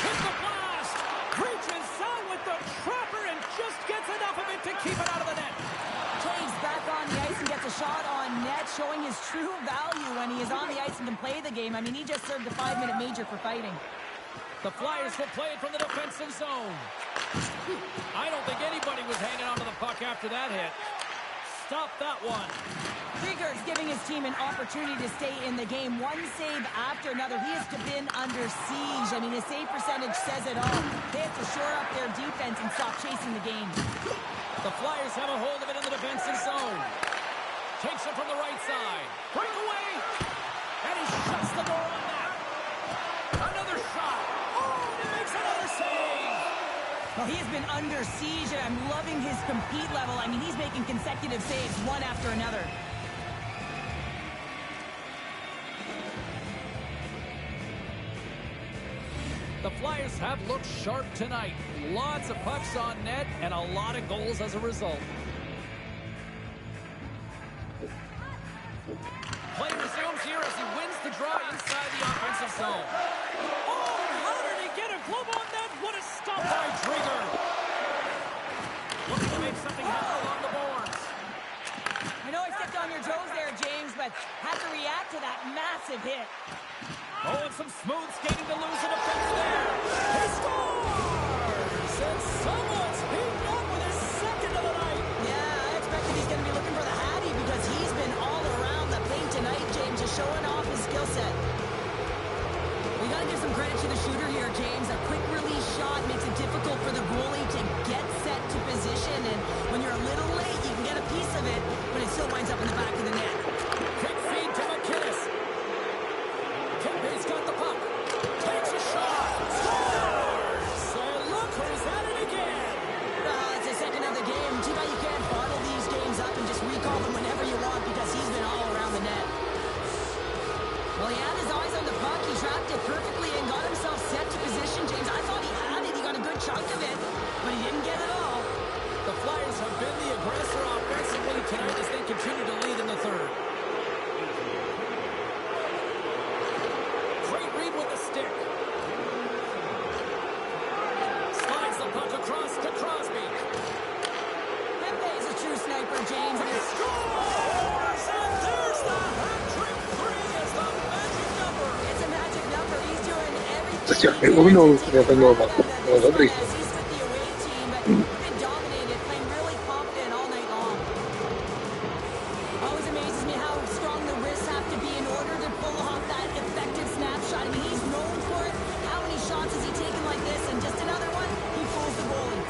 Hits the blast. Reaches out with the trapper and just gets enough of it to keep it out of the net. Taves back on the ice and gets a shot on net, showing his true value when he is on the ice and can play the game. I mean, he just served a 5-minute major for fighting. The Flyers will play it from the defensive zone. I don't think anybody was hanging on to the puck after that hit. stop that one. Krieger is giving his team an opportunity to stay in the game. One save after another. He has been under siege. I mean, his save percentage says it all. They have to shore up their defense and stop chasing the game. The Flyers have a hold of it in the defensive zone. Takes it from the right side. Breakaway. And he shuts the door on that. Another shot. Oh, and he makes another save. Well, he has been under siege, and I'm loving his compete level. I mean, he's making consecutive saves one after another. The Flyers have looked sharp tonight. Lots of pucks on net and a lot of goals as a result. Play resumes here as he wins the draw inside the offensive zone. Oh, how did he get a glove on that? What a stop by Krieger. Looking to make something happen along the boards. I know I stepped on your toes there, James, but had to react to that massive hit. Oh, and some smooth skating to lose a defender there. He scores! And someone's heating up with his second of the night. Yeah, I expected he's going to be looking for the Hattie because he's been all around the paint tonight, James, just showing off his skill set. We got to give some credit to the shooter here, James. A quick release shot makes it difficult for the goalie to get set to position, and when you're a little late, you can get a piece of it, but it still winds up in the back of the net. Quick feed to McKinnis. Kempe's got the puck. Takes a shot. Scores! And look who's at it again. It's the second of the game. Too bad you can't bottle these games up and just recall them whenever you want because he's been all around the net. Well, he had his eyes on the puck. He tracked it perfectly and got himself set to position, James. I thought he had it. He got a good chunk of it, but he didn't get it all. The Flyers have been the aggressor offensively tonight as they continue to lead in the third. Great read with the stick. Slides the puck across to Crosby. Pepe's a true sniper, James. He scores! And there's the hat-trick three as the magic number. It's a magic number. He's doing everything. Cioè, he can uno to take ne tengo advantage of that fatto victory dritto. as he's with the away team, but been dominated, playing really confident all night long. Always amazes me how strong the wrists have to be in order to pull off that effective snapshot. I mean, he's known for it. How many shots has he taken like this? And just another one, he fools the goalie.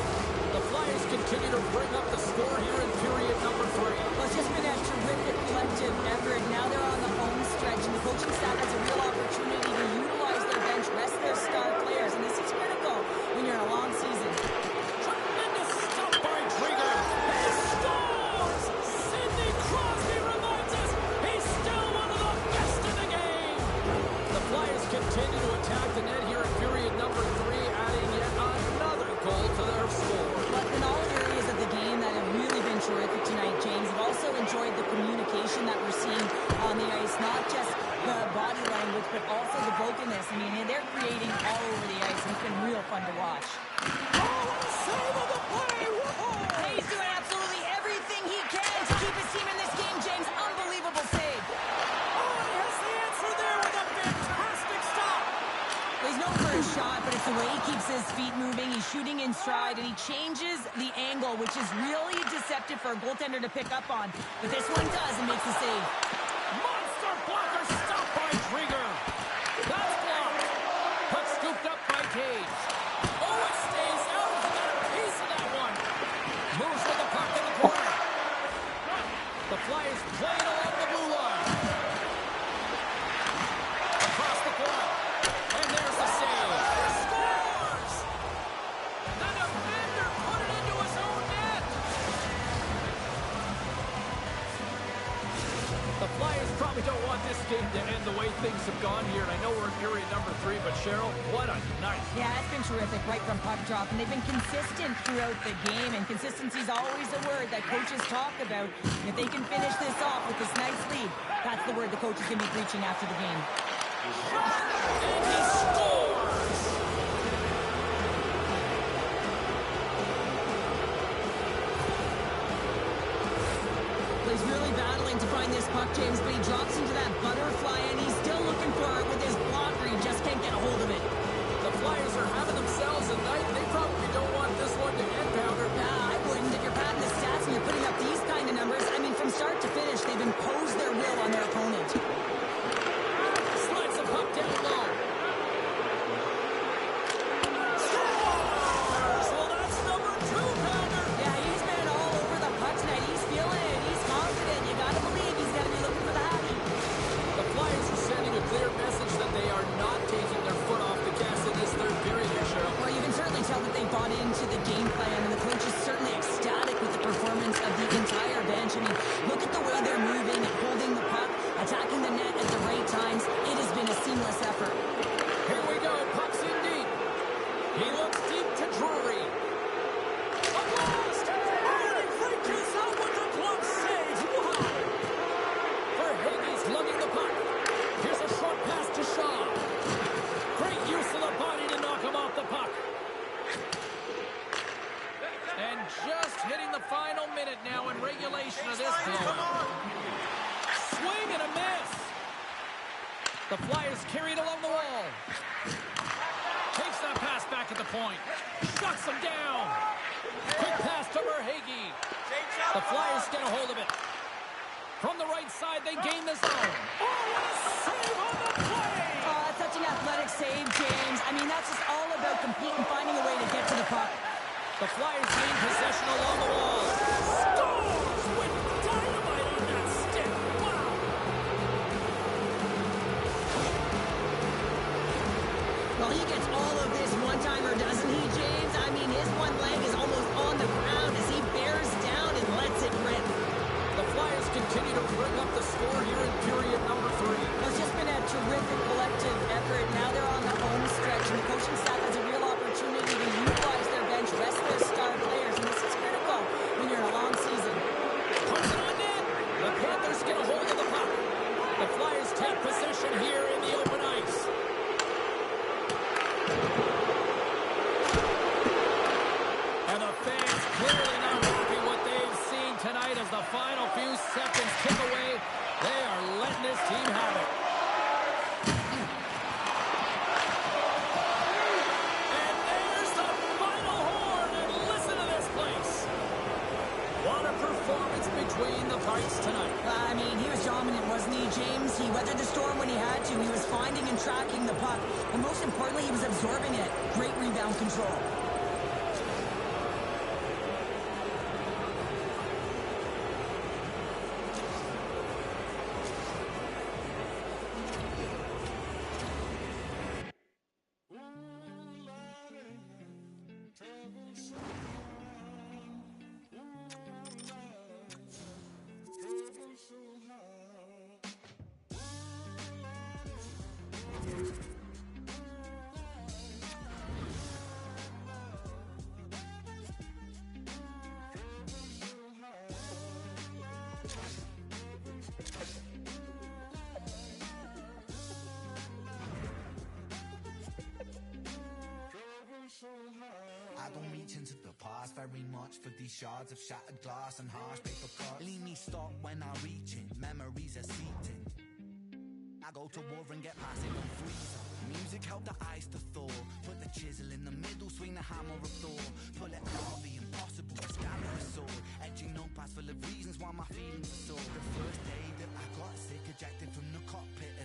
The Flyers continue to bring up the score here in period number 3. Well, it's just been a terrific collective effort. Now they're on the home stretch, and the coaching staff has a real opportunity to utilize their bench, rest their star players, and this is critical when you're in a long season. Tremendous stop by Krieger. He scores! Sidney Crosby reminds us he's still one of the best in the game. The Flyers continue to attack the net here in period number 3, adding yet another goal to their score. But in all areas of the game that have really been terrific tonight, James, I've also enjoyed the communication that we're seeing on the ice, not just the body language, but also the brokenness. I mean, they're creating all over the ice, and it's been real fun to watch. Oh, and a save of the play! Whoa! He's doing absolutely everything he can to keep his team in this game, James. Unbelievable save. Oh, and he has the answer there with a fantastic stop. Well, he's known for his shot, but it's the way he keeps his feet moving. He's shooting in stride, and he changes the angle, which is really deceptive for a goaltender to pick up on. But this one does and makes the save. Monster blocker stop by Krieger. That's blocked. Puck scooped up by Cage. Oh, it stays out. He got a piece of that one. Moves with the puck in the corner. The Flyers play it along the blue line. Across the corner. And there's the save. Scores! The defender put it into his own net. The Flyers probably don't want this game to end the way things have gone here. And I know we're in period number 3, but Cheryl, what a night. Yeah, it's been terrific right from puck drop, and they've been consistent throughout the game, and consistency is always a word that coaches talk about. And if they can finish this off with this nice lead, that's the word the coach is going to be preaching after the game. And he scores! He's really battling to find this puck, James, but he drops into that butterfly, and he's still looking for it with his blocker. He just can't get a hold of it. The Flyers are having themselves a night. They probably don't want this one to end, Pounder. Nah, I wouldn't. If you're padding the stats and you're putting up these kind of numbers, I mean, regulation of this blowout. Swing and a miss. The Flyers carry it along the wall. Takes that pass back at the point. Shuts them down. Quick pass to Verhaeghe. The Flyers get a hold of it. From the right side, they gain the zone. Oh, what a save on the play! Such an athletic save, James. I mean, that's just all about competing, finding a way to get to the puck. The Flyers gain possession along the wall. Scores with dynamite on that stick. Wow! Well, he gets all of this one-timer, doesn't he, James? I mean, his one leg is almost on the ground as he bears down and lets it rip. The Flyers continue to bring up the score here in period number 3. It's just been a terrific collective effort. Now they're on the home stretch, and the coaching staff has a real opportunity to utilize their bench, rest their star players, and this is critical when you're in a long season. Puts it on net. The Panthers get a hold of the puck. The Flyers take possession here in the open ice. And the fans clearly not happy what they've seen tonight as the final few seconds tick away. They are letting this team have it. And there's the final horn, and listen to this place. What a performance between the parts tonight. I mean, he was dominant, wasn't he, James? He weathered the storm when he had to. He was finding and tracking the puck. And most importantly, he was absorbing it. Great rebound control. I don't reach into the past very much for these shards of shattered glass and harsh paper cuts. Leave me stop when I reach in, memories are seeping. I go to war and get passive on freezer. Music help the ice to thaw. Put the chisel in the middle, swing the hammer of Thor. Pull it out the impossible, scatter a sword. Edging notepads full of reasons why my feelings are sore. The first day that I got sick, ejected from the cockpit.